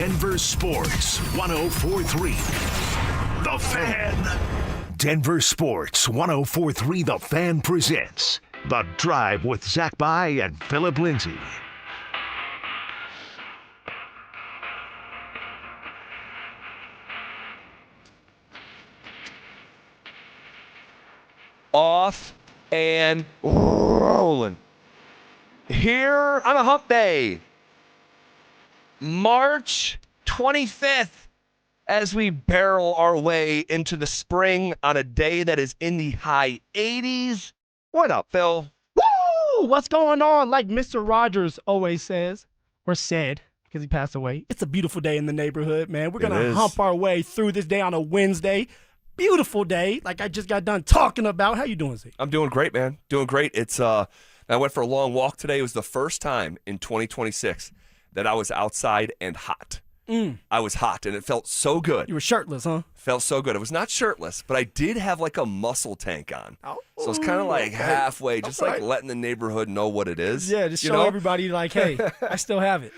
Denver Sports 104.3 The Fan. Denver Sports 104.3 The Fan presents The Drive with Zach By and Phillip Lindsay. Off and rolling. Here on a hump day, March 25th, as we barrel our way into the spring on a day that is in the high 80s. What up, Phil? Woo! What's going on? Like Mr. Rogers always says, or said, because he passed away, it's a beautiful day in the neighborhood, man. We're going to hump our way through this day on a Wednesday. Beautiful day, like I just got done talking about. How you doing, Zeke? I'm doing great, man. Doing great. I went for a long walk today. It was the first time in 2026 that I was outside and hot. I was hot, and it felt so good. You were shirtless, huh? Felt so good. It was not shirtless, but I did have like a muscle tank on. So it's kind of like halfway, just like letting the neighborhood know what it is. Yeah, just show everybody like, hey, I still have it.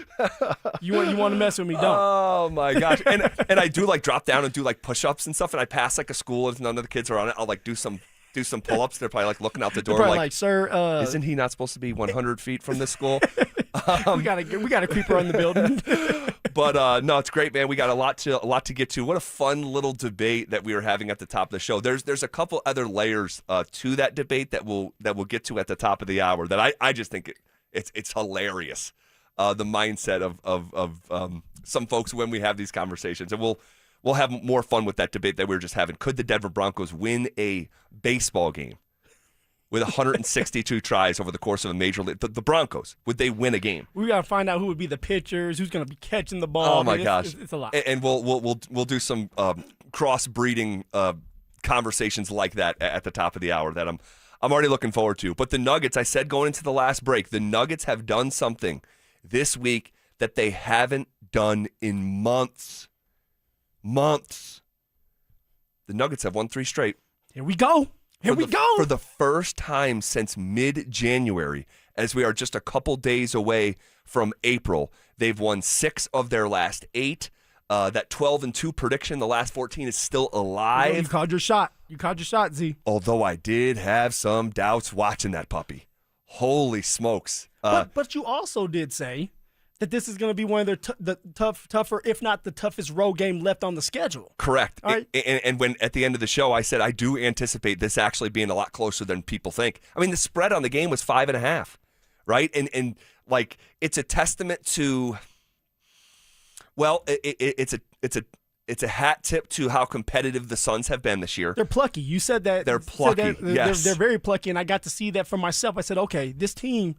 You want to mess with me, don't. Oh, my gosh. And I do like drop down and do like push-ups and stuff, and I pass like a school and none of the kids are on it. I'll like do some pull-ups. They're probably like looking out the door like, sir, isn't he not supposed to be 100 feet from this school? we got a creeper in the building. But no, it's great, man. We got a lot to get to. What a fun little debate that we were having at the top of the show. There's a couple other layers to that debate that we'll get to at the top of the hour that I just think it's hilarious. The mindset of some folks when we have these conversations, and we'll have more fun with that debate that we were just having. Could the Denver Broncos win a baseball game with 162 tries over the course of a major league? The Broncos, would they win a game? We got to find out who would be the pitchers, who's going to be catching the ball. Oh, my gosh. It's a lot. And we'll do some cross-breeding conversations like that at the top of the hour that I'm already looking forward to. But the Nuggets, I said going into the last break, the Nuggets have done something this week that they haven't done in months. The Nuggets have won 3 straight. Here we go. For the first time since mid-January, as we are just a couple days away from April, they've won 6 of their last 8. That 12-2 prediction, the last 14, is still alive. You called your shot. Z. Although I did have some doubts watching that puppy. Holy smokes. But you also did say that this is going to be one of their tougher, if not the toughest road game left on the schedule. Correct. All right. And when at the end of the show, I said I do anticipate this actually being a lot closer than people think. I mean, the spread on the game was 5.5, right? And like it's a testament to, well, it's a hat tip to how competitive the Suns have been this year. They're plucky. You said that. They're plucky. Yes. They're very plucky, and I got to see that for myself. I said, okay, this team,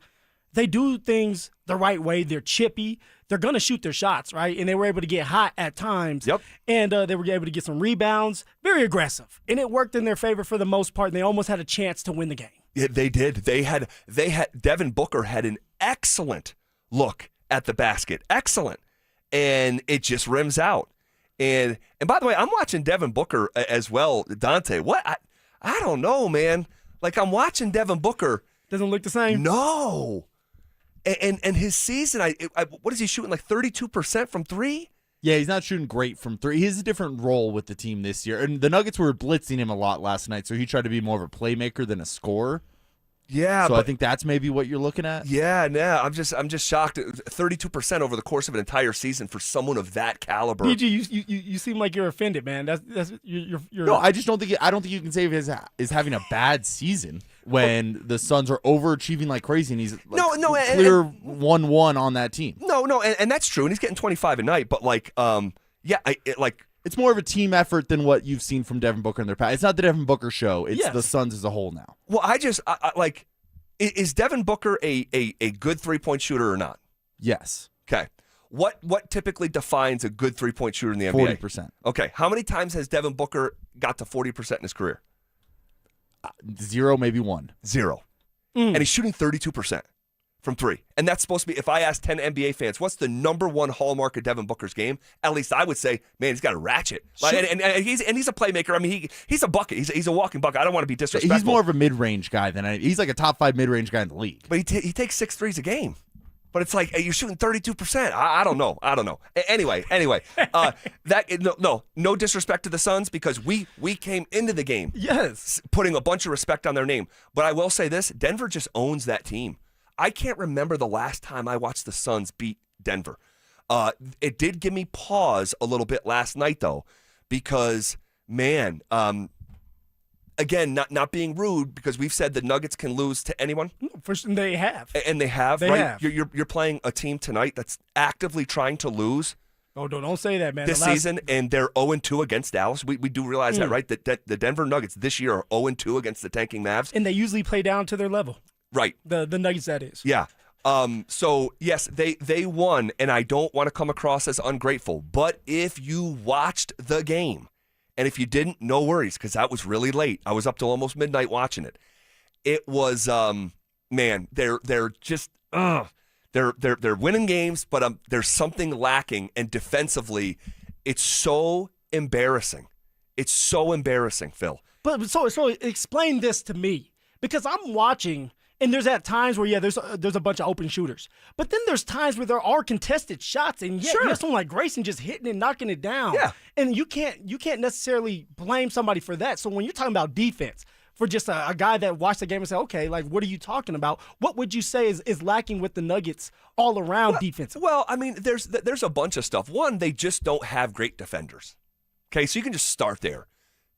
they do things the right way. They're chippy. They're going to shoot their shots, right? And they were able to get hot at times. Yep. And they were able to get some rebounds. Very aggressive. And it worked in their favor for the most part. And they almost had a chance to win the game. Yeah, they did. They had Devin Booker had an excellent look at the basket. Excellent. And it just rims out. And by the way, I'm watching Devin Booker as well, Dante. What? I don't know, man. Like, I'm watching Devin Booker. Doesn't look the same? No. And his season, what is he shooting, like 32% from 3? Yeah, he's not shooting great from 3. He has a different role with the team this year. And the Nuggets were blitzing him a lot last night, so he tried to be more of a playmaker than a scorer. Yeah, so I think that's maybe what you're looking at. Yeah, I'm just shocked. 32% over the course of an entire season for someone of that caliber. PG, you seem like you're offended, man. You're No, I just don't think you can say he is having a bad season when the Suns are overachieving like crazy and he's like clear 1-1 on that team. No, and that's true, and he's getting 25 a night. But like, it's more of a team effort than what you've seen from Devin Booker in their past. It's not the Devin Booker show. It's the Suns as a whole now. Well, is Devin Booker a good 3-point shooter or not? Yes. Okay. What typically defines a good 3-point shooter in the NBA? 40%. Okay. How many times has Devin Booker got to 40% in his career? 0, maybe 1. 0. And he's shooting 32%. from three. And that's supposed to be, if I ask 10 NBA fans, what's the number one hallmark of Devin Booker's game? At least I would say, man, he's got a ratchet. Sure. And he's a playmaker. I mean, he's a bucket. He's a walking bucket. I don't want to be disrespectful. He's more of a mid-range guy than he's like a top 5 mid-range guy in the league. But he takes 6 threes a game. But it's like, hey, you're shooting 32%. I don't know. Anyway, no disrespect to the Suns because we came into the game putting a bunch of respect on their name. But I will say this, Denver just owns that team. I can't remember the last time I watched the Suns beat Denver. It did give me pause a little bit last night, though, because, man, again, not being rude, because we've said the Nuggets can lose to anyone. They have. And they have, right? You're playing a team tonight that's actively trying to lose. Oh, don't say that, man. This season, and they're 0-2 against Dallas. We do realize that, right? That the Denver Nuggets this year are 0-2 against the tanking Mavs. And they usually play down to their level. Right. The Nuggets, that is. Yeah. So, yes, they won, and I don't want to come across as ungrateful. But if you watched the game, and if you didn't, no worries, because that was really late. I was up till almost midnight watching it. It was, man, they're just, they're winning games, but there's something lacking, and defensively, it's so embarrassing. It's so embarrassing, Phil. But so explain this to me, because I'm watching. And there's at times where, there's a bunch of open shooters. But then there's times where there are contested shots, and you have someone like Grayson just hitting and knocking it down. Yeah. And you can't necessarily blame somebody for that. So when you're talking about defense, for just a guy that watched the game and said, okay, like, what are you talking about? What would you say is lacking with the Nuggets all around defense? Well, I mean, there's a bunch of stuff. One, they just don't have great defenders. Okay, so you can just start there.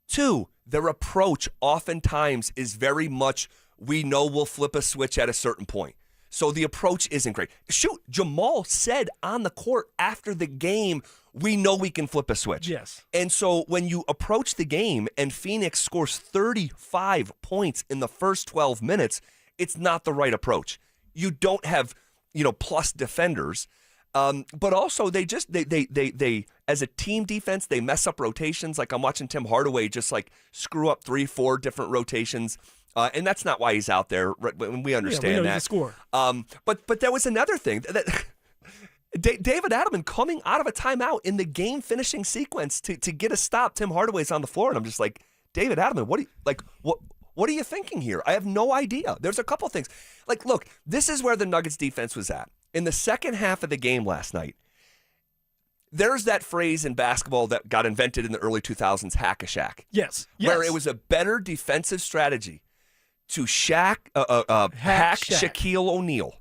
Two, their approach oftentimes is very much, we know we'll flip a switch at a certain point. So the approach isn't great. Shoot, Jamal said on the court after the game, we know we can flip a switch. Yes. And so when you approach the game and Phoenix scores 35 points in the first 12 minutes, it's not the right approach. You don't have, plus defenders. But also they as a team defense, they mess up rotations. Like I'm watching Tim Hardaway just like screw up 3-4 different rotations. And that's not why he's out there. We understand that. He's a scorer. But there was another thing that David Adelman coming out of a timeout in the game finishing sequence to get a stop. Tim Hardaway's on the floor, and I'm just like, David Adelman, what are you thinking here? I have no idea. There's a couple things. Like, look, this is where the Nuggets defense was at in the second half of the game last night. There's that phrase in basketball that got invented in the early 2000s, hack-a-shack. Yes. Where it was a better defensive strategy to hack Shaquille O'Neal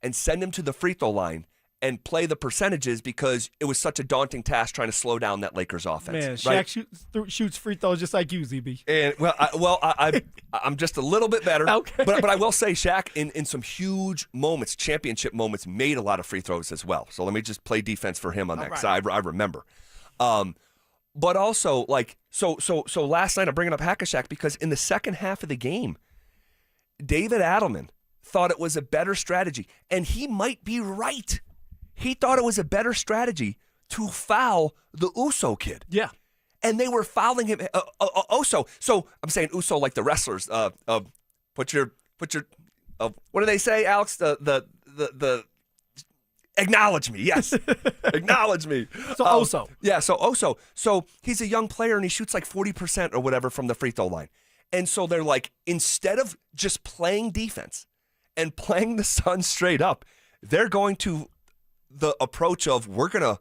and send him to the free throw line and play the percentages because it was such a daunting task trying to slow down that Lakers offense. Man, Shaq shoots free throws just like you, ZB. And I'm just a little bit better. Okay. But I will say Shaq in some huge moments, championship moments, made a lot of free throws as well. So let me just play defense for him on that because I remember. But also so last night I'm bringing up Hack-a-Shaq because in the second half of the game, David Adelman thought it was a better strategy, and he might be right. He thought it was a better strategy to foul the Uso kid. Yeah. And they were fouling him. Uso. So I'm saying Uso like the wrestlers. Put your. What do they say, Alex? The acknowledge me. Yes, acknowledge me. So Uso. Yeah. So Uso. So he's a young player and he shoots like 40% or whatever from the free throw line. And so they're like, instead of just playing defense and playing the Suns straight up, they're going to the approach of we're going to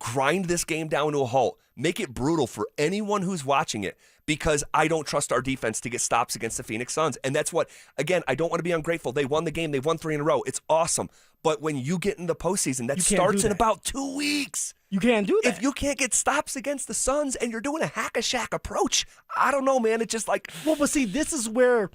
grind this game down to a halt, make it brutal for anyone who's watching it because I don't trust our defense to get stops against the Phoenix Suns. And that's what, again, I don't want to be ungrateful. They won the game. They won 3 in a row. It's awesome. But when you get in the postseason, that starts in about 2 weeks. You can't do that. If you can't get stops against the Suns and you're doing a hack-a-shack approach, I don't know, man. It's just like... Well, but see, this is where,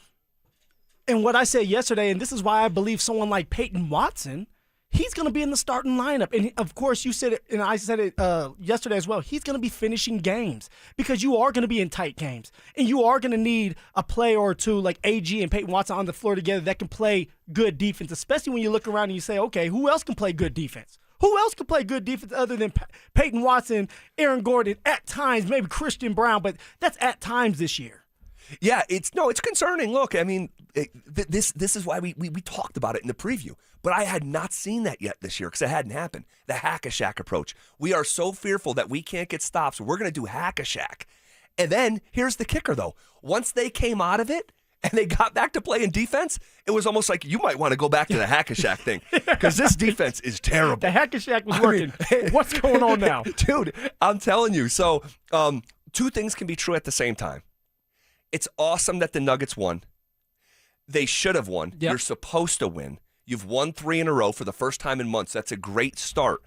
and what I said yesterday, and this is why I believe someone like Payton Watson, he's going to be in the starting lineup. And, of course, you said it, and I said it yesterday as well, he's going to be finishing games because you are going to be in tight games. And you are going to need a play or two like AG and Payton Watson on the floor together that can play good defense, especially when you look around and you say, okay, who else can play good defense? Who else can play good defense other than Payton Watson, Aaron Gordon, at times, maybe Christian Brown, but that's at times this year. Yeah, it's concerning. Look, I mean, this is why we talked about it in the preview, but I had not seen that yet this year because it hadn't happened. The hack-a-shack approach. We are so fearful that we can't get stops. We're going to do hack-a-shack. And then here's the kicker, though. Once they came out of it and they got back to playing defense, it was almost like you might want to go back to the hack-a-shack thing because this defense is terrible. The hack-a-shack was working. What's going on now? Dude, I'm telling you. So two things can be true at the same time. It's awesome that the Nuggets won. They should have won. Yep. You're supposed to win. You've won 3 in a row for the first time in months. That's a great start.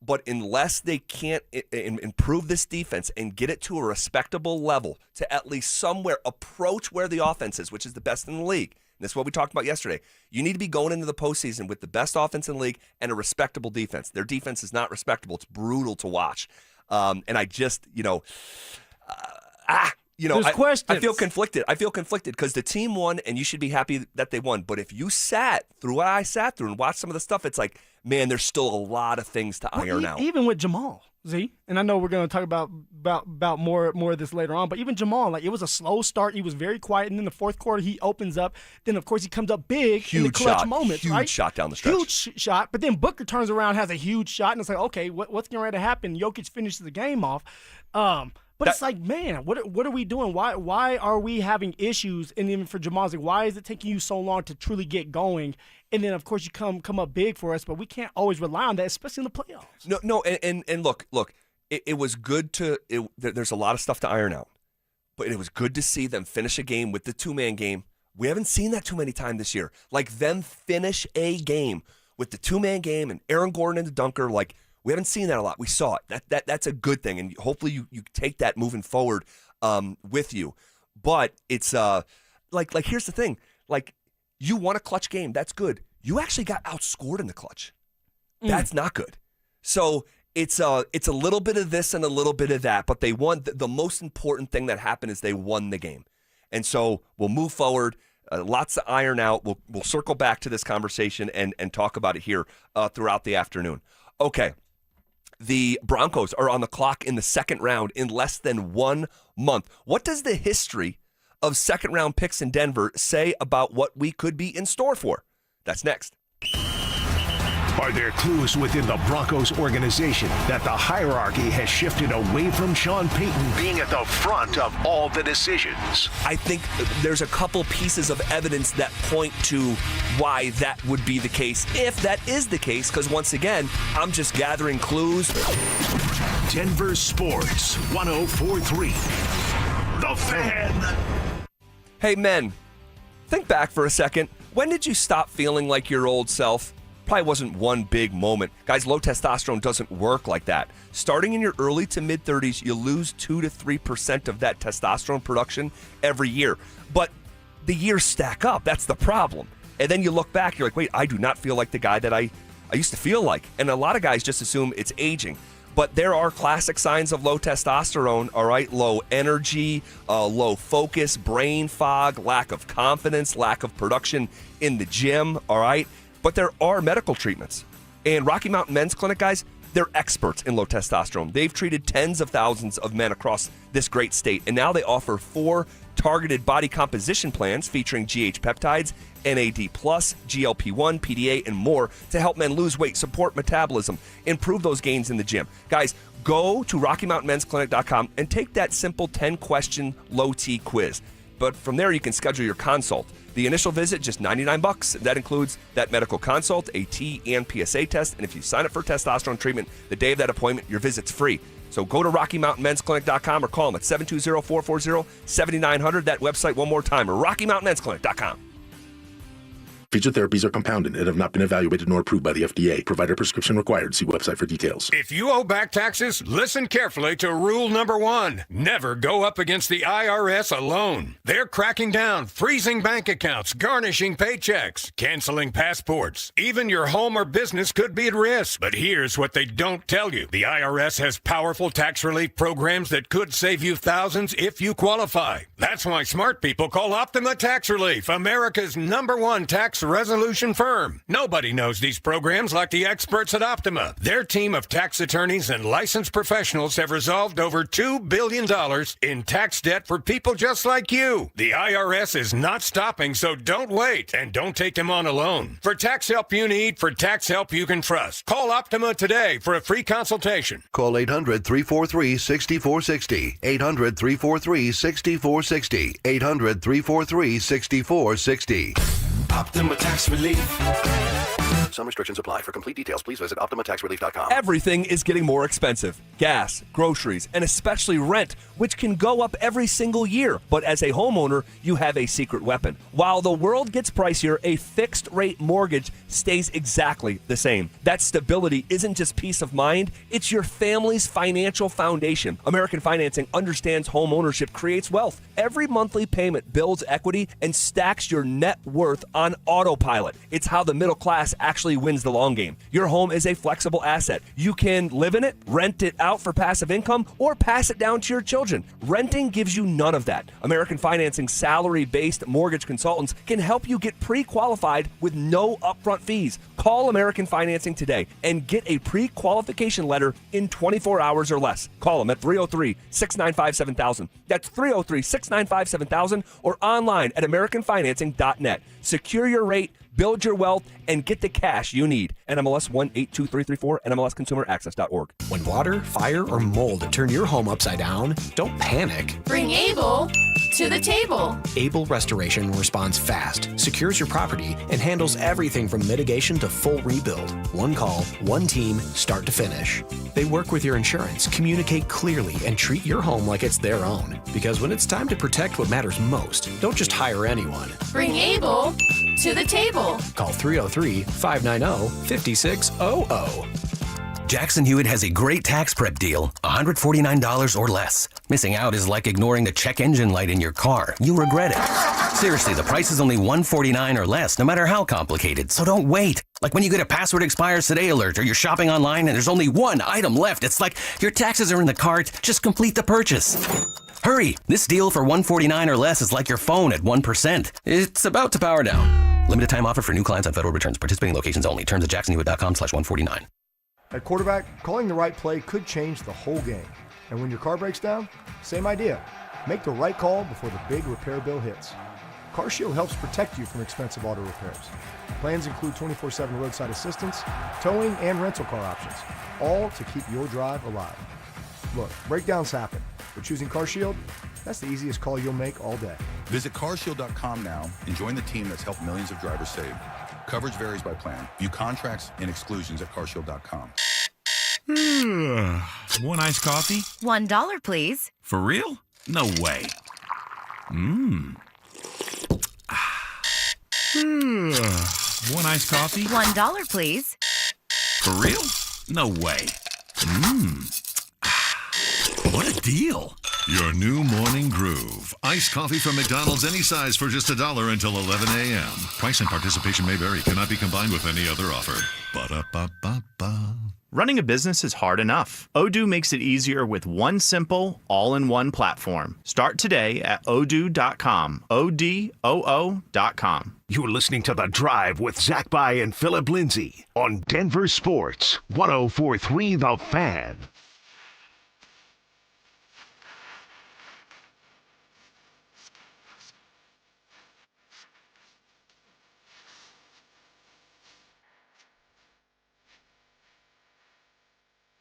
But unless they can't improve this defense and get it to a respectable level to at least somewhere approach where the offense is, which is the best in the league, and this is what we talked about yesterday, you need to be going into the postseason with the best offense in the league and a respectable defense. Their defense is not respectable. It's brutal to watch. And I just, I feel conflicted. I feel conflicted because the team won, and you should be happy that they won. But if you sat through what I sat through and watched some of the stuff, it's like, man, there's still a lot of things to iron out. Even with Jamal, Z, and I know we're going to talk about more of this later on, but even Jamal, like, it was a slow start. He was very quiet, and then the fourth quarter, he opens up. Then, of course, he comes up big in the clutch moments, huge right? Huge shot down the stretch. Huge shot, but then Booker turns around, has a huge shot, and it's like, okay, what's going to happen? Jokic finishes the game off. But it's like, man, what are we doing? Why are we having issues? And even for Jamal, like, why is it taking you so long to truly get going? And then, of course, you come up big for us, but we can't always rely on that, especially in the playoffs. No, and look, it was good there's a lot of stuff to iron out, but it was good to see them finish a game with the two-man game. We haven't seen that too many times this year. Like, them finish a game with the two-man game and Aaron Gordon and the dunker, like, we haven't seen that a lot. We saw it. That's a good thing, and hopefully you take that moving forward with you. But it's like here's the thing. Like, you won a clutch game. That's good. You actually got outscored in the clutch. That's not good. So it's a little bit of this and a little bit of that, but they won. The most important thing that happened is they won the game. And so we'll move forward. Lots to iron out. We'll circle back to this conversation and talk about it here throughout the afternoon. Okay. The Broncos are on the clock in the second round in less than 1 month. What does the history of second-round picks in Denver say about what we could be in store for? That's next. Are there clues within the Broncos organization that the hierarchy has shifted away from Sean Payton being at the front of all the decisions? I think there's a couple pieces of evidence that point to why that would be the case, if that is the case, because once again, I'm just gathering clues. Denver Sports 104.3. The Fan. Hey, men, think back for a second. When did you stop feeling like your old self? Probably wasn't one big moment. Guys, low testosterone doesn't work like that. Starting in your early to mid-30s, you lose 2 to 3% of that testosterone production every year. But the years stack up. That's the problem. And then you look back, you're like, wait, I do not feel like the guy that I used to feel like. And a lot of guys just assume it's aging. But there are classic signs of low testosterone, all right? Low energy, low focus, brain fog, lack of confidence, lack of production in the gym, all right? But there are medical treatments. And Rocky Mountain Men's Clinic, guys, they're experts in low testosterone. They've treated tens of thousands of men across this great state. And now they offer 4 targeted body composition plans featuring GH peptides, NAD+, GLP-1, PDA, and more to help men lose weight, support metabolism, improve those gains in the gym. Guys, go to RockyMountainMen'sClinic.com and take that simple 10-question low-T quiz. But from there, you can schedule your consult. The initial visit, just $99. That includes that medical consult, a T and PSA test. And if you sign up for testosterone treatment the day of that appointment, your visit's free. So go to RockyMountainMen'sClinic.com or call them at 720-440-7900. That website one more time, RockyMountainMen'sClinic.com. Featured therapies are compounded and have not been evaluated nor approved by the FDA. Provider prescription required. See website for details. If you owe back taxes, listen carefully to rule number 1. Never go up against the IRS alone. They're cracking down, freezing bank accounts, garnishing paychecks, canceling passports. Even your home or business could be at risk. But here's what they don't tell you. The IRS has powerful tax relief programs that could save you thousands if you qualify. That's why smart people call Optima Tax Relief, America's #1 tax resolution firm. Nobody knows these programs like the experts at Optima. Their team of tax attorneys and licensed professionals have resolved over $2 billion in tax debt for people just like you. The IRS is not stopping, so don't wait. And don't take them on alone. For tax help you need, for tax help you can trust, call Optima today for a free consultation. Call 800-343-6460. 800-343-6460. 800-343-6460. Optima Tax Relief. Some restrictions apply. For complete details, please visit OptimaTaxRelief.com. Everything is getting more expensive. Gas, groceries, and especially rent, which can go up every single year. But as a homeowner, you have a secret weapon. While the world gets pricier, a fixed-rate mortgage stays exactly the same. That stability isn't just peace of mind, it's your family's financial foundation. American Financing understands home ownership creates wealth. Every monthly payment builds equity and stacks your net worth on autopilot. It's how the middle class actually wins the long game. Your home is a flexible asset. You can live in it, rent it out for passive income, or pass it down to your children. Renting gives you none of that. American Financing salary-based mortgage consultants can help you get pre-qualified with no upfront fees. Call American Financing today and get a pre-qualification letter in 24 hours or less. Call them at 303-695-7000. That's 303-695-7000 or online at AmericanFinancing.net. Secure your rate, build your wealth, and get the cash you need. NMLS 182334, NMLSConsumerAccess.org. When water, fire, or mold turn your home upside down, don't panic. Bring Able to the table. Able Restoration responds fast, secures your property, and handles everything from mitigation to full rebuild. One call, one team, start to finish. They work with your insurance, communicate clearly, and treat your home like it's their own. Because when it's time to protect what matters most, don't just hire anyone. Bring Able to the table. Call 303-590-5600. Jackson Hewitt has a great tax prep deal, $149 or less. Missing out is like ignoring the check engine light in your car. You'll regret it. Seriously, the price is only $149 or less, no matter how complicated, so don't wait. Like when you get a password expires today alert or you're shopping online and there's only one item left. It's like your taxes are in the cart, just complete the purchase. Hurry! This deal for $149 or less is like your phone at 1%. It's about to power down. Limited time offer for new clients on federal returns. Participating locations only. Terms at jacksonhewitt.com/149. At quarterback, calling the right play could change the whole game. And when your car breaks down, same idea. Make the right call before the big repair bill hits. CarShield helps protect you from expensive auto repairs. Plans include 24/7 roadside assistance, towing, and rental car options, all to keep your drive alive. Look, breakdowns happen, but choosing CarShield, that's the easiest call you'll make all day. Visit carshield.com now and join the team that's helped millions of drivers save. Coverage varies by plan. View contracts and exclusions at carshield.com. One iced coffee? $1, please. For real? No way. One iced coffee? $1, please. For real? No way. What a deal. Your new morning groove. Iced coffee from McDonald's, any size for just $1 until 11 a.m. Price and participation may vary. Cannot be combined with any other offer. Ba-da-ba-ba-ba. Running a business is hard enough. Odoo makes it easier with one simple, all-in-one platform. Start today at odoo.com. ODOO.com. You're listening to The Drive with Zach By and Phillip Lindsay on Denver Sports 104.3 The Fan.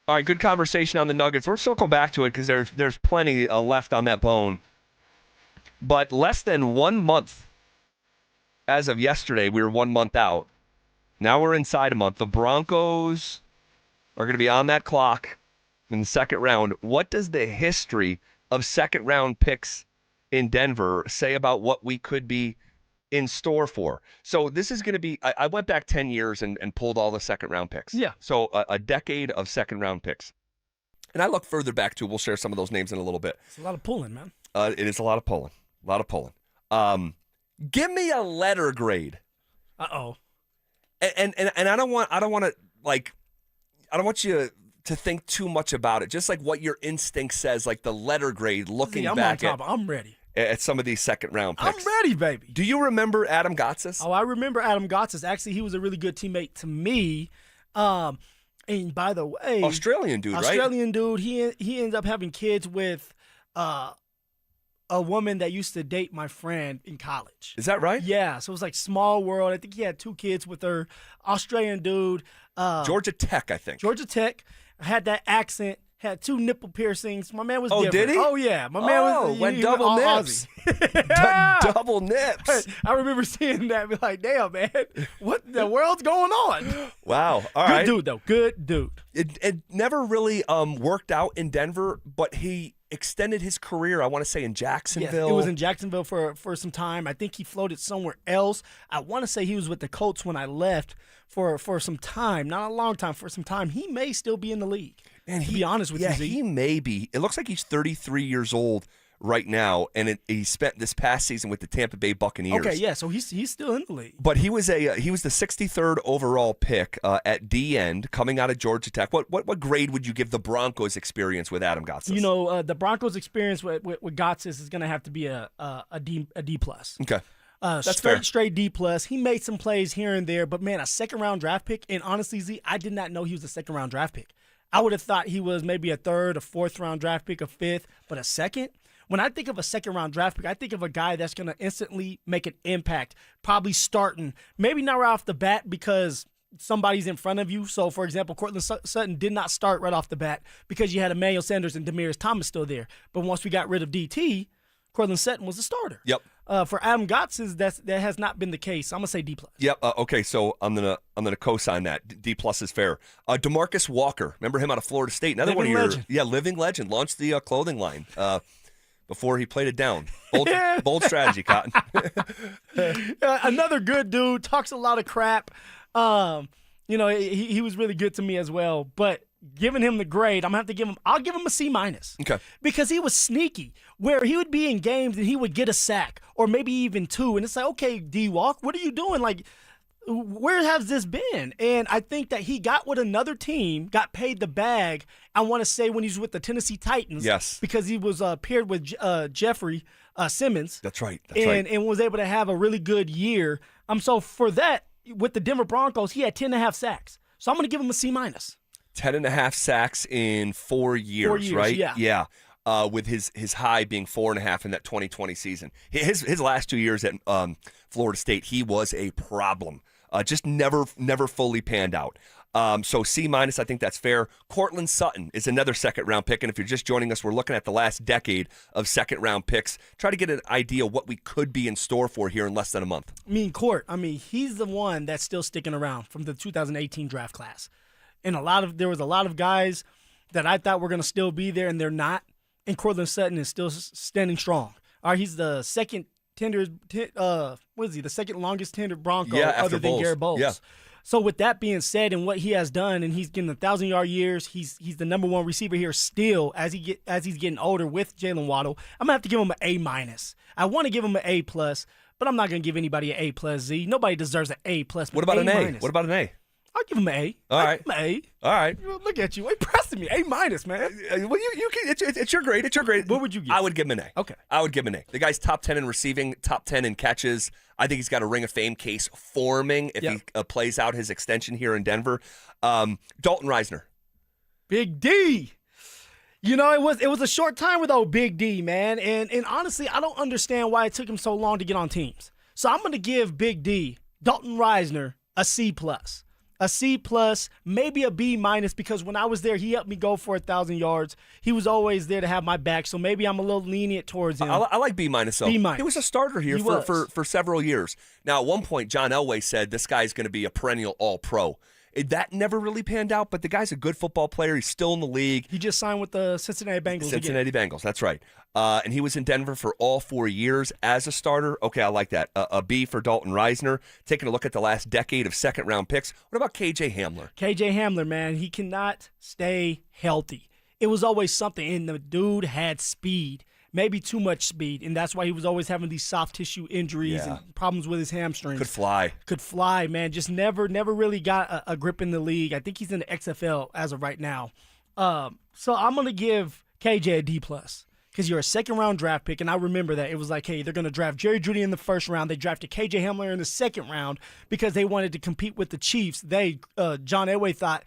All right, good conversation on the Nuggets. We're circling back to it because there's plenty left on that bone. But less than 1 month, as of yesterday, we were 1 month out. Now we're inside a month. The Broncos are going to be on that clock in the second round. What does the history of second-round picks in Denver say about what we could be in store for? So this is going to be, I went back 10 years and pulled all the second-round picks. Yeah. So a decade of second-round picks. And I look further back, too. We'll share some of those names in a little bit. It's a lot of pulling, man. It is a lot of pulling. A lot of pulling. Give me a letter grade. Uh-oh. And I don't want you to think too much about it. Just like what your instinct says, like the letter grade, looking I'm back on top. at. I'm ready. at some of these second-round picks. I'm ready, baby. Do you remember Adam Gotsis? Oh, I remember Adam Gotsis. Actually, he was a really good teammate to me. And by the way, Australian dude, right? Australian dude. He ended up having kids with a woman that used to date my friend in college. Is that right? Yeah. So it was like small world. I think he had 2 kids with her. Australian dude. Georgia Tech, I think. Georgia Tech. Had that accent. Had 2 nipple piercings. My man was different. Did he? Oh, yeah. My man went he double all nips. Double nips. I remember seeing that and be like, damn, man, what the world's going on? Wow. All Good right. dude, though. Good dude. It never really worked out in Denver, but he extended his career, I want to say, in Jacksonville. Yes, it was in Jacksonville for some time. I think he floated somewhere else. I want to say he was with the Colts when I left for some time. Not a long time, for some time. He may still be in the league. And to be honest with you, Z. he may be. It looks like he's 33 years old right now, and he spent this past season with the Tampa Bay Buccaneers. Okay, yeah, so he's still in the league. But he was the 63rd overall pick at D end coming out of Georgia Tech. What grade would you give the Broncos experience with Adam Gotsis? You know, the Broncos experience with Gotsis is going to have to be a D plus. Okay. That's fair. Straight D plus. He made some plays here and there, but man, a second round draft pick. And honestly, Z, I did not know he was a second round draft pick. I would have thought he was maybe a 3rd, a 4th round draft pick, a 5th, but a second. When I think of a second round draft pick, I think of a guy that's going to instantly make an impact, probably starting, maybe not right off the bat because somebody's in front of you. So, for example, Cortland Sutton did not start right off the bat because you had Emmanuel Sanders and Demaryius Thomas still there. But once we got rid of DT, Cortland Sutton was the starter. Yep. For Adam Gotsis, that has not been the case. I'm gonna say D plus. Yep. Okay, so I'm gonna co-sign that. D plus is fair. DeMarcus Walker, remember him out of Florida State? Another living one of legend. your living legend. Launched the clothing line before he played it down. Bold strategy, Cotton. Another good dude. Talks a lot of crap. You know, he was really good to me as well. But giving him the grade, I'll give him a C minus. Okay. Because he was sneaky, where he would be in games and he would get a sack or maybe even 2. And it's like, okay, D-Walk, what are you doing? Like, where has this been? And I think that he got with another team, got paid the bag, I want to say when he was with the Tennessee Titans. Yes. Because he was paired with Jeffrey Simmons. That's right. And was able to have a really good year. So for that, with the Denver Broncos, he had 10.5 sacks. So I'm going to give him a C minus. 10.5 sacks in 4 years, 4 years, right? Yeah. With his high being 4.5 in that 2020 season. His last 2 years at Florida State, he was a problem. Just never fully panned out. So C minus, I think that's fair. Cortland Sutton is another second round pick, and if you're just joining us, we're looking at the last decade of second round picks. Try to get an idea what we could be in store for here in less than a month. He's the one that's still sticking around from the 2018 draft class. And there was a lot of guys that I thought were going to still be there, and they're not. And Cortland Sutton is still standing strong. All right, he's the second the second longest tenured Bronco other than Garrett Bowles. Yeah. So with that being said, and what he has done, and he's getting 1,000-yard years, he's the number 1 receiver here still as he's getting older with Jalen Waddle. I'm gonna have to give him an A minus. I want to give him an A plus, but I'm not gonna give anybody an A plus. Z. Nobody deserves an A plus. What about an A? What about an A? I'll give him an A. All right. All right. Look at you. Impressing me. A minus, man. Well, you can. It's your grade. It's your grade. What would you give? I would give him an A. Okay. I would give him an A. The guy's top 10 in receiving, top 10 in catches. I think he's got a Ring of Fame case forming if he plays out his extension here in Denver. Dalton Reisner. Big D. You know, it was a short time with old Big D, man. And honestly, I don't understand why it took him so long to get on teams. So I'm going to give Big D, Dalton Reisner, a C plus. A C plus, maybe a B minus, because when I was there, he helped me go for 1,000 yards. He was always there to have my back, so maybe I'm a little lenient towards him. I like B minus, though. B minus. He was a starter here for several years. Now, at one point, John Elway said this guy's going to be a perennial All-Pro. That never really panned out, but the guy's a good football player. He's still in the league. He just signed with the Cincinnati Bengals. Bengals, that's right. And he was in Denver for all 4 years as a starter. Okay, I like that. A B for Dalton Reisner. Taking a look at the last decade of second-round picks. What about KJ Hamler? KJ Hamler, man, he cannot stay healthy. It was always something, and the dude had speed. Maybe too much speed, and that's why he was always having these soft tissue injuries and problems with his hamstrings. Could fly, man. Just never really got a grip in the league. I think he's in the XFL as of right now. So I'm going to give KJ a D+. because you're a second-round draft pick, and I remember that. It was like, hey, they're going to draft Jerry Jeudy in the first round. They drafted K.J. Hamler in the second round because they wanted to compete with the Chiefs. John Elway thought,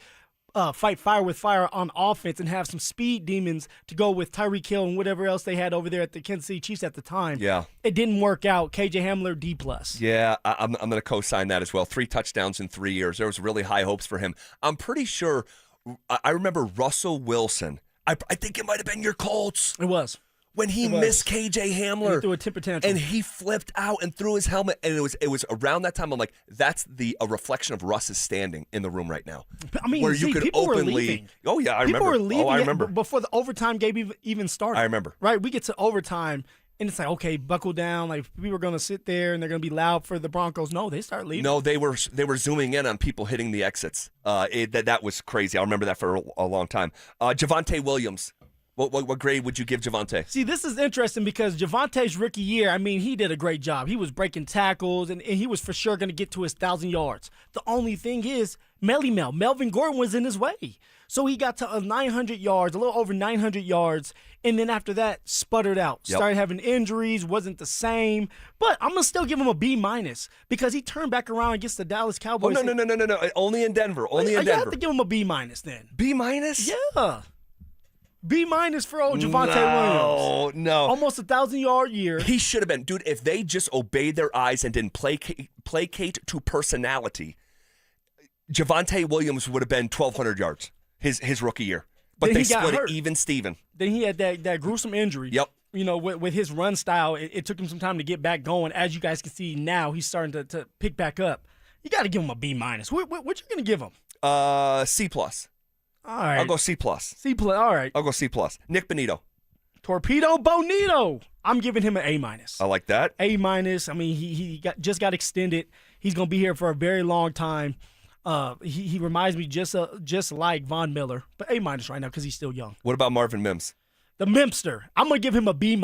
fight fire with fire on offense and have some speed demons to go with Tyreek Hill and whatever else they had over there at the Kansas City Chiefs at the time. Yeah. It didn't work out. KJ Hamler, D+. Yeah, I'm going to co-sign that as well. 3 touchdowns in 3 years. There was really high hopes for him. I'm pretty sure I remember Russell Wilson. I think it might have been your Colts. It was. When he missed KJ Hamler. He threw a temper tantrum. And he flipped out and threw his helmet. And it was around that time I'm like, that's a reflection of Russ's standing in the room right now. I mean, where you could people openly. were leaving. Oh, yeah, I remember. People were leaving I remember. before the overtime game even started. I remember. Right? We get to overtime, and it's like, okay, buckle down. Like, we were going to sit there, and they're going to be loud for the Broncos. No, they start leaving. No, they were zooming in on people hitting the exits. That was crazy. I remember that for a long time. Javonte Williams. What grade would you give Javonte? See, this is interesting because Javonte's rookie year, I mean, he did a great job. He was breaking tackles, and he was for sure going to get to his 1,000 yards. The only thing is, Melvin Gordon was in his way. So he got to 900 yards, a little over 900 yards, and then after that, sputtered out. Yep. Started having injuries, wasn't the same. But I'm going to still give him a B- because he turned back around against the Dallas Cowboys. Oh, no. Only in Denver. Only in Denver. You have to give him a B- then. B-? Yeah. B- for old Javonte Williams. No. Almost 1,000-yard year. He should have been. Dude, if they just obeyed their eyes and didn't placate to personality, Javonte Williams would have been 1,200 yards his rookie year. But they split it even Steven. Then he had that gruesome injury. Yep. You know, with his run style, it took him some time to get back going. As you guys can see now, he's starting to pick back up. You got to give him a B-. What you going to give him? C+. All right. I'll go C+. C+, all right. I'll go C+. Nick Bonito. Torpedo Bonito. I'm giving him an A-. I like that. A-. I mean, he just got extended. He's going to be here for a very long time. He reminds me just like Von Miller, but A- right now because he's still young. What about Marvin Mims? The Mimster. I'm going to give him a B-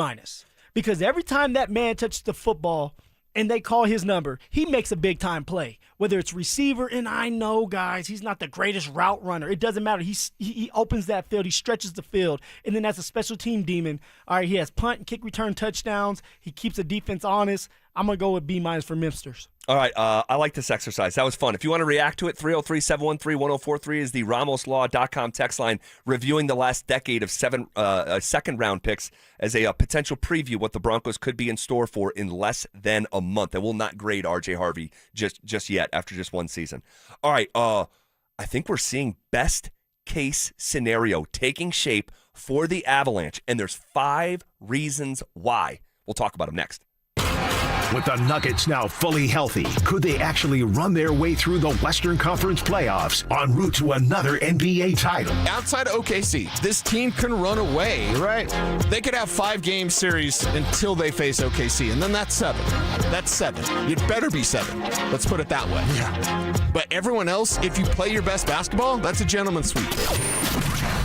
because every time that man touches the football and they call his number, he makes a big-time play. Whether it's receiver, and I know, guys, he's not the greatest route runner. It doesn't matter. He opens that field. He stretches the field. And then as a special team demon, all right, he has punt and kick return touchdowns. He keeps the defense honest. I'm going to go with B- for Mimsters. All right, I like this exercise. That was fun. If you want to react to it, 303-713-1043 is the RamosLaw.com text line, reviewing the last decade of second-round picks as a potential preview what the Broncos could be in store for in less than a month. I will not grade R.J. Harvey just yet after just one season. All right, I think we're seeing best-case scenario taking shape for the Avalanche, and there's 5 reasons why. We'll talk about them next. With the Nuggets now fully healthy, could they actually run their way through the Western Conference playoffs en route to another NBA title? Outside of OKC, this team can run away, right? They could have 5-game series until they face OKC, and then that's 7. That's 7. It better be 7. Let's put it that way. Yeah. But everyone else, if you play your best basketball, that's a gentleman's sweep.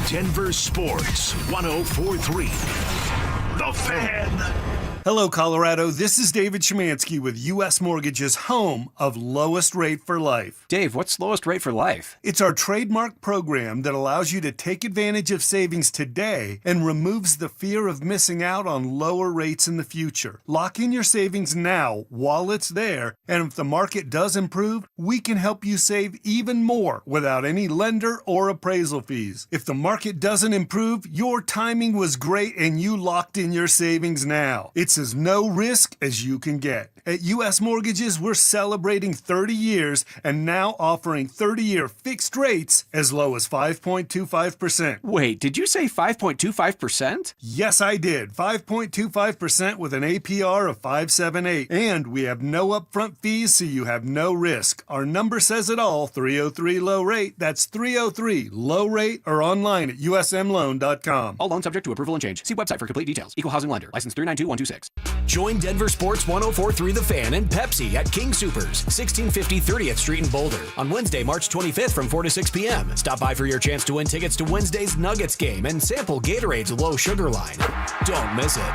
Denver Sports 104.3. The Fan. Hello, Colorado. This is David Szymanski with U.S. Mortgage's home of Lowest Rate for Life. Dave, what's Lowest Rate for Life? It's our trademark program that allows you to take advantage of savings today and removes the fear of missing out on lower rates in the future. Lock in your savings now while it's there, and if the market does improve, we can help you save even more without any lender or appraisal fees. If the market doesn't improve, your timing was great and you locked in your savings now. It's as no risk as you can get. At U.S. Mortgages, we're celebrating 30 years and now offering 30-year fixed rates as low as 5.25%. Wait, did you say 5.25%? Yes, I did. 5.25% with an APR of 5.78. And we have no upfront fees, so you have no risk. Our number says it all, 303-LOW-RATE. That's 303-LOW-RATE or online at usmloan.com. All loans subject to approval and change. See website for complete details. Equal housing lender. License 392126. Join Denver Sports 104.3 The Fan and Pepsi at King Soopers, 1650 30th Street in Boulder on Wednesday, March 25th from 4 to 6 p.m. Stop by for your chance to win tickets to Wednesday's Nuggets game and sample Gatorade's low sugar line. Don't miss it.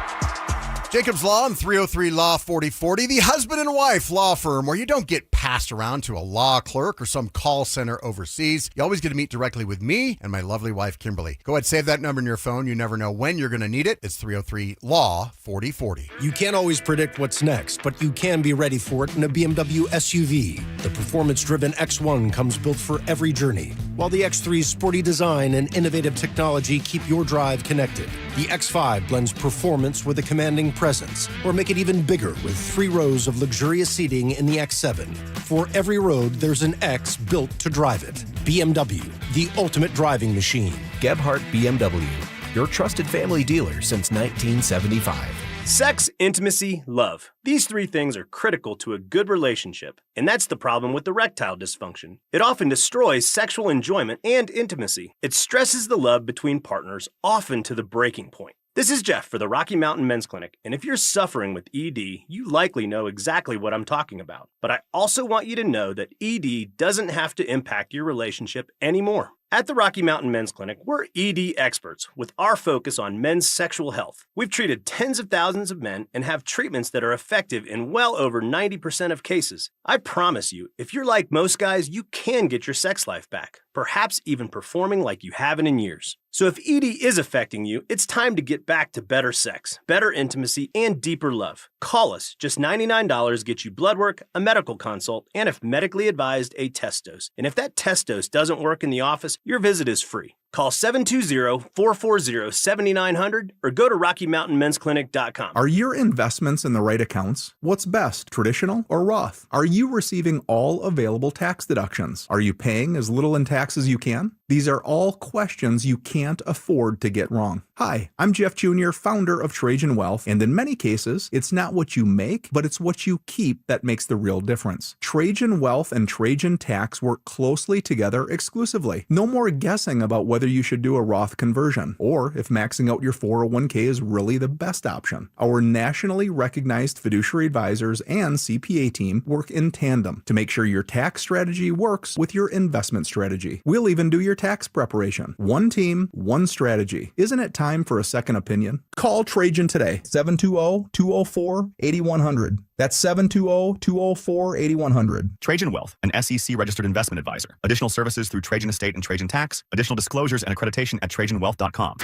Jacob's Law and 303 Law 4040, the husband and wife law firm where you don't get passed around to a law clerk or some call center overseas. You always get to meet directly with me and my lovely wife, Kimberly. Go ahead, save that number in your phone. You never know when you're going to need it. It's 303-LAW-4040. You can't always predict what's next, but you can be ready for it in a BMW SUV. The performance-driven X1 comes built for every journey, while the X3's sporty design and innovative technology keep your drive connected. The X5 blends performance with a commanding presence, or make it even bigger with 3 rows of luxurious seating in the X7. For every road, there's an X built to drive it. BMW, the ultimate driving machine. Gebhardt BMW, your trusted family dealer since 1975. Sex, intimacy, love. These 3 things are critical to a good relationship, and that's the problem with erectile dysfunction. It often destroys sexual enjoyment and intimacy. It stresses the love between partners, often to the breaking point. This is Jeff for the Rocky Mountain Men's Clinic, and if you're suffering with ED, you likely know exactly what I'm talking about. But I also want you to know that ED doesn't have to impact your relationship anymore. At the Rocky Mountain Men's Clinic, we're ED experts with our focus on men's sexual health. We've treated tens of thousands of men and have treatments that are effective in well over 90% of cases. I promise you, if you're like most guys, you can get your sex life back, perhaps even performing like you haven't in years. So if ED is affecting you, it's time to get back to better sex, better intimacy, and deeper love. Call us. Just $99 gets you blood work, a medical consult, and if medically advised, a test dose. And if that test dose doesn't work in the office, your visit is free. Call 720-440-7900 or go to RockyMountainMen'sClinic.com. Are your investments in the right accounts? What's best, traditional or Roth? Are you receiving all available tax deductions? Are you paying as little in tax as you can? These are all questions you can't afford to get wrong. Hi, I'm Jeff Jr., founder of Trajan Wealth, and in many cases, it's not what you make, but it's what you keep that makes the real difference. Trajan Wealth and Trajan Tax work closely together exclusively. No more guessing about whether you should do a Roth conversion, or if maxing out your 401k is really the best option. Our nationally recognized fiduciary advisors and CPA team work in tandem to make sure your tax strategy works with your investment strategy. We'll even do your tax preparation. One team, one strategy. Isn't it time for a second opinion? Call Trajan today, 720-204-8100. That's 720-204-8100. Trajan Wealth, an SEC-registered investment advisor. Additional services through Trajan Estate and Trajan Tax. Additional disclosures and accreditation at TrajanWealth.com.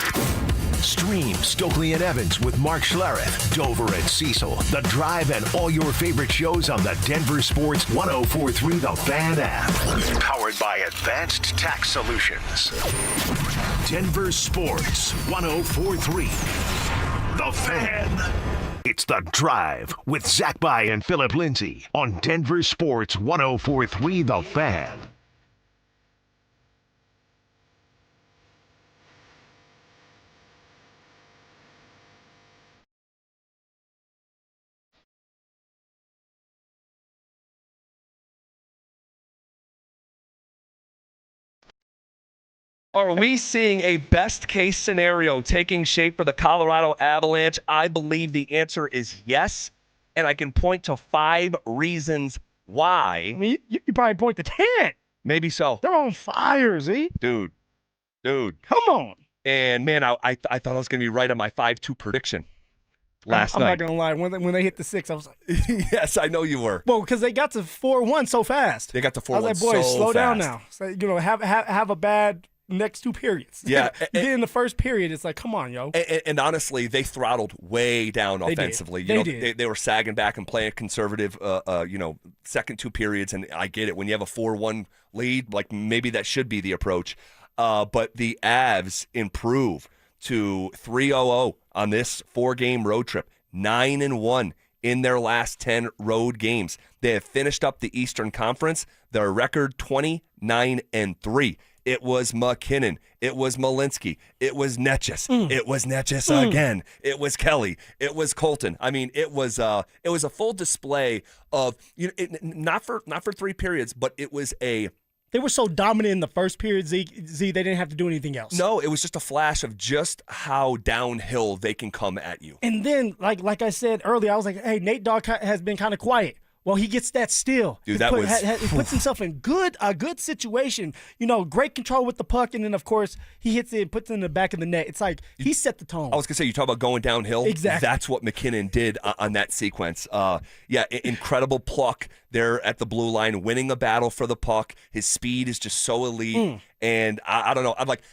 Stream Stokely and Evans with Mark Schlereth, Dover and Cecil, The Drive, and all your favorite shows on the Denver Sports 104.3 The Fan app. Powered by Advanced Tax Solutions. Denver Sports 104.3 The Fan. It's The Drive with Zach By and Phillip Lindsay on Denver Sports 104.3 The Fan. Are we seeing a best-case scenario taking shape for the Colorado Avalanche? I believe the answer is yes, and I can point to 5 reasons why. I mean, you probably point to 10. Maybe so. They're on fire, Z. Dude. Come on. And, man, I thought I was going to be right on my 5-2 prediction last night. I'm not going to lie. When they hit the 6, I was like... Yes, I know you were. Well, because they got to 4-1 so fast. They got to 4-1 so I was like, boys, slow down fast. now. So, have a bad... next 2 periods. Yeah. You get in the first period, it's like, come on, yo. And honestly, they throttled way down offensively. They did. They were sagging back and playing conservative, second 2 periods, and I get it. When you have a 4-1 lead, like maybe that should be the approach. But the Avs improve to 3-0 on this 4-game road trip, 9-1 in their last 10 road games. They have finished up the Eastern Conference, their record 29-3. It was McKinnon. It was Malinsky. It was Netchus. It was Netchus again. It was Kelly. It was Colton. I mean, it was a full display of not for 3 periods, but it was a. They were so dominant in the first period, Z, they didn't have to do anything else. No, it was just a flash of just how downhill they can come at you. And then, like I said earlier, I was like, hey, Nate Dogg has been kind of quiet. Well, he gets that steal. Dude, He puts himself in a good situation. Great control with the puck, and then, of course, he hits it and puts it in the back of the net. It's like he set the tone. I was going to say, you talk about going downhill. Exactly. That's what McKinnon did on that sequence. Incredible pluck there at the blue line, winning a battle for the puck. His speed is just so elite. And I don't know. I'm like,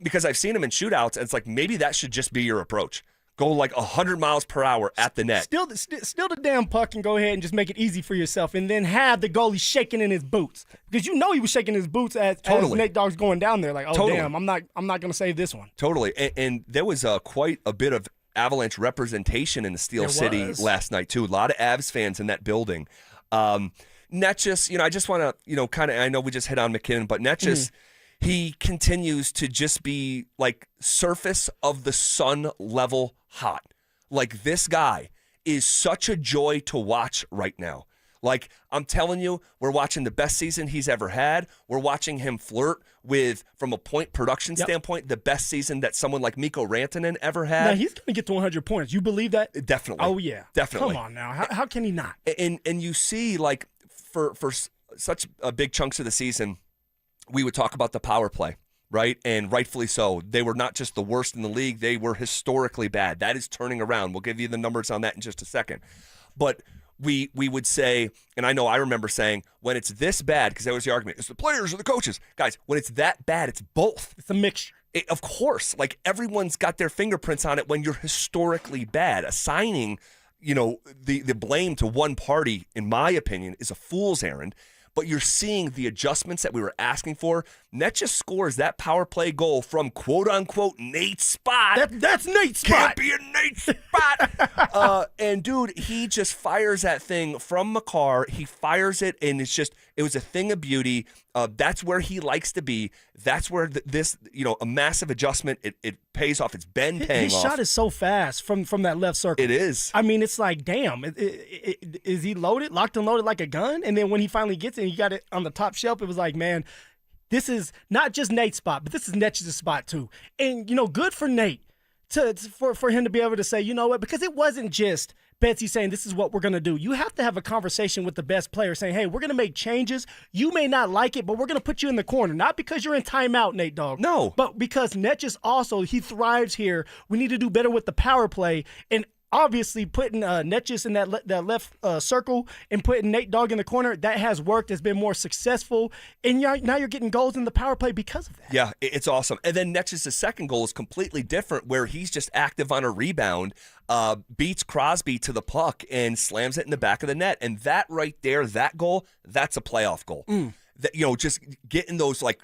because I've seen him in shootouts, and it's like maybe that should just be your approach. Go like 100 miles per hour at the net. Steal the damn puck and go ahead and just make it easy for yourself, and then have the goalie shaking in his boots, because he was shaking his boots as Nate Dogg's going down there. Like, damn, I'm not going to save this one. Totally, and there was quite a bit of Avalanche representation in the Steel City last night too. A lot of Avs fans in that building. Not just I just want to kind of, I know we just hit on McKinnon, but not just. He continues to just be like surface of the sun level hot. Like, this guy is such a joy to watch right now. Like, I'm telling you, we're watching the best season he's ever had. We're watching him flirt with, from a point production standpoint, the best season that someone like Mikko Rantanen ever had. Now, he's going to get to 100 points. You believe that? Definitely. Oh, yeah. Definitely. Come on now. How can he not? And you see, like, for such big chunks of the season, we would talk about the power play, right? And rightfully so. They were not just the worst in the league. They were historically bad. That is turning around. We'll give you the numbers on that in just a second. But we would say, and I know I remember saying, when it's this bad, because that was the argument, it's the players or the coaches. Guys, when it's that bad, it's both. It's a mixture. Of course. Like, everyone's got their fingerprints on it when you're historically bad. Assigning, the blame to one party, in my opinion, is a fool's errand. But you're seeing the adjustments that we were asking for. Net just scores that power play goal from quote-unquote Nate's spot. That's Nate's spot. Can't be a Nate's spot. And, dude, he just fires that thing from Makar. He fires it, and it was a thing of beauty. That's where he likes to be. That's where a massive adjustment, it pays off. It's been paying off. His off. shot is so fast from that left circle. It is. I mean, it's like, damn, is he locked and loaded like a gun? And then when he finally gets it and he got it on the top shelf, it was like, man, this is not just Nate's spot, but this is Netch's spot too. And, good for Nate for him to be able to say, you know what, because it wasn't just Betsy saying this is what we're going to do. You have to have a conversation with the best player saying, hey, we're going to make changes. You may not like it, but we're going to put you in the corner. Not because you're in timeout, Nate Dogg. No. But because Netch he thrives here. We need to do better with the power play. And obviously putting Netches in that left circle and putting Nate Dogg in the corner, that has worked, has been more successful. And now you're getting goals in the power play because of that. Yeah, it's awesome. And then Netches' second goal is completely different, where he's just active on a rebound, beats Crosby to the puck and slams it in the back of the net. And that right there, that goal, that's a playoff goal. That, just getting those like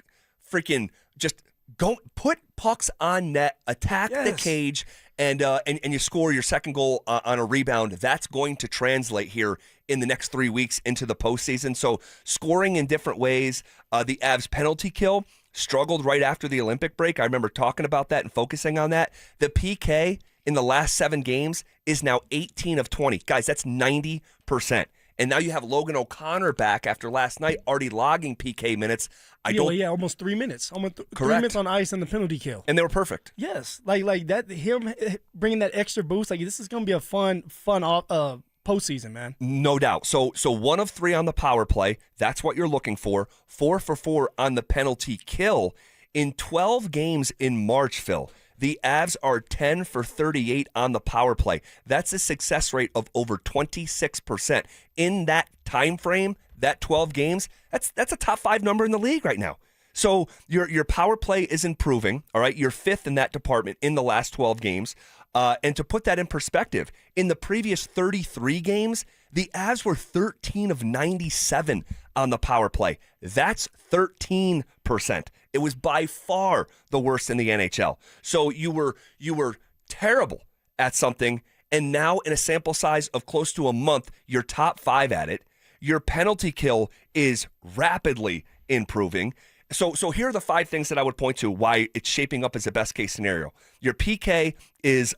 freaking just go put pucks on net, attack the cage, and you score your second goal on a rebound. That's going to translate here in the next 3 weeks into the postseason. So scoring in different ways. The Avs penalty kill struggled right after the Olympic break. I remember talking about that and focusing on that. The PK in the last 7 games is now 18 of 20. Guys, that's 90%. And now you have Logan O'Connor back after last night, already logging PK minutes. Almost 3 minutes. Almost 3 minutes on ice and the penalty kill. And they were perfect. Yes, like that. Him bringing that extra boost. Like, this is going to be a fun postseason, man. No doubt. So 1 of 3 on the power play. That's what you're looking for. 4 for 4 on the penalty kill. In 12 games in March, Phil, the Avs are 10 for 38 on the power play. That's a success rate of over 26%. In that time frame, that 12 games, that's a top 5 number in the league right now. So your power play is improving, all right? You're 5th in that department in the last 12 games. And to put that in perspective, in the previous 33 games, the Avs were 13 of 97 on the power play. That's 13%. It was by far the worst in the NHL. So you were terrible at something, and now in a sample size of close to a month, you're top 5 at it. Your penalty kill is rapidly improving. So here are the 5 things that I would point to why it's shaping up as a best case scenario. Your PK is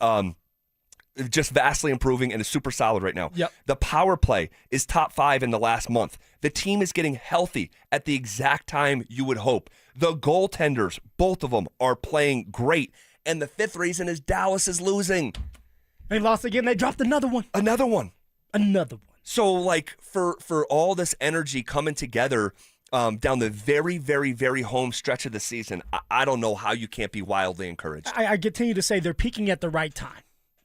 just vastly improving and is super solid right now. Yep. The power play is top 5 in the last month. The team is getting healthy at the exact time you would hope. The goaltenders, both of them, are playing great. And the 5th reason is Dallas is losing. They lost again. They dropped another one. Another one. So, like, for all this energy coming together down the very, very, very home stretch of the season, I don't know how you can't be wildly encouraged. I continue to say they're peaking at the right time.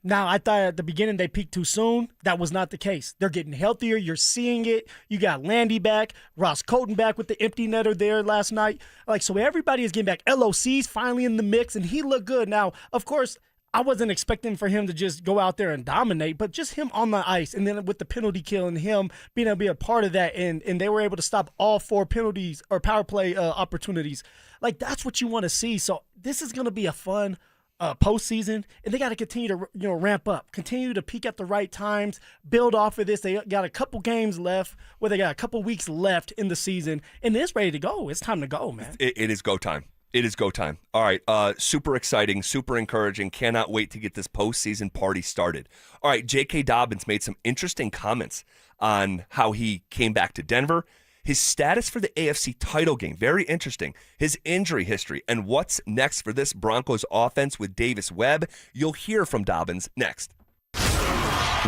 Now, I thought at the beginning they peaked too soon. That was not the case. They're getting healthier. You're seeing it. You got Landy back, Ross Colton back with the empty netter there last night. So everybody is getting back. LOC's finally in the mix, and he looked good. Now, of course, I wasn't expecting for him to just go out there and dominate, but just him on the ice, and then with the penalty kill and him being able to be a part of that, and they were able to stop all 4 penalties or power play opportunities. That's what you want to see. So this is going to be a fun postseason, and they got to continue to ramp up, continue to peak at the right times, build off of this. They got a couple games left, they got a couple weeks left in the season, and it's ready to go. It's time to go, man. It is go time. It is go time. All right, super exciting, super encouraging. Cannot wait to get this postseason party started. All right, J.K. Dobbins made some interesting comments on how he came back to Denver, his status for the AFC title game, very interesting, his injury history, and what's next for this Broncos offense with Davis Webb. You'll hear from Dobbins next.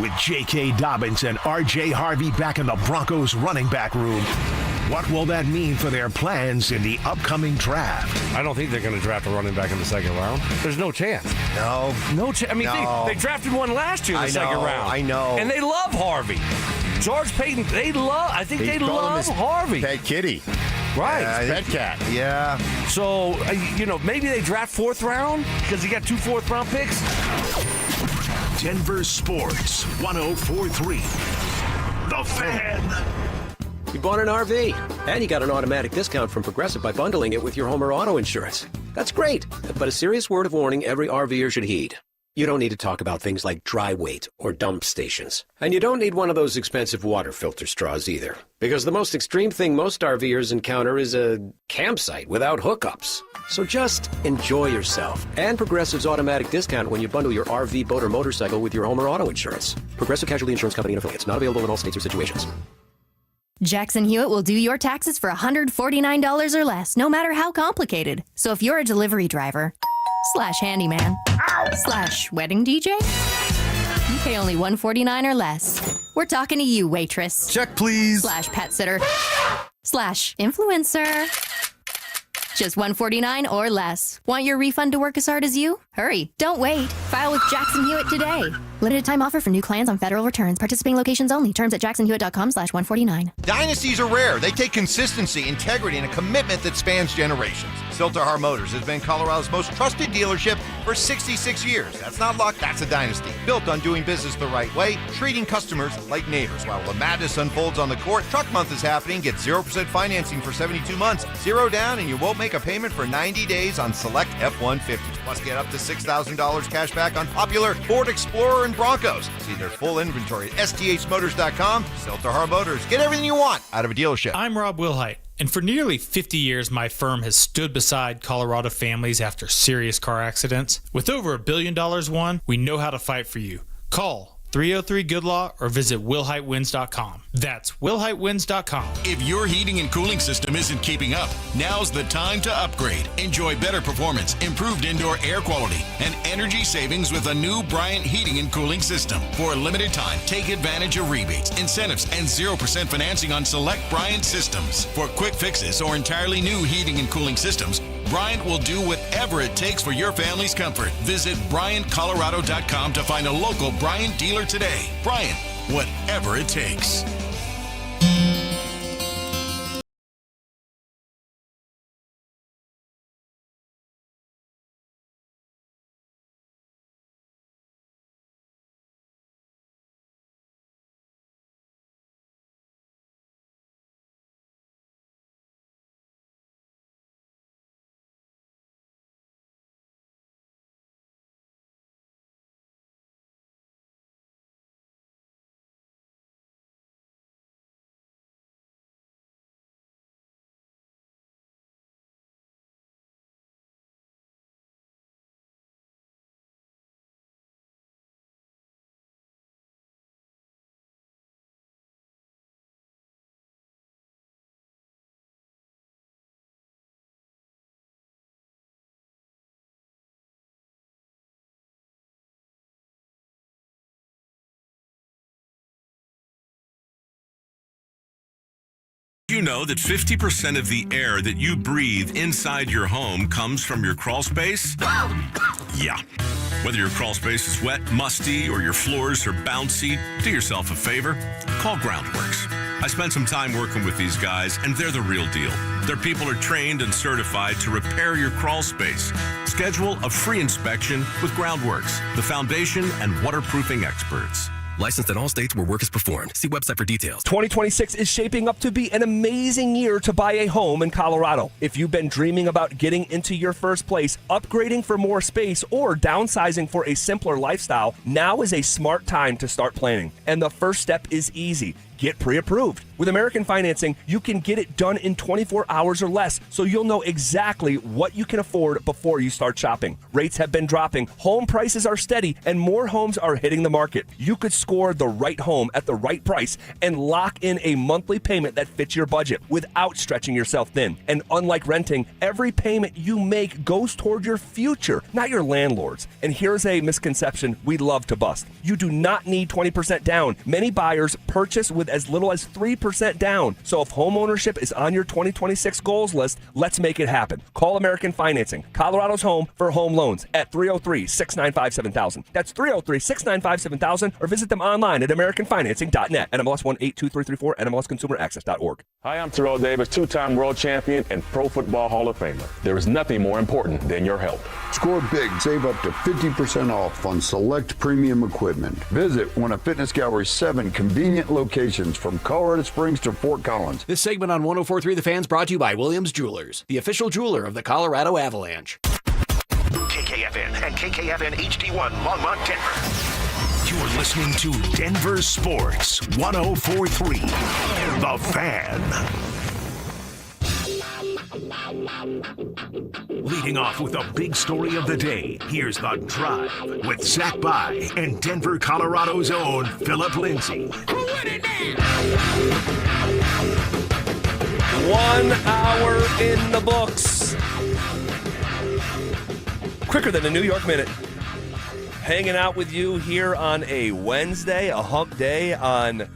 With J.K. Dobbins and R.J. Harvey back in the Broncos running back room, what will that mean for their plans in the upcoming draft? I don't think they're going to draft a running back in the second round. There's no chance. No chance. I mean, they drafted one last year in the second round. I know. And they love Harvey. George Payton, they love Harvey. Pet kitty. Right. Pet cat. Yeah. So, maybe they draft 4th round because you got 2 4th-round picks. Denver Sports 104.3. The Fan. You bought an RV, and you got an automatic discount from Progressive by bundling it with your home or auto insurance. That's great, but a serious word of warning every RVer should heed. You don't need to talk about things like dry weight or dump stations. And you don't need one of those expensive water filter straws either. Because the most extreme thing most RVers encounter is a campsite without hookups. So just enjoy yourself and Progressive's automatic discount when you bundle your RV, boat, or motorcycle with your home or auto insurance. Progressive Casualty Insurance Company and affiliates. Not available in all states or situations. Jackson Hewitt will do your taxes for $149 or less, no matter how complicated. So if you're a delivery driver, / handyman, / wedding DJ, you pay only $149 or less. We're talking to you, waitress. Check, please. / pet sitter, / influencer. Just $149 or less. Want your refund to work as hard as you? Hurry. Don't wait. File with Jackson Hewitt today. Limited time offer for new clients on federal returns. Participating locations only. Terms at jacksonhewitt.com/149. Dynasties are rare. They take consistency, integrity, and a commitment that spans generations. Silterhar Motors has been Colorado's most trusted dealership for 66 years. That's not luck, that's a dynasty. Built on doing business the right way, treating customers like neighbors. While the madness unfolds on the court, Truck Month is happening. Get 0% financing for 72 months, 0 down, and you won't make a payment for 90 days on select F-150s. Plus, get up to $6,000 cash back on popular Ford Explorer and Broncos. See their full inventory at sthmotors.com. Silterhar Motors. Get everything you want out of a dealership. I'm Rob Wilhite, and for nearly 50 years, my firm has stood beside Colorado families after serious car accidents. With over $1 billion won, we know how to fight for you. Call 303-GOOD-LAW or visit willhitewins.com. That's willhitewins.com. If your heating and cooling system isn't keeping up, now's the time to upgrade. Enjoy better performance, improved indoor air quality, and energy savings with a new Bryant heating and cooling system. For a limited time, take advantage of rebates, incentives, and 0% financing on select Bryant systems. For quick fixes or entirely new heating and cooling systems, Bryant will do whatever it takes for your family's comfort. Visit BryantColorado.com to find a local Bryant dealer today. Bryant, whatever it takes. You know that 50% of the air that you breathe inside your home comes from your crawl space? Yeah. Whether your crawl space is wet, musty, or your floors are bouncy, do yourself a favor. Call Groundworks. I spent some time working with these guys, and they're the real deal. Their people are trained and certified to repair your crawl space. Schedule a free inspection with Groundworks, the foundation and waterproofing experts. Licensed in all states where work is performed. See website for details. 2026 is shaping up to be an amazing year to buy a home in Colorado. If you've been dreaming about getting into your first place, upgrading for more space, or downsizing for a simpler lifestyle, now is a smart time to start planning. And the first step is easy. Get pre-approved. With American Financing, you can get it done in 24 hours or less, so you'll know exactly what you can afford before you start shopping. Rates have been dropping, home prices are steady, and more homes are hitting the market. You could score the right home at the right price and lock in a monthly payment that fits your budget without stretching yourself thin. And unlike renting, every payment you make goes toward your future, not your landlord's. And here's a misconception we love to bust. You do not need 20% down. Many buyers purchase with as little as 3% down. So if home ownership is on your 2026 goals list, let's make it happen. Call American Financing, Colorado's home for home loans, at 303-695-7000. That's 303-695-7000, or visit them online at americanfinancing.net. NMLS 182334, NMLSconsumeraccess.org. Hi, I'm Terrell Davis, two-time world champion and Pro Football Hall of Famer. There is nothing more important than your health. Score big. Save up to 50% off on select premium equipment. Visit one of Fitness Gallery's 7 convenient locations from Colorado Springs to Fort Collins. This segment on 104.3 The Fan's brought to you by Williams Jewelers, the official jeweler of the Colorado Avalanche. KKFN and KKFN HD1 Longmont, Denver. You're listening to Denver Sports 104.3 The Fan. Leading off with the big story of the day, here's The Drive with Zach By and Denver, Colorado's own Phillip Lindsay. 1 hour in the books. Quicker than a New York minute. Hanging out with you here on a Wednesday, a hump day, on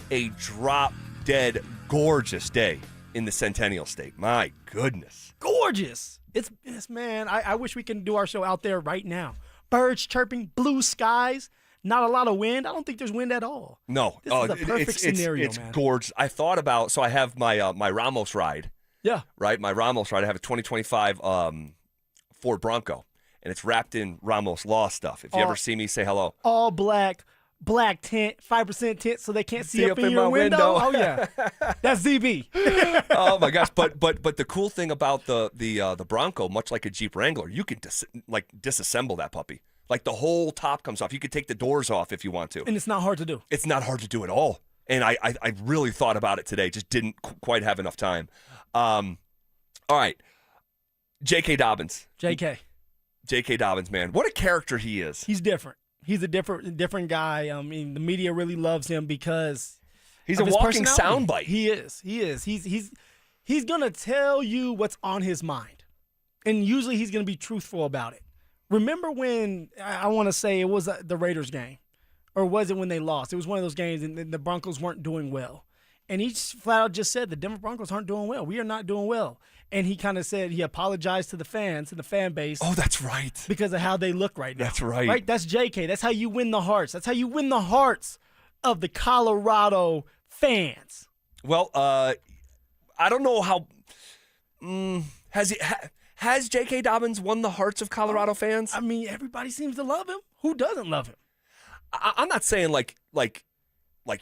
a drop-dead gorgeous day in the Centennial State. My goodness. Gorgeous. It's man, I wish we can do our show out there right now. Birds chirping, blue skies, not a lot of wind. I don't think there's wind at all. No. This is a perfect scenario, it's man. gorgeous. I thought about, so I have my my Ramos ride. Yeah. Right? My Ramos ride. I have a 2025 Ford Bronco, and it's wrapped in Ramos Law stuff. If you ever see me, say hello. All black tint, 5% tint, so they can't see up in your window. Oh yeah, that's ZB. Oh my gosh! But the cool thing about the Bronco, much like a Jeep Wrangler, you can disassemble that puppy. Like the whole top comes off. You could take the doors off if you want to, and it's not hard to do. It's not hard to do at all. And I really thought about it today, just didn't quite have enough time. All right, J.K. Dobbins. J.K. Dobbins, man, what a character he is. He's different. He's a different guy. I mean, the media really loves him because he's a walking soundbite. He is. He's gonna tell you what's on his mind, and usually he's gonna be truthful about it. Remember when I want to say it was the Raiders game, or was it when they lost? It was one of those games, and the Broncos weren't doing well, and he flat out just said the Denver Broncos aren't doing well. We are not doing well. And he kind of said he apologized to the fans and the fan base. Oh, that's right. Because of how they look right now. That's right. Right? That's JK. That's how you win the hearts. That's how you win the hearts of the Colorado fans. Well, I don't know how has J.K. Dobbins won the hearts of Colorado fans? I mean, everybody seems to love him. Who doesn't love him? I'm not saying like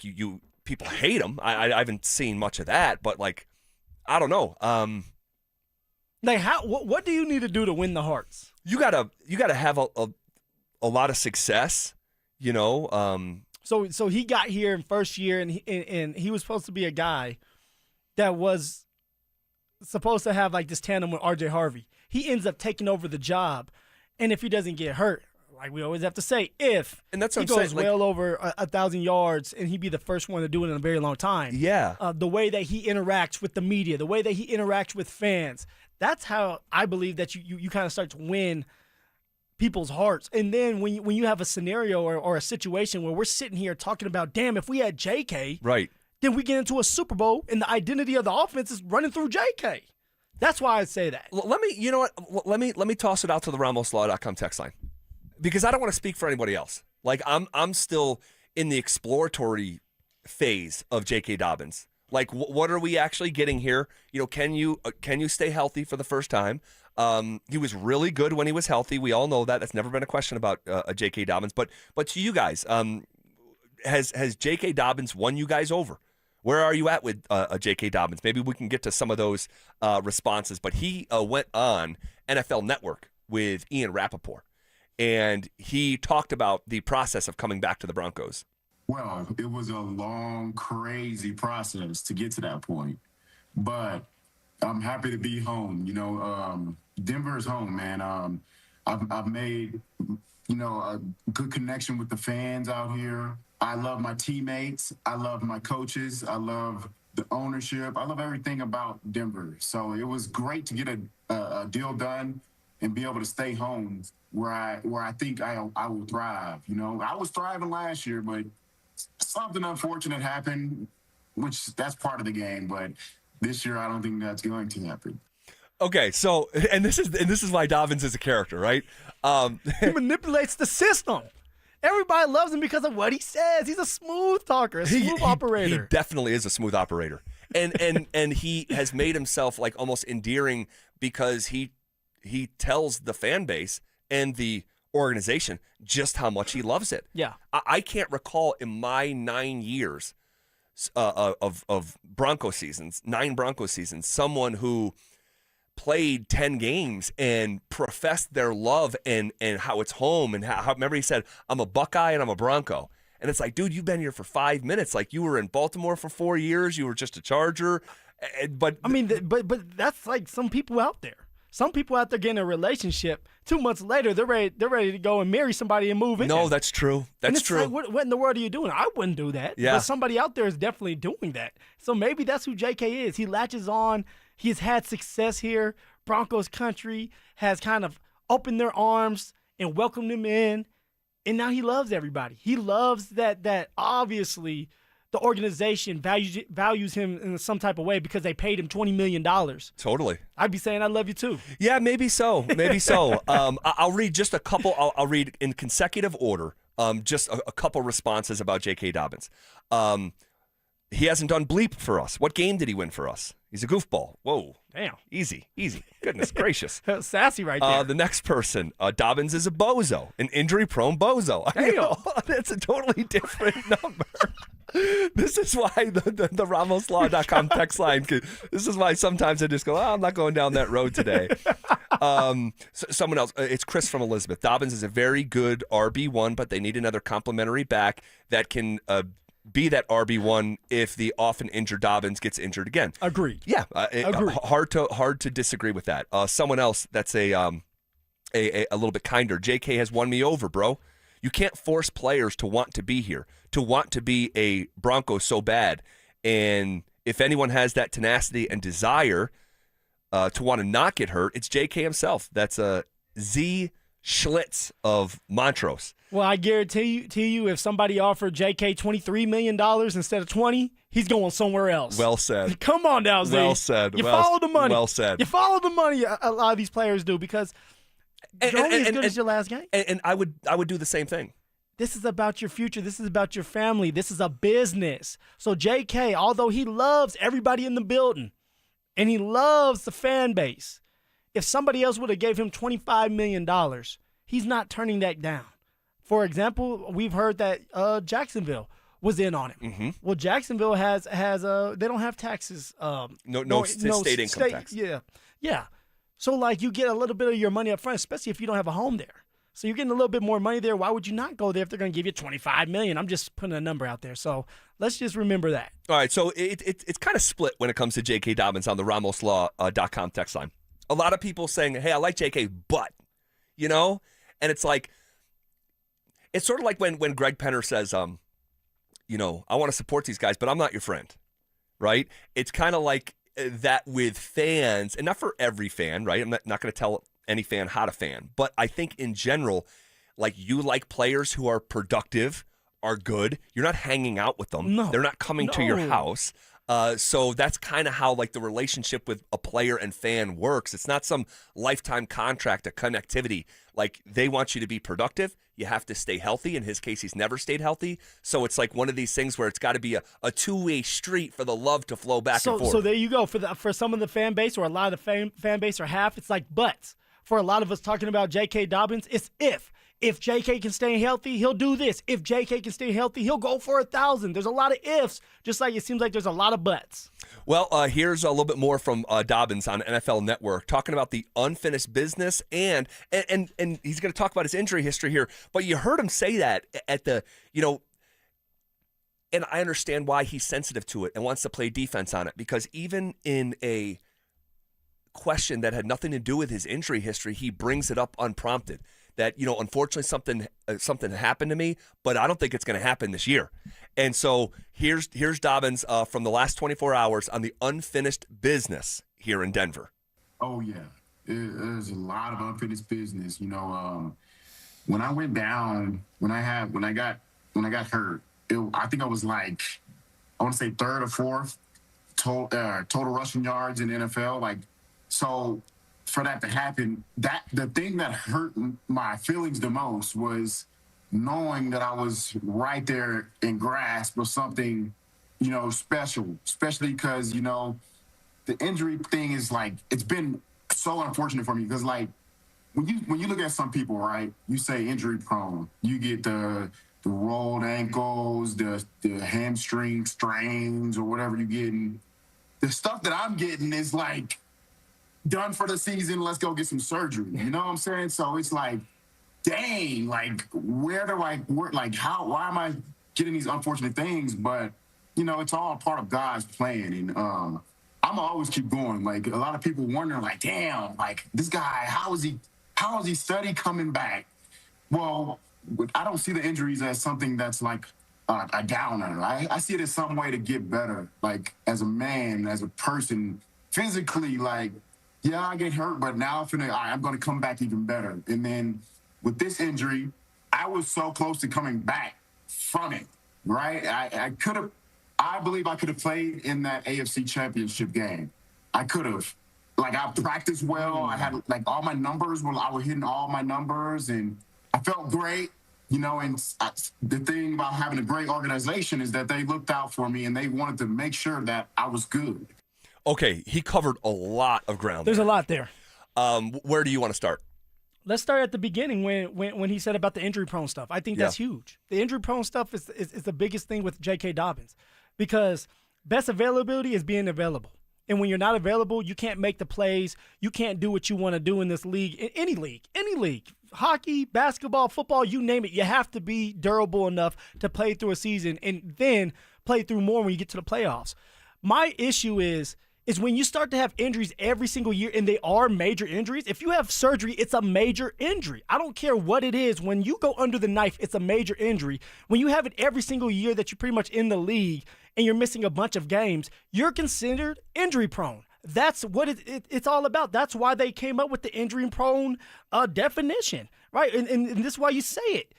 you people hate him. I haven't seen much of that, but I don't know. Like what do you need to do to win the hearts? You gotta have a lot of success, you know. So he got here in first year, and he was supposed to be a guy that was supposed to have like this tandem with R.J. Harvey. He ends up taking over the job, and if he doesn't get hurt, like we always have to say, and that's he goes well over 1,000 yards, and he'd be the first one to do it in a very long time. Yeah. The way that he interacts with the media, the way that he interacts with fans, that's how I believe that you kind of start to win people's hearts. And then when you have a scenario or a situation where we're sitting here talking about, damn, if we had JK, right, then we get into a Super Bowl and the identity of the offense is running through JK. That's why I say that. You know what? Let me toss it out to the RamosLaw.com text line, because I don't want to speak for anybody else. Like I'm still in the exploratory phase of J.K. Dobbins. Like, what are we actually getting here? You know, can you stay healthy for the first time? He was really good when he was healthy. We all know that. That's never been a question about J.K. Dobbins. But to you guys, has J.K. Dobbins won you guys over? Where are you at with J.K. Dobbins? Maybe we can get to some of those responses. But he went on NFL Network with Ian Rappaport, and he talked about the process of coming back to the Broncos. Well, it was a long, crazy process to get to that point. But I'm happy to be home. You know, Denver is home, man. I've made, a good connection with the fans out here. I love my teammates. I love my coaches. I love the ownership. I love everything about Denver. So it was great to get a deal done and be able to stay home where I think I will thrive. You know, I was thriving last year, but something unfortunate happened, which that's part of the game. But this year, I don't think that's going to happen. Okay, so and this is why Dobbins is a character, right? He manipulates the system. Everybody loves him because of what he says. He's a smooth talker, a smooth operator. He definitely is a smooth operator, and he has made himself like almost endearing because he tells the fan base and the organization just how much he loves it. Yeah, I can't recall in my 9 years of Bronco seasons, 9 Bronco seasons, someone who played 10 games and professed their love and how it's home and how remember he said, I'm a Buckeye and I'm a Bronco. And it's like, dude, you've been here for 5 minutes. Like, you were in Baltimore for 4 years. You were just a Charger. But I mean, but that's like some people out there. Some people out there getting a relationship. 2 months later, they're ready to go and marry somebody and move in. No, that's true. That's true. Like, what in the world are you doing? I wouldn't do that. Yeah. But somebody out there is definitely doing that. So maybe that's who JK is. He latches on. He's had success here. Broncos country has kind of opened their arms and welcomed him in. And now he loves everybody. He loves that obviously the organization values him in some type of way because they paid him $20 million. Totally. I'd be saying I love you too. Yeah, maybe so. Maybe so. I'll read just a couple. I'll read in consecutive order just a couple responses about J.K. Dobbins. He hasn't done bleep for us. What game did he win for us? He's a goofball. Whoa. Damn. Easy. Goodness gracious. Sassy right there. The next person, Dobbins is a bozo, an injury-prone bozo. Damn. That's a totally different number. This is why the RamosLaw.com text line, this is why sometimes I just go, I'm not going down that road today. Someone else, it's Chris from Elizabeth. Dobbins is a very good RB1, but they need another complimentary back that can be that RB1 if the often injured Dobbins gets injured again. Agreed. Yeah. Agreed. Hard to disagree with that. Someone else that's a little bit kinder. JK has won me over, bro. You can't force players to want to be here, to want to be a Bronco so bad. And if anyone has that tenacity and desire to want to not get hurt, it's JK himself. That's a Z Schlitz of Montrose. Well, I guarantee you, if somebody offered JK $23 million instead of 20, he's going somewhere else. Well said. Come on now, Z. Well said. You follow the money. Well said. You follow the money. A lot of these players do because you're only as good as your last game. And I would do the same thing. This is about your future. This is about your family. This is a business. So JK, although he loves everybody in the building and he loves the fan base, if somebody else would have gave him $25 million, he's not turning that down. For example, we've heard that Jacksonville was in on it. Mm-hmm. Well, Jacksonville has they don't have taxes. No state income tax. Yeah. So like you get a little bit of your money up front, especially if you don't have a home there. So you're getting a little bit more money there. Why would you not go there if they're going to give you $25 million? I'm just putting a number out there. So let's just remember that. All right. So it's kind of split when it comes to J.K. Dobbins on the RamosLaw.com text line. A lot of people saying, hey, I like J.K., but, and it's like, it's sort of like when Greg Penner says, I want to support these guys, but I'm not your friend, right? It's kind of like that with fans, and not for every fan, right? I'm not going to tell any fan how to fan, but I think in general, like you like players who are productive are good. You're not hanging out with them. No. They're not coming to your house. So that's kind of how like the relationship with a player and fan works. It's not some lifetime contract, a connectivity. Like they want you to be productive. You have to stay healthy. In his case, he's never stayed healthy. So it's like one of these things where it's got to be a two-way street for the love to flow back and forth. So there you go. For some of the fan base, or a lot of the fan base, or half, it's like buts. For a lot of us talking about J.K. Dobbins, it's if. If J.K. can stay healthy, he'll do this. If J.K. can stay healthy, he'll go for 1,000. There's a lot of ifs, just like it seems like there's a lot of buts. Well, here's a little bit more from Dobbins on NFL Network, talking about the unfinished business, and he's going to talk about his injury history here. But you heard him say that at the, and I understand why he's sensitive to it and wants to play defense on it, because even in a question that had nothing to do with his injury history, he brings it up unprompted. That, unfortunately something happened to me, but I don't think it's going to happen this year. And so here's Dobbins from the last 24 hours on the unfinished business here in Denver. Oh yeah, there's a lot of unfinished business. When I went down, when I got hurt, I think I was like, I want to say third or fourth total rushing yards in the NFL. So. For that to happen, the thing that hurt my feelings the most was knowing that I was right there in grasp of something, special, especially because, the injury thing is it's been so unfortunate for me because when you look at some people, right, you say injury prone, you get the rolled ankles, the hamstring strains or whatever you're getting. The stuff that I'm getting is done for the season, let's go get some surgery. You know what I'm saying? So it's dang, why am I getting these unfortunate things? But, it's all part of God's plan. And I'm always keep going. A lot of people wondering, damn, this guy, how is he steady coming back? Well, I don't see the injuries as something that's a downer. I see it as some way to get better, as a man, as a person, physically, yeah, I get hurt, but now I'm going to come back even better. And then with this injury, I was so close to coming back from it, right? I believe I could have played in that AFC Championship game. I could have. I practiced well. I had, all my numbers, I was hitting all my numbers, and I felt great, and the thing about having a great organization is that they looked out for me, and they wanted to make sure that I was good. Okay, he covered a lot of ground. There's a lot there. Where do you want to start? Let's start at the beginning when he said about the injury-prone stuff. I think that's huge. The injury-prone stuff is the biggest thing with J.K. Dobbins because best availability is being available. And when you're not available, you can't make the plays. You can't do what you want to do in this league, in any league. Hockey, basketball, football, you name it. You have to be durable enough to play through a season and then play through more when you get to the playoffs. My issue is when you start to have injuries every single year, and they are major injuries. If you have surgery, it's a major injury. I don't care what it is. When you go under the knife, it's a major injury. When you have it every single year that you're pretty much in the league and you're missing a bunch of games, you're considered injury prone. That's what it's all about. That's why they came up with the injury prone definition, right? And this is why you say it.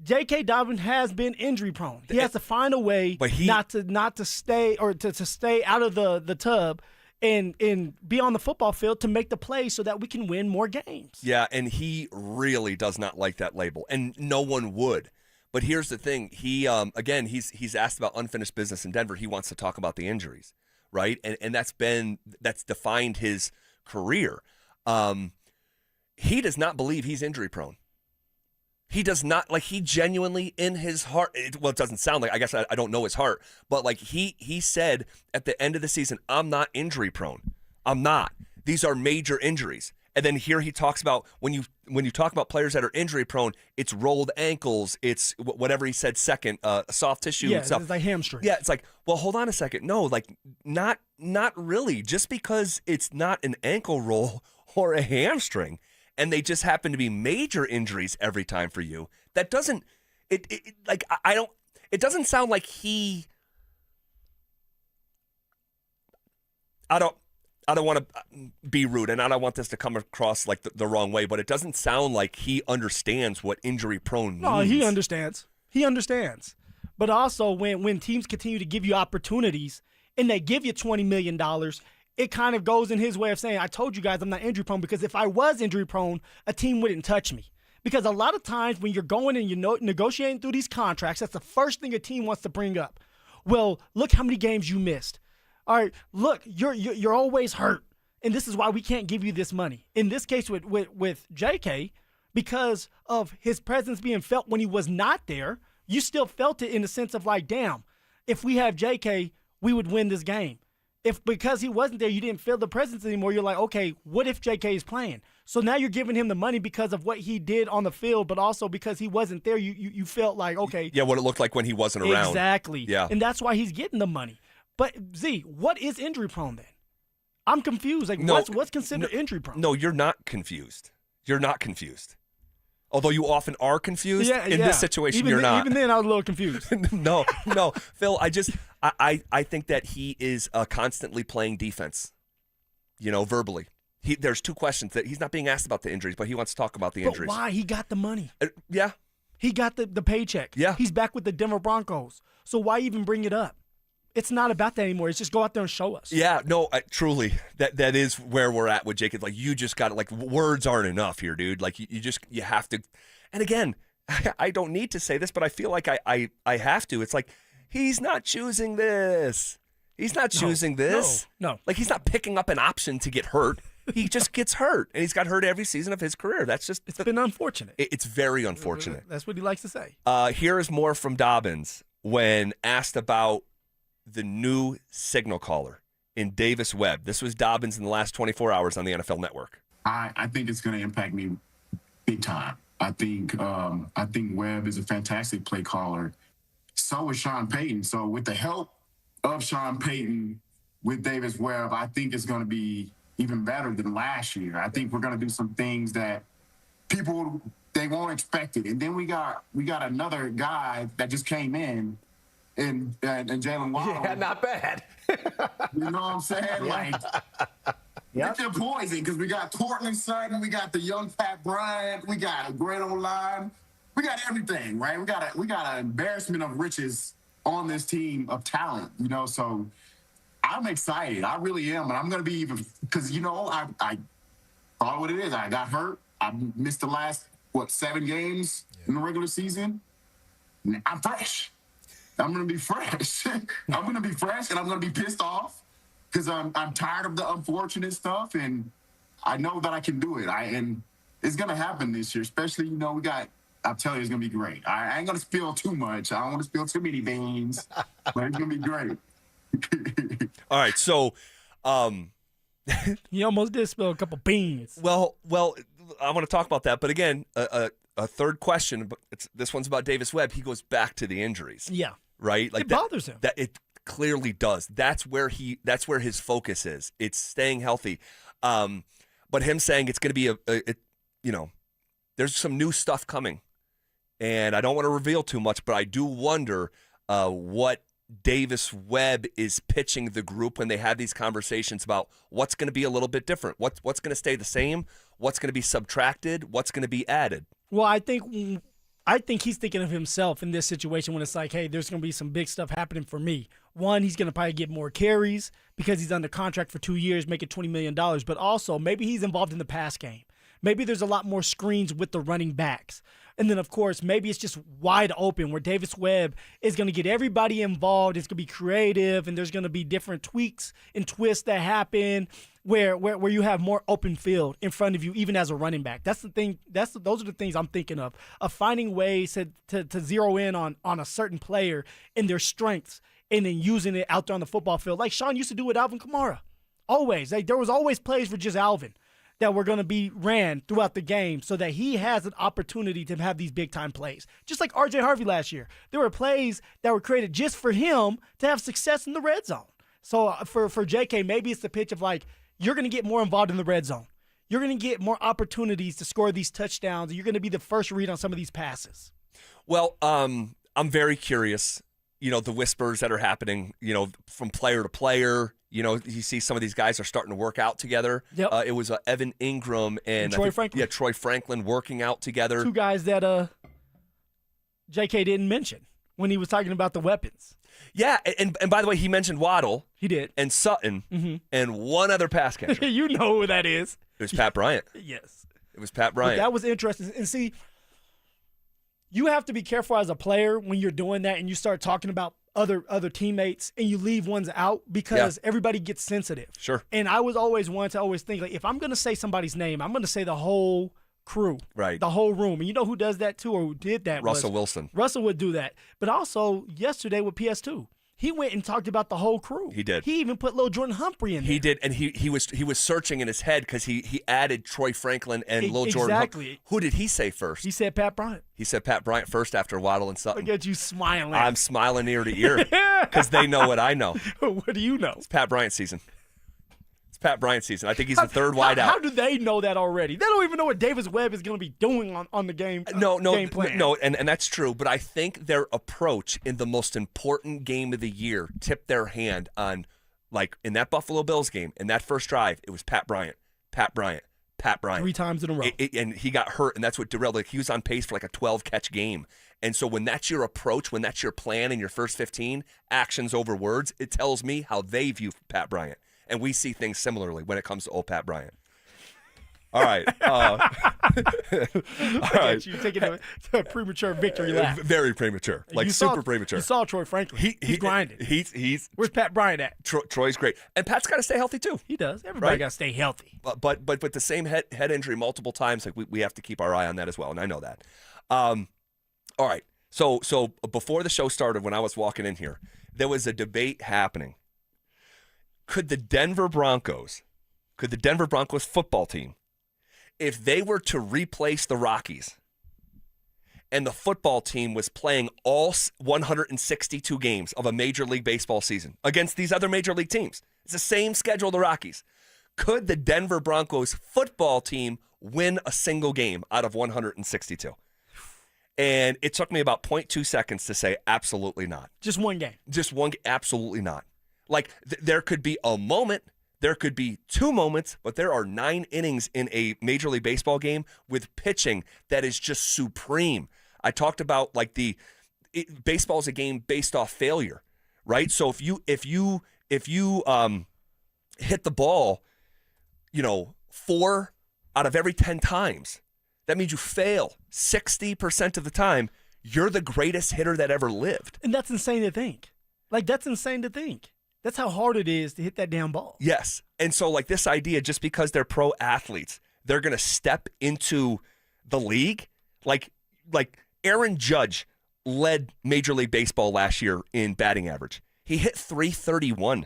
J.K. Dobbins has been injury prone. He has to find a way not to stay or to stay out of the tub and be on the football field to make the play so that we can win more games. Yeah, and he really does not like that label, and no one would. But here's the thing: he he's asked about unfinished business in Denver. He wants to talk about the injuries, right? And that's defined his career. He does not believe he's injury prone. He does not, he genuinely in his heart, it doesn't sound like, I guess I don't know his heart, but he said at the end of the season, I'm not injury prone. I'm not. These are major injuries. And then here he talks about when you talk about players that are injury prone, it's rolled ankles, it's whatever he said second, soft tissue. Yeah, stuff. It's like hamstring. Yeah, it's well, hold on a second. No, not really. Just because it's not an ankle roll or a hamstring, and they just happen to be major injuries every time for you, that doesn't it doesn't sound like he. I don't want to be rude, and I don't want this to come across the wrong way, but it doesn't sound like he understands what injury prone means. No, he understands. He understands. But also, when teams continue to give you opportunities and they give you $20 million, it kind of goes in his way of saying, I told you guys I'm not injury prone, because if I was injury prone, a team wouldn't touch me. Because a lot of times when you're going and you're negotiating through these contracts, that's the first thing a team wants to bring up. Well, look how many games you missed. All right, look, you're always hurt, and this is why we can't give you this money. In this case with JK, because of his presence being felt when he was not there, you still felt it in the sense of like, damn, if we have JK, we would win this game. If because he wasn't there, you didn't feel the presence anymore, you're like, okay, what if JK is playing? So now you're giving him the money because of what he did on the field, but also because he wasn't there, you felt like, okay. Yeah, what it looked like when he wasn't around. Exactly. Yeah. And that's why he's getting the money. But, Z, what is injury prone then? I'm confused. Like, what's considered injury prone? No, you're not confused. You're not confused. Although you often are confused, in this situation you're not. Even then, I was a little confused. No, Phil, I think that he is constantly playing defense, verbally. There's two questions that he's not being asked about the injuries, but he wants to talk about the injuries. But why? He got the money. Yeah. He got the paycheck. Yeah. He's back with the Denver Broncos. So why even bring it up? It's not about that anymore. It's just go out there and show us. Yeah, no, truly, that is where we're at with Jake. It's like, you just got to, like, words aren't enough here, dude. Like, you have to. And again, I don't need to say this, but I feel like I have to. It's like, he's not choosing this. He's not choosing this. No. Like, he's not picking up an option to get hurt. He just gets hurt, and he's got hurt every season of his career. It's been unfortunate. It's very unfortunate. That's what he likes to say. Here is more from Dobbins when asked about the new signal caller in Davis Webb. This was Dobbins in the last 24 hours on the NFL Network. I think it's going to impact me big time. I think Webb is a fantastic play caller. So is Sean Payton. So with the help of Sean Payton with Davis Webb, I think it's going to be even better than last year. I think we're going to do some things that people, they won't expect it. And then we got another guy that just came in, and Jalen Waddle. Yeah, not bad. You know what I'm saying? Like, get your poison, because we got Cortland Sutton, we got the young Pat Bryant, we got a great O-line, we got everything, right? We got an embarrassment of riches on this team of talent, so I'm excited. I really am, and I'm going to be even, because, I thought what it is. I got hurt. I missed the last, 7 games in the regular season. I'm fresh. I'm going to be fresh. I'm going to be fresh, and I'm going to be pissed off because I'm tired of the unfortunate stuff, and I know that I can do it. And it's going to happen this year, especially, I'm telling you, it's going to be great. I ain't going to spill too much. I don't want to spill too many beans, but it's going to be great. All right, so you almost did spill a couple beans. Well, I want to talk about that, but again, a third question, but this one's about Davis Webb. He goes back to the injuries. Yeah. Right? Like it bothers him. That it clearly does. That's where his focus is. It's staying healthy. But him saying it's going to be there's some new stuff coming. And I don't want to reveal too much, but I do wonder what Davis Webb is pitching the group when they have these conversations about what's going to be a little bit different, what's going to stay the same, what's going to be subtracted, what's going to be added. Well, I think he's thinking of himself in this situation when it's like, hey, there's going to be some big stuff happening for me. One, he's going to probably get more carries because he's under contract for 2 years, making $20 million. But also, maybe he's involved in the pass game. Maybe there's a lot more screens with the running backs. And then, of course, maybe it's just wide open where Davis Webb is going to get everybody involved. It's going to be creative, and there's going to be different tweaks and twists that happen where you have more open field in front of you, even as a running back. That's the thing. Those are the things I'm thinking of finding ways to zero in on a certain player and their strengths and then using it out there on the football field, like Sean used to do with Alvin Kamara. Always. Like, there was always plays for just Alvin that were going to be ran throughout the game so that he has an opportunity to have these big-time plays. Just like R.J. Harvey last year. There were plays that were created just for him to have success in the red zone. So for J.K., maybe it's the pitch of like, you're going to get more involved in the red zone. You're going to get more opportunities to score these touchdowns. You're going to be the first read on some of these passes. Well, I'm very curious, the whispers that are happening, from player to player. You see some of these guys are starting to work out together. Yep. It was Evan Ingram and Troy Franklin. Yeah, Troy Franklin working out together. Two guys that J.K. didn't mention when he was talking about the weapons. Yeah, and by the way, he mentioned Waddle. He did. And Sutton and one other pass catcher. You know who that is. It was Pat Bryant. Yes. It was Pat Bryant. But that was interesting. And see, you have to be careful as a player when you're doing that and you start talking about other teammates and you leave ones out because everybody gets sensitive. Sure. And I was always one to always think, like, if I'm going to say somebody's name, I'm going to say the whole crew. Right. The whole room. And you know who does that too, or who did that? Russell Wilson. Russell would do that. But also yesterday with PS2, he went and talked about the whole crew. He did. He even put little Jordan Humphrey in there. He did, and he was searching in his head because he added Troy Franklin and Lil Jordan. Exactly. Who did he say first? He said Pat Bryant. He said Pat Bryant first after Waddle and Sutton. Look at you smiling. I'm smiling ear to ear because they know what I know. What do you know? It's Pat Bryant season. It's Pat Bryant season. I think he's the third wideout. How do they know that already? They don't even know what Davis Webb is going to be doing on the game. Game plan. No, and that's true. But I think their approach in the most important game of the year tipped their hand on, like in that Buffalo Bills game, in that first drive, it was Pat Bryant, Pat Bryant, Pat Bryant. 3 times in a row. And he got hurt, and that's what derailed. Like, he was on pace for like a 12-catch game. And so when that's your approach, when that's your plan in your first 15, actions over words, it tells me how they view Pat Bryant. And we see things similarly when it comes to old Pat Bryant. All right. All right. You're taking a premature victory lap. Very premature. Like super premature. You saw Troy Franklin. He's grinding. He's Where's Pat Bryant at? Troy's great. And Pat's got to stay healthy too. He does. Everybody got to stay healthy. But the same head injury multiple times, like we have to keep our eye on that as well. And I know that. All right. So before the show started, when I was walking in here, there was a debate happening. Could the Denver Broncos football team, if they were to replace the Rockies and the football team was playing all 162 games of a Major League Baseball season against these other Major League teams, it's the same schedule the Rockies, could the Denver Broncos football team win a single game out of 162? And it took me about 0.2 seconds to say absolutely not. Just one game. Absolutely not. Like, there could be a moment, there could be 2 moments, but there are 9 innings in a Major League Baseball game with pitching that is just supreme. I talked about, like, baseball is a game based off failure, right? So if you hit the ball, 4 out of every 10 times, that means you fail 60% of the time. You're the greatest hitter that ever lived. And that's insane to think. That's how hard it is to hit that damn ball. Yes. And so, like, this idea, just because they're pro athletes, they're going to step into the league. Like Aaron Judge led Major League Baseball last year in batting average. He hit .331.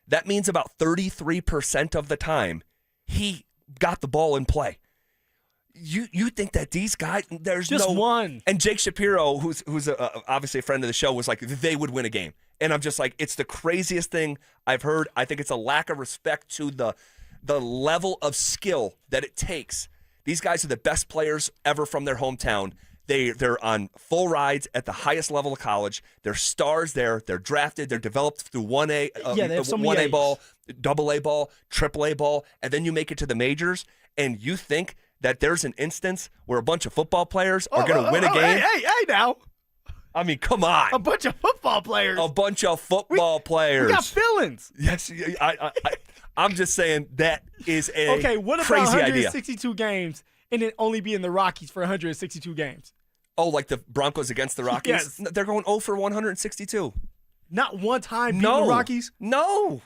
That means about 33% of the time he got the ball in play. You think that these guys, there's just no one. And Jake Shapiro, who's obviously a friend of the show, was like, they would win a game. And I'm just like, it's the craziest thing I've heard. I think it's a lack of respect to the level of skill that it takes. These guys are the best players ever from their hometown. They're on full rides at the highest level of college. They're stars there. They're drafted. They're developed through 1A, they have so many 1A A's. ball, AA ball, AAA ball, and then you make it to the majors, and you think that there's an instance where a bunch of football players are going to win a game. Hey, now. I mean, come on. A bunch of football players. players. We got feelings. Yes, I'm just saying that is a okay, what about crazy 162 idea. games and then only be in the Rockies for 162 games? Oh, like the Broncos against the Rockies? Yes. They're going 0 for 162. Not one time beating the Rockies? No.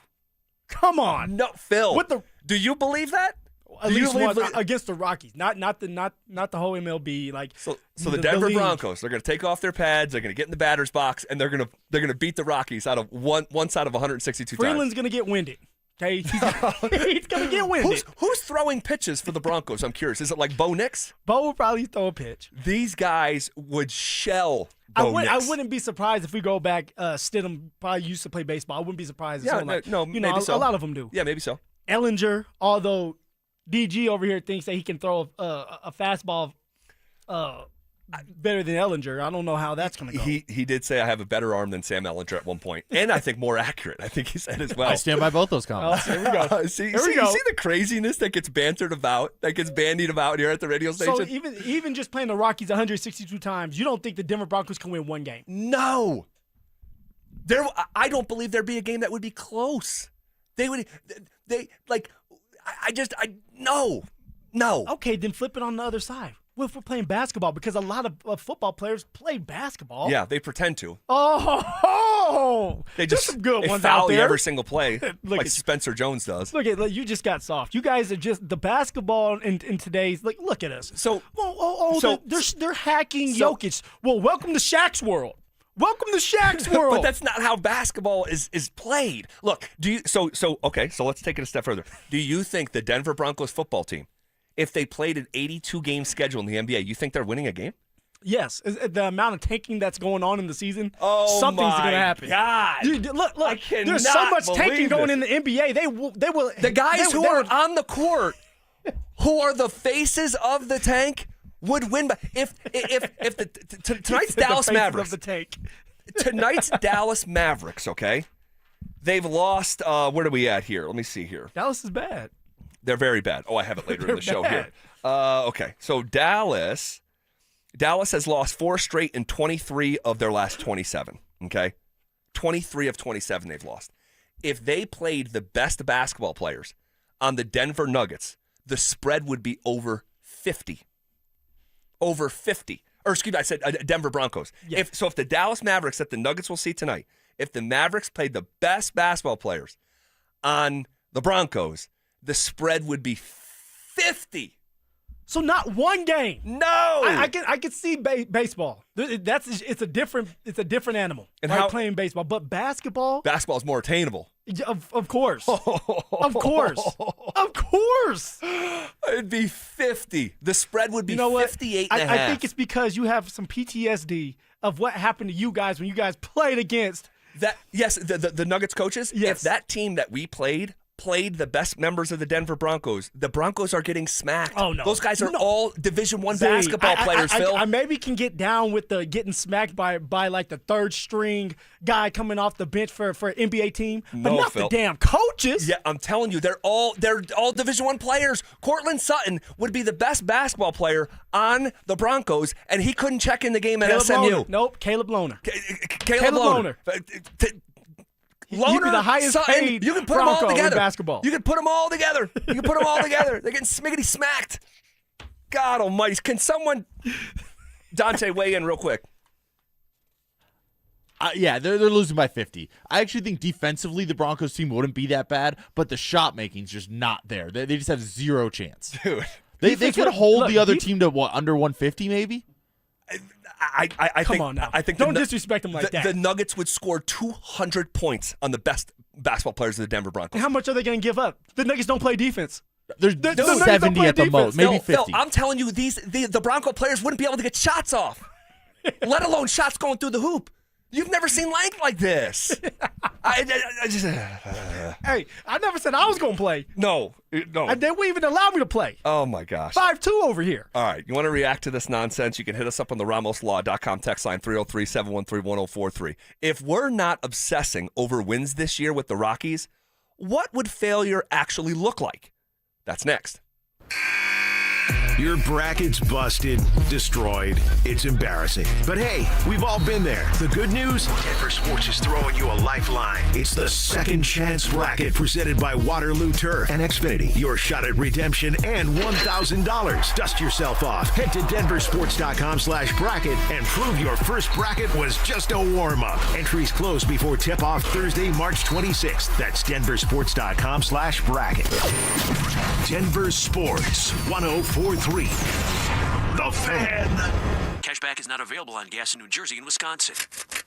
Come on. No, Phil. Do you believe that? At least one against the Rockies, not the whole MLB. Like so the Denver Broncos, they're going to take off their pads, they're going to get in the batter's box, and they're going to beat the Rockies out of one side of 162 Freeland's times. going to get winded. Okay, he's going to get winded. Who's throwing pitches for the Broncos? I'm curious. Is it like Bo Nix? Bo will probably throw a pitch. These guys would shell Bo Nix. I wouldn't be surprised if we go back. Stidham probably used to play baseball. I wouldn't be surprised. If maybe so. A lot of them do. Yeah, maybe so. Ellinger, although DG over here thinks that he can throw a fastball better than Ellinger. I don't know how that's going to go. He did say I have a better arm than Sam Ellinger at one point, and I think more accurate. I think he said as well. I stand by both those comments. Here we go. See the craziness that gets bantered about, that gets bandied about here at the radio station? So even just playing the Rockies 162 times, you don't think the Denver Broncos can win one game? No. I don't believe there'd be a game that would be close. No. Okay, then flip it on the other side. What if we're playing basketball? Because a lot of football players play basketball. Yeah, they pretend to. They just some good ones foul out there. you every single play, like at Spencer Jones does. Look at you just got soft. You guys are just the basketball in today's look at us. They're hacking Jokic. Well, welcome to Shaq's world. Welcome to Shaq's world. But that's not how basketball is played. Look, so let's take it a step further. Do you think the Denver Broncos football team, if they played an 82-game schedule in the NBA, you think they're winning a game? Yes. The amount of tanking that's going on in the season, something's going to happen. God. Dude, look. There's so much tanking going in the NBA. They will. The guys who are on the court, who are the faces of the tank, would win. If tonight's Dallas Mavericks, of the tank. Tonight's Dallas Mavericks, okay? They've lost. Where are we at here? Let me see here. Dallas is bad. They're very bad. Oh, I have it later in the show bad. here. Okay, so Dallas has lost 4 straight in 23 of their last 27. Okay, 23 of 27 they've lost. If they played the best basketball players on the Denver Nuggets, the spread would be over 50. Over 50. Or excuse me, I said Denver Broncos. Yeah. If the Dallas Mavericks that the Nuggets will see tonight, if the Mavericks played the best basketball players on the Broncos, the spread would be 50. So not one game. No. I can see baseball. It's a different animal. And right, how playing baseball, but basketball is more attainable. Of course. Of course. It'd be 50. The spread would be 58 and a half. I think it's because you have some PTSD of what happened to you guys when you guys played against that. Yes, the Nuggets coaches. Yes. If that team that we played the best members of the Denver Broncos, the Broncos are getting smacked. Oh, no. Those guys are all Division I basketball players, Phil. I maybe can get down with the getting smacked by like the third string guy coming off the bench for an NBA team, but not Phil. the damn coaches. Yeah, I'm telling you, they're all Division I players. Cortland Sutton would be the best basketball player on the Broncos, and he couldn't check in the game at SMU. Lohner. Nope, Caleb Lohner. Caleb Lohner. He'd be the highest paid you can put Bronco them all together. in basketball. You can put them all together. They're getting smiggity smacked. God almighty. Can someone, Dante, weigh in real quick? Yeah, they're losing by 50. I actually think defensively the Broncos team wouldn't be that bad, but the shot making's just not there. They just have zero chance. Dude. They could hold the other team to under 150 maybe? I Come think, on now. I think Don't disrespect them like that. The Nuggets would score 200 points on the best basketball players of the Denver Broncos. And how much are they going to give up? The Nuggets don't play defense. There's 70 at the most, maybe 50. Phil, I'm telling you, the Bronco players wouldn't be able to get shots off, let alone shots going through the hoop. You've never seen length like this. Hey, I never said I was going to play. No. And they wouldn't even allow me to play. Oh, my gosh. 5-2 over here. All right. You want to react to this nonsense? You can hit us up on the RamosLaw.com text line 303-713-1043. If we're not obsessing over wins this year with the Rockies, what would failure actually look like? That's next. Your bracket's busted, destroyed. It's embarrassing. But hey, we've all been there. The good news? Denver Sports is throwing you a lifeline. It's the Second Chance Bracket presented by Waterloo Turf and Xfinity. Your shot at redemption and $1,000. Dust yourself off. Head to DenverSports.com/bracket and prove your first bracket was just a warm-up. Entries close before tip-off Thursday, March 26th. That's DenverSports.com/bracket. Denver Sports 104.3. The Fan. Cashback is not available on gas in New Jersey and Wisconsin.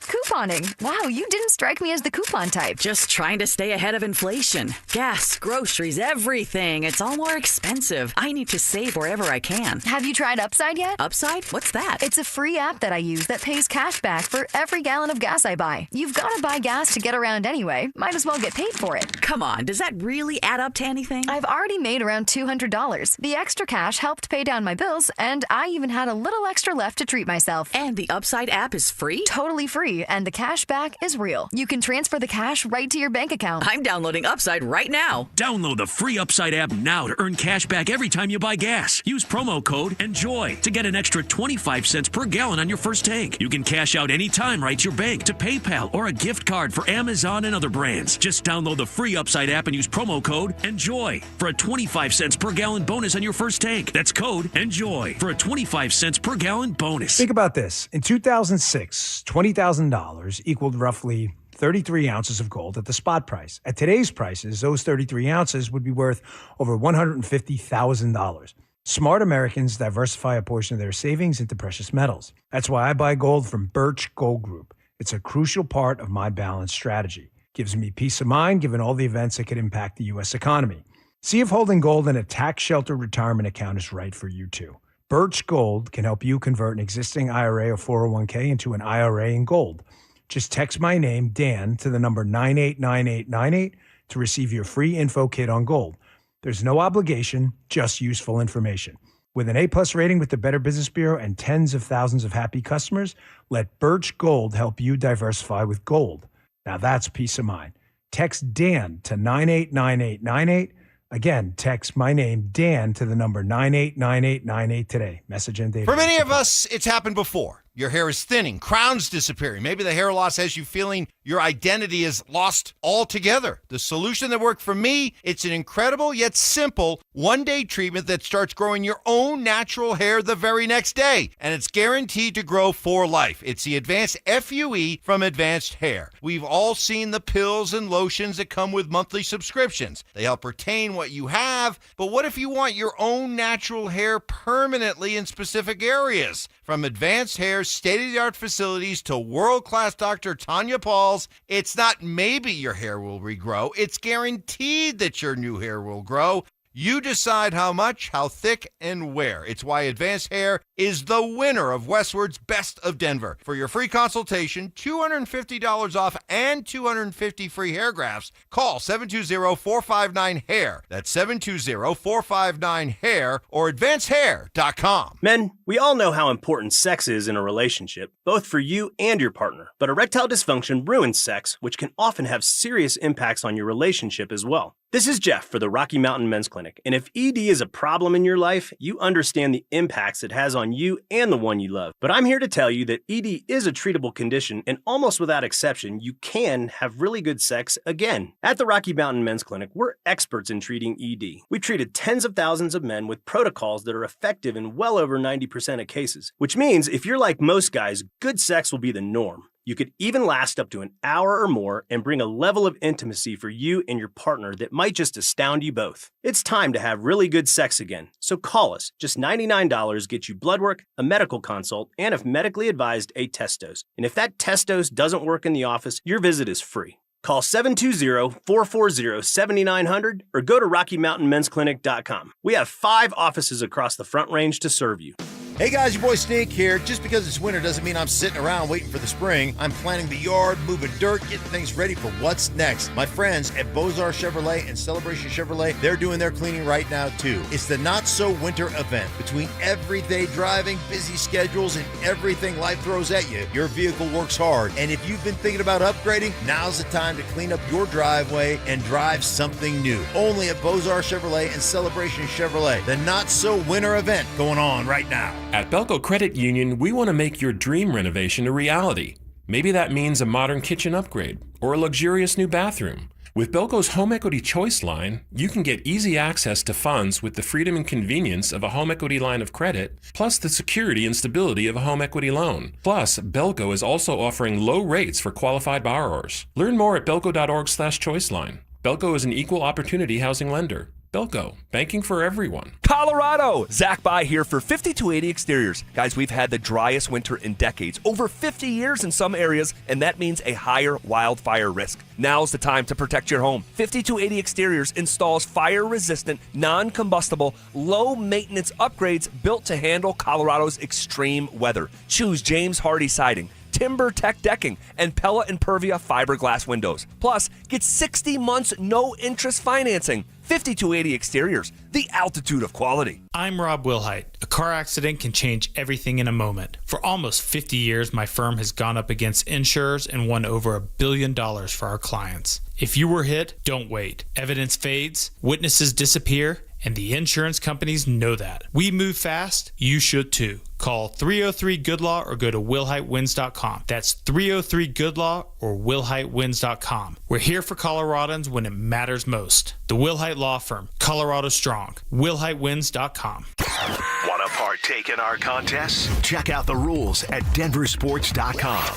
Couponing. Wow, you didn't strike me as the coupon type. Just trying to stay ahead of inflation. Gas, groceries, everything. It's all more expensive. I need to save wherever I can. Have you tried Upside yet? Upside? What's that? It's a free app that I use that pays cash back for every gallon of gas I buy. You've got to buy gas to get around anyway. Might as well get paid for it. Come on, does that really add up to anything? I've already made around $200. The extra cash helped pay down my bills, and I even had a little extra left to treat myself. And the Upside app is free? Totally free, and the cash back is real. You can transfer the cash right to your bank account. I'm downloading Upside right now. Download the free Upside app now to earn cash back every time you buy gas. Use promo code ENJOY to get an extra 25 cents per gallon on your first tank. You can cash out anytime right to your bank, to PayPal, or a gift card for Amazon and other brands. Just download the free Upside app and use promo code ENJOY for a 25 cents per gallon bonus on your first tank. That's code ENJOY for a 25 cents per gallon bonus. Think about this. In 2006, $20,000 equaled roughly 33 ounces of gold at the spot price. At today's prices, those 33 ounces would be worth over $150,000. Smart Americans diversify a portion of their savings into precious metals. That's why I buy gold from Birch Gold Group. It's a crucial part of my balanced strategy. Gives me peace of mind given all the events that could impact the U.S. economy. See if holding gold in a tax-sheltered retirement account is right for you too. Birch Gold can help you convert an existing IRA or 401k into an IRA in gold. Just text my name, Dan, to the number 989898 to receive your free info kit on gold. There's no obligation, just useful information. With an A-plus rating with the Better Business Bureau and tens of thousands of happy customers, let Birch Gold help you diversify with gold. Now that's peace of mind. Text Dan to 989898. Again, text my name, Dan, to the number 989898 today. Message and data. For many of us, it's happened before. Your hair is thinning, crowns disappearing. Maybe the hair loss has you feeling your identity is lost altogether. The solution that worked for me, it's an incredible yet simple one-day treatment that starts growing your own natural hair the very next day. And it's guaranteed to grow for life. It's the Advanced FUE from Advanced Hair. We've all seen the pills and lotions that come with monthly subscriptions. They help retain what you have, but what if you want your own natural hair permanently in specific areas? From Advanced Hair's state-of-the-art facilities to world-class Dr. Tanya Paul's, it's not maybe your hair will regrow. It's guaranteed that your new hair will grow. You decide how much, how thick, and where. It's why Advanced Hair is the winner of Westward's Best of Denver. For your free consultation, $250 off and 250 free hair grafts, call 720-459-HAIR. That's 720-459-HAIR or advancedhair.com. Men, we all know how important sex is in a relationship, both for you and your partner. But erectile dysfunction ruins sex, which can often have serious impacts on your relationship as well. This is Jeff for the Rocky Mountain Men's Clinic, and if ED is a problem in your life, you understand the impacts it has on you and the one you love. But I'm here to tell you that ED is a treatable condition, and almost without exception, you can have really good sex again. At the Rocky Mountain Men's Clinic, we're experts in treating ED. We've treated tens of thousands of men with protocols that are effective in well over 90% of cases, which means if you're like most guys, good sex will be the norm. You could even last up to an hour or more and bring a level of intimacy for you and your partner that might just astound you both. It's time to have really good sex again, so call us. Just $99 gets you blood work, a medical consult, and if medically advised, a test dose. And if that test dose doesn't work in the office, your visit is free. Call 720-440-7900 or go to RockyMountainMen'sClinic.com. We have 5 offices across the Front Range to serve you. Hey guys, your boy Snake here. Just because it's winter doesn't mean I'm sitting around waiting for the spring. I'm planting the yard, moving dirt, getting things ready for what's next. My friends at Beaux-Arts Chevrolet and Celebration Chevrolet, they're doing their cleaning right now too. It's the Not So Winter event. Between everyday driving, busy schedules, and everything life throws at you, your vehicle works hard. And if you've been thinking about upgrading, now's the time to clean up your driveway and drive something new. Only at Beaux-Arts Chevrolet and Celebration Chevrolet. The Not So Winter event going on right now. At Belco Credit Union, we want to make your dream renovation a reality. Maybe that means a modern kitchen upgrade or a luxurious new bathroom. With Belco's Home Equity Choice line, you can get easy access to funds with the freedom and convenience of a home equity line of credit, plus the security and stability of a home equity loan. Plus, Belco is also offering low rates for qualified borrowers. Learn more at belco.org/choiceline. Belco is an equal opportunity housing lender. Belco, banking for everyone. Colorado, Zach By here for 5280 Exteriors. Guys, we've had the driest winter in decades, over 50 years in some areas, and that means a higher wildfire risk. Now's the time to protect your home. 5280 Exteriors installs fire-resistant, non-combustible, low-maintenance upgrades built to handle Colorado's extreme weather. Choose James Hardy Siding, Timber Tech decking, and Pella Impervia fiberglass windows. Plus, get 60 months no-interest financing. 5280 Exteriors, the altitude of quality. I'm Rob Wilhite. A car accident can change everything in a moment. For almost 50 years, my firm has gone up against insurers and won over $1 billion for our clients. If you were hit, don't wait. Evidence fades, witnesses disappear, and the insurance companies know that. We move fast, you should too. Call 303-GOOD-LAW or go to willhitewins.com. That's 303-GOOD-LAW or willhitewins.com. We're here for Coloradans when it matters most. The Wilhite Law Firm, Colorado Strong. willhitewins.com. Want to partake in our contest? Check out the rules at DenverSports.com.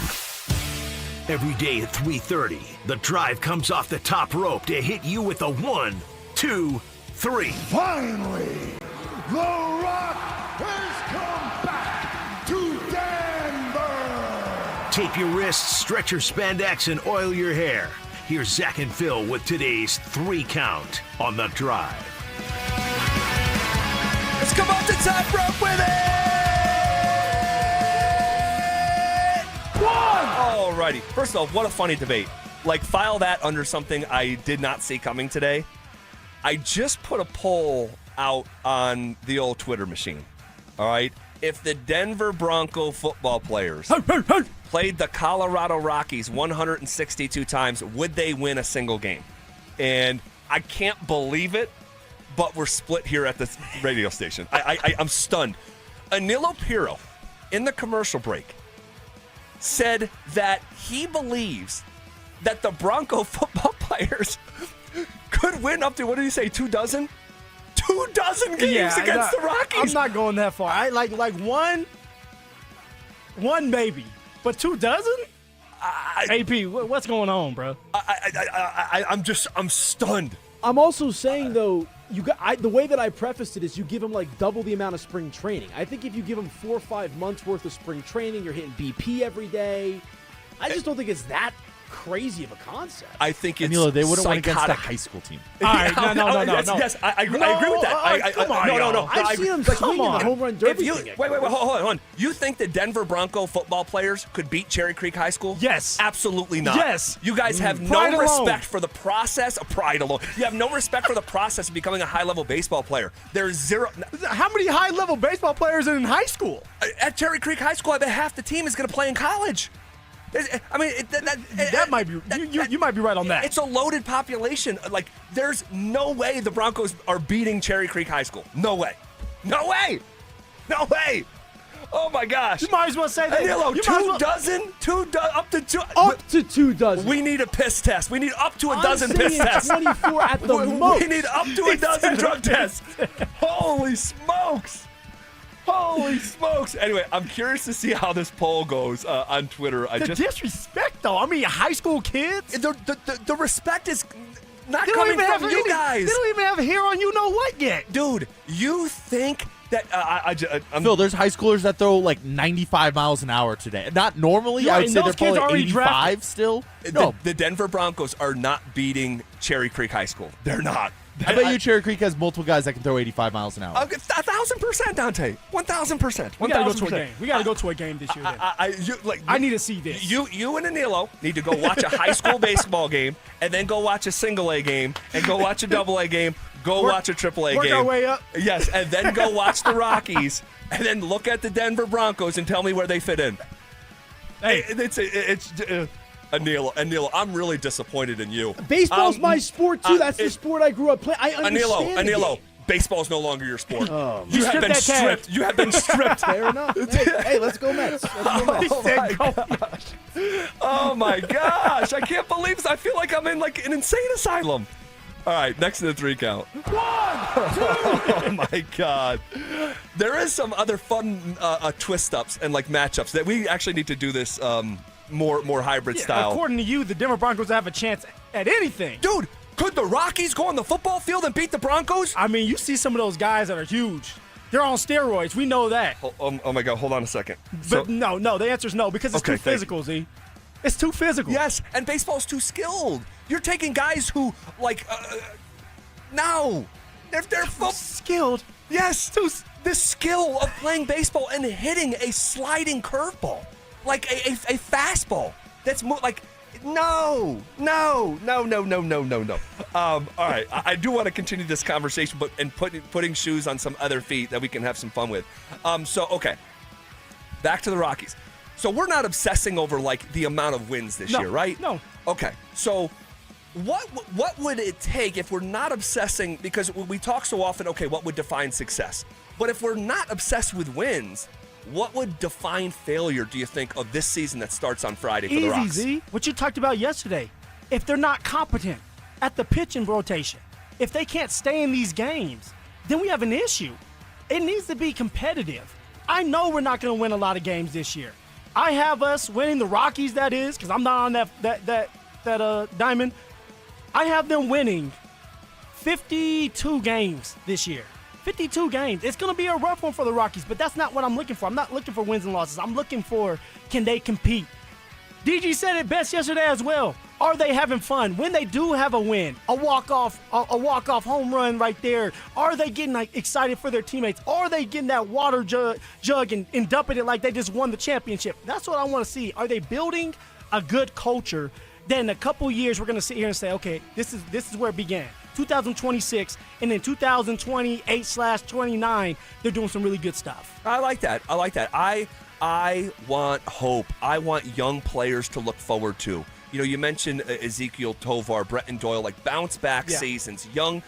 Every day at 3:30, the drive comes off the top rope to hit you with a 1, 2, 3. Finally, the Rock has come back to Denver. Tape your wrists, stretch your spandex, and oil your hair. Here's Zach and Phil with today's 3 count on the drive. Let's come off the top rope with it! 1! Alrighty. First of all, what a funny debate. Like, file that under something I did not see coming today. I just put a poll out on the old Twitter machine. All right? If the Denver Bronco football players played the Colorado Rockies 162 times, would they win a single game? And I can't believe it, but we're split here at this radio station. I'm stunned. Anilo Piro, in the commercial break, said that he believes that the Bronco football players could win up to, what did he say, 2 dozen? 2 dozen games against the Rockies. I'm not going that far. I like one maybe, but 2 dozen? AP, what's going on, bro? I'm stunned. I'm also saying though, the way that I prefaced it is you give them like double the amount of spring training. I think if you give them 4 or 5 months worth of spring training, you're hitting BP every day. I just don't think it's that crazy of a concept. I think it's Danilo, they wouldn't psychotic. win against the high school team. All right, no. Yes, I agree with that. Come on, no. I've seen them swing in the home run derby. Wait, hold on. You think the Denver Bronco football players could beat Cherry Creek High School? Yes. Absolutely not. Yes. You guys have Pride no alone. respect for the process of pride alone. You have no respect for the process of becoming a high-level baseball player. There's zero. How many high-level baseball players are in high school? At Cherry Creek High School, I bet half the team is going to play in college. I mean, that might be. You might be right on that. It's a loaded population. Like, there's no way the Broncos are beating Cherry Creek High School. No way. No way. No way. Oh my gosh. You might as well say that. Danilo, 2 dozen? Up to 2. Up to 2 dozen. We need a piss test. We need up to a dozen piss tests. 24 at the most. We need up to a dozen drug tests. Holy smokes. Holy smokes. Anyway, I'm curious to see how this poll goes on Twitter. Disrespect, though. I mean, high school kids. The respect is not coming from you guys. They don't even have hair on you know what yet. Dude, you think that Phil, there's high schoolers that throw like 95 miles an hour today. Not normally. I would say they're probably 85 still. No. The Denver Broncos are not beating Cherry Creek High School. They're not. I bet you Cherry Creek has multiple guys that can throw 85 miles an hour. 1,000%, Dante. 1,000%. We gotta go to a game. We gotta go to a game this year. I need to see this. You and Danilo need to go watch a high school baseball game, and then go watch a single A game, and go watch a double A game. Go watch a triple A game. Work our way up. Yes, and then go watch the Rockies, and then look at the Denver Broncos and tell me where they fit in. Hey, it's Anilo, I'm really disappointed in you. Baseball's my sport too. That's the sport I grew up playing. I understand. Anilo, baseball's no longer your sport. You have been stripped. You have been stripped. Fair enough. Hey, let's go Mets. Oh my gosh! I can't believe this. I feel like I'm in like an insane asylum. All right, next to the 3 count. 1, 2. Oh my God! There is some other fun twist ups and like matchups that we actually need to do this. More hybrid style. According to you, the Denver Broncos have a chance at anything. Dude, Could the Rockies go on the football field and beat the Broncos? I mean, you see some of those guys that are huge. They're on steroids. We know that. Oh my God, hold on a second. But no, the answer is no, because it's too physical, Z. It's too physical. Yes, and baseball's too skilled. You're taking guys who, no. They're skilled. Yes, the skill of playing baseball and hitting a sliding curveball, like a fastball. That's more like, no. All right, I do want to continue this conversation, but putting shoes on some other feet that we can have some fun with. Okay, back to the Rockies. So we're not obsessing over the amount of wins this year, right? No. Okay, so what would it take if we're not obsessing, because we talk so often, okay, what would define success? But if we're not obsessed with wins, what would define failure, do you think, of this season that starts on Friday for the Rocks? Easy, what you talked about yesterday. If they're not competent at the pitching rotation, if they can't stay in these games, then we have an issue. It needs to be competitive. I know we're not going to win a lot of games this year. I have us winning, the Rockies, that is, because I'm not on that diamond. I have them winning 52 games this year. 52 games. It's going to be a rough one for the Rockies, but that's not what I'm looking for. I'm not looking for wins and losses. I'm looking for, can they compete? DG said it best yesterday as well. Are they having fun? When they do have a win, a walk-off home run right there, are they getting excited for their teammates? Are they getting that water jug and dumping it like they just won the championship? That's what I want to see. Are they building a good culture that in a couple years we're going to sit here and say, okay, this is where it began. 2026, and then 2028/29, they're doing some really good stuff. I like that. I want hope. I want young players to look forward to. You mentioned Ezekiel Tovar, Bretton Doyle, bounce back seasons. Young,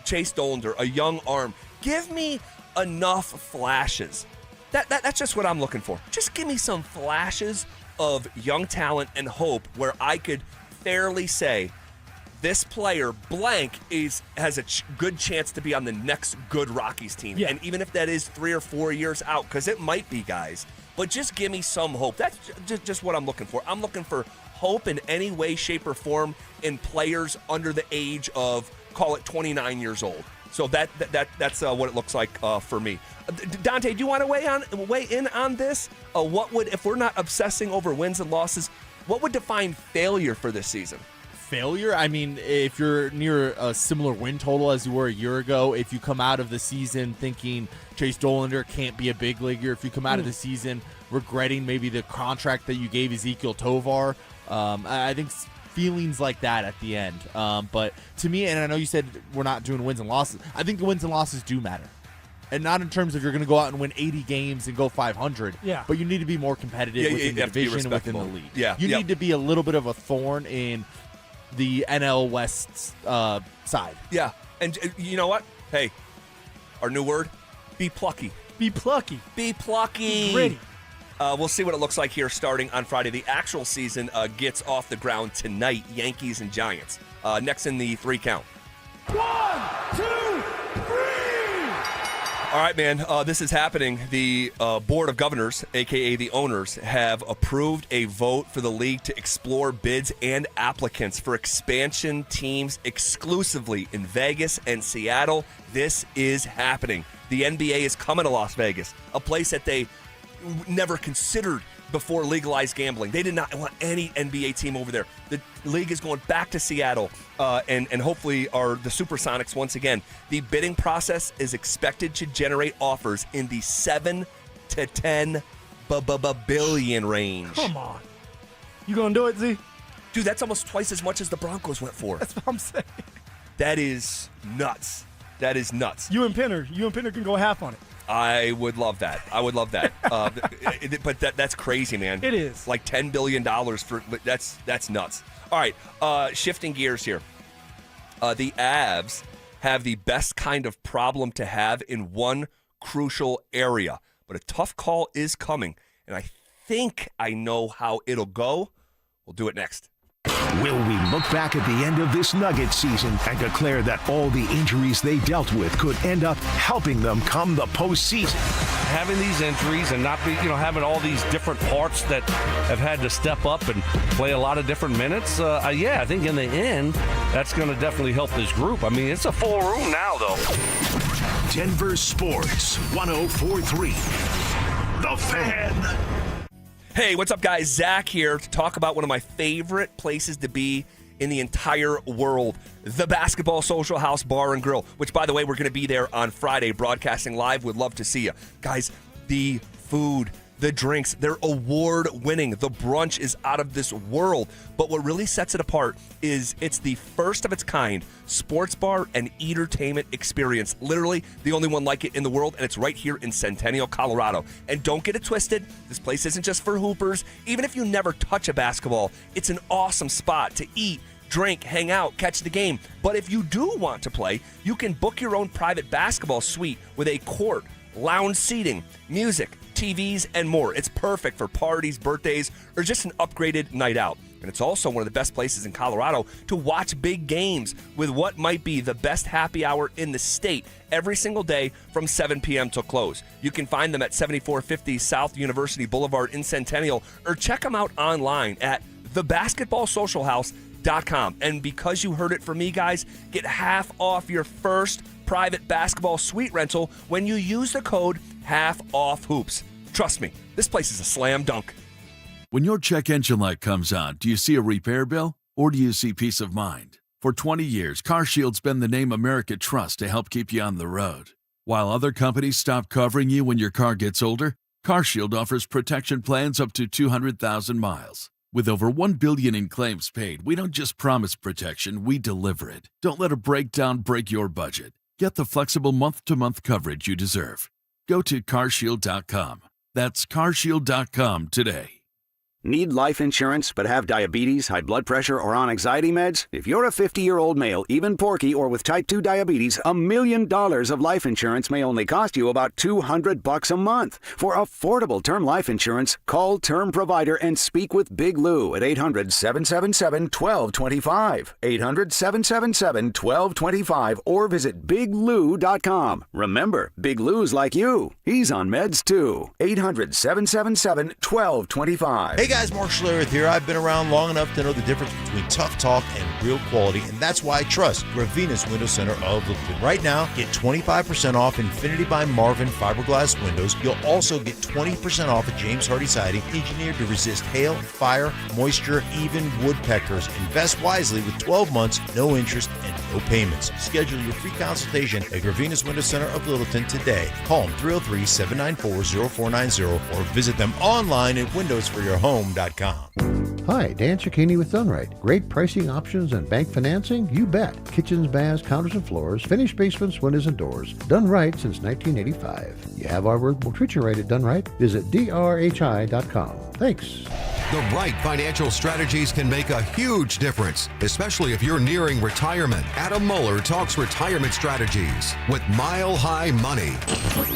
Chase Dollander, a young arm. Give me enough flashes. That's just what I'm looking for. Just give me some flashes of young talent and hope where I could fairly say, this player blank has a good chance to be on the next good Rockies team. Yeah. And even if that is 3 or 4 years out, because it might be, guys, but just give me some hope. That's just what I'm looking for. I'm looking for hope in any way, shape, or form in players under the age of, call it 29 years old. So that's what it looks like for me. Dante, do you want to weigh in on this? What would, if we're not obsessing over wins and losses, what would define failure for this season? Failure? I mean, if you're near a similar win total as you were a year ago, if you come out of the season thinking Chase Dollander can't be a big leaguer, if you come out of the season regretting maybe the contract that you gave Ezekiel Tovar, I think feelings like that at the end. But to me, and I know you said we're not doing wins and losses, I think the wins and losses do matter. And not in terms of you're going to go out and win 80 games and go 500, but you need to be more competitive within the division, within the league. You need to be a little bit of a thorn in the NL West side. Yeah, and you know what? Hey, our new word, be plucky. Be plucky. Be plucky. Be gritty. We'll see what it looks like here starting on Friday. The actual season gets off the ground tonight, Yankees and Giants. Next in the 3 count. 1, 2, 3! All right, man, this is happening. The Board of Governors, a.k.a. the owners, have approved a vote for the league to explore bids and applicants for expansion teams exclusively in Vegas and Seattle. This is happening. The NBA is coming to Las Vegas, a place that they never considered before legalized gambling. They did not want any NBA team over there. The league is going back to Seattle, and hopefully are the Supersonics once again. The bidding process is expected to generate offers in the 7 to 10 billion range. Come on. You gonna do it, Z? Dude, that's almost twice as much as the Broncos went for. That's what I'm saying. That is nuts. That is nuts. You and Penner can go half on it. I would love that. But that's crazy, man. It is. Like $10 billion for that's nuts. All right, shifting gears here. The Avs have the best kind of problem to have in one crucial area, but a tough call is coming, and I think I know how it'll go. We'll do it next. Will we look back at the end of this Nuggets season and declare that all the injuries they dealt with could end up helping them come the postseason? having these injuries and not be, having all these different parts that have had to step up and play a lot of different minutes, I think in the end, that's going to definitely help this group. I mean, it's a full room now, though. Denver Sports 104.3. The Fan. Hey, what's up, guys? Zach here to talk about one of my favorite places to be in the entire world, the Basketball Social House Bar and Grill, which, by the way, we're going to be there on Friday broadcasting live. Would love to see you. Guys, the food, the drinks, they're award-winning. The brunch is out of this world. But what really sets it apart is it's the first of its kind sports bar and entertainment experience. Literally the only one like it in the world, and it's right here in Centennial, Colorado. And don't get it twisted, this place isn't just for hoopers. Even if you never touch a basketball, it's an awesome spot to eat, drink, hang out, catch the game. But if you do want to play, you can book your own private basketball suite with a court, lounge seating, music, TVs, and more. It's perfect for parties, birthdays, or just an upgraded night out. And it's also one of the best places in Colorado to watch big games with what might be the best happy hour in the state every single day from 7 p.m. till close. You can find them at 7450 South University Boulevard in Centennial, or check them out online at thebasketballsocialhouse.com. And because you heard it from me, guys, get half off your first private basketball suite rental when you use the code HALFOFFHOOPS. Trust me, this place is a slam dunk. When your check engine light comes on, do you see a repair bill or do you see peace of mind? For 20 years, CarShield's been the name America trusts to help keep you on the road. While other companies stop covering you when your car gets older, CarShield offers protection plans up to 200,000 miles. With over $1 billion in claims paid, we don't just promise protection, we deliver it. Don't let a breakdown break your budget. Get the flexible month-to-month coverage you deserve. Go to CarShield.com. That's CarShield.com today. Need life insurance but have diabetes, high blood pressure, or on anxiety meds? If you're a 50-year-old male, even porky, or with type 2 diabetes, $1 million of life insurance may only cost you about $200 a month. For affordable term life insurance, call Term Provider and speak with Big Lou at 800-777-1225. 800-777-1225 or visit biglou.com. Remember, Big Lou's like you. He's on meds too. 800-777-1225. Hey guys, Mark Schlereth here. I've been around long enough to know the difference between tough talk and real quality, and that's why I trust Gravinus Window Center of Littleton. Right now, get 25% off Infinity by Marvin fiberglass windows. You'll also get 20% off at James Hardy Siding, engineered to resist hail, fire, moisture, even woodpeckers. Invest wisely with 12 months, no interest, and no payments. Schedule your free consultation at Gravinus Window Center of Littleton today. Call them 303-794-0490 or visit them online at windowsforyourhome.com. Hi, Dan Cicchini with Dunright. Great pricing options and bank financing? You bet. Kitchens, baths, counters and floors, finished basements, windows and doors. Done right since 1985. You have our workable treatment rate at Dunright? Visit drhi.com. Thanks. The right financial strategies can make a huge difference, especially if you're nearing retirement. Adam Mueller talks retirement strategies with Mile High Money.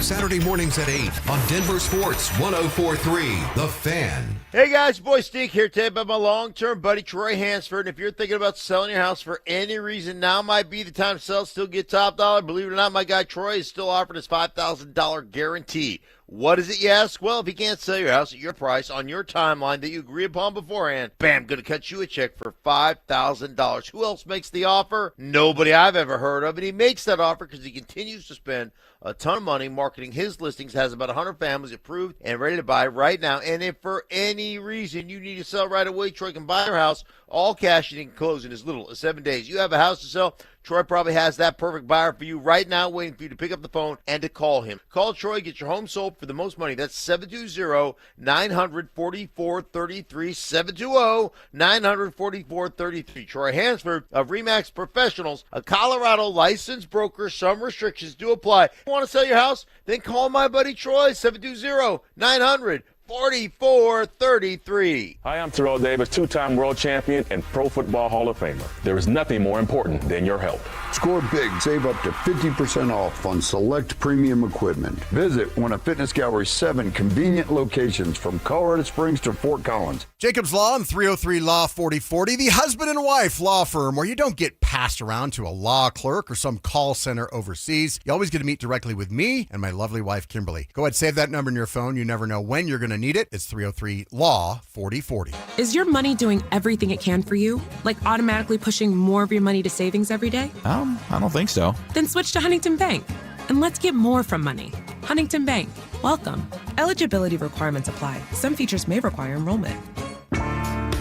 Saturday mornings at 8 on Denver Sports 104.3 The Fan. Hey guys, boy Steve here today about my long-term buddy Troy Hansford. And if you're thinking about selling your house for any reason, now might be the time to sell, still get top dollar. Believe it or not, my guy Troy is still offering his $5,000 guarantee. What is it, you ask? Well, if you can't sell your house at your price on your timeline that you agree upon beforehand, bam, going to cut you a check for $5,000. Who else makes the offer? Nobody I've ever heard of. And he makes that offer because he continues to spend a ton of money marketing his listings, has about 100 families approved and ready to buy right now. And if for any reason you need to sell right away, Troy can buy your house, all cash, and can close in as little as 7 days. You have a house to sell, Troy probably has that perfect buyer for you right now, waiting for you to pick up the phone and to call him. Call Troy, get your home sold for the most money. That's 720-944-33. 720-944-33. Troy Hansford of RE/MAX Professionals, a Colorado licensed broker. Some restrictions do apply. Want to sell your house? Then call my buddy Troy, 720-944-33. 44-33. Hi, I'm Terrell Davis, two-time world champion and Pro Football Hall of Famer. There is nothing more important than your help. Score big. Save up to 50% off on select premium equipment. Visit one of Fitness Gallery's 7 convenient locations from Colorado Springs to Fort Collins. Jacobs Law and 303 Law 4040, the husband and wife law firm where you don't get passed around to a law clerk or some call center overseas. You always get to meet directly with me and my lovely wife, Kimberly. Go ahead, save that number in your phone. You never know when you're going to need it. It's 303 Law 4040. Is your money doing everything it can for you? Like automatically pushing more of your money to savings every day? I don't think so. Then switch to Huntington Bank and let's get more from money. Huntington Bank, welcome. Eligibility requirements apply. Some features may require enrollment.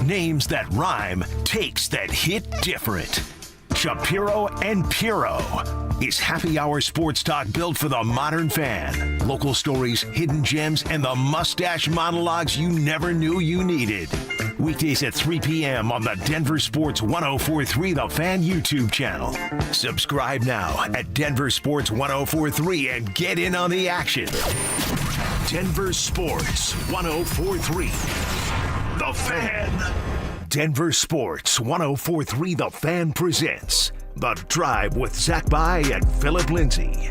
Names that rhyme, takes that hit different. Shapiro and Piro is happy hour sports talk built for the modern fan. Local stories, hidden gems, and the mustache monologues you never knew you needed. Weekdays at 3 p.m. on the Denver Sports 1043 The Fan YouTube channel. Subscribe now at Denver Sports 1043 and get in on the action. Denver Sports 1043 The Fan. Denver Sports 1043 The Fan presents The Drive with Zach By and Phillip Lindsay.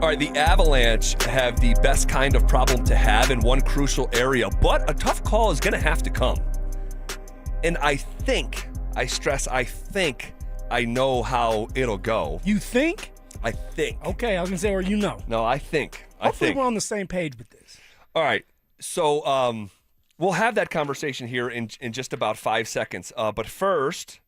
All right, the Avalanche have the best kind of problem to have in one crucial area, but a tough call is going to have to come. And I think, I stress, I think I know how it'll go. You think? I think. Okay, I was going to say, or you know. No, I think. Hopefully we're on the same page with this. All right, so we'll have that conversation here in just about 5 seconds. But first,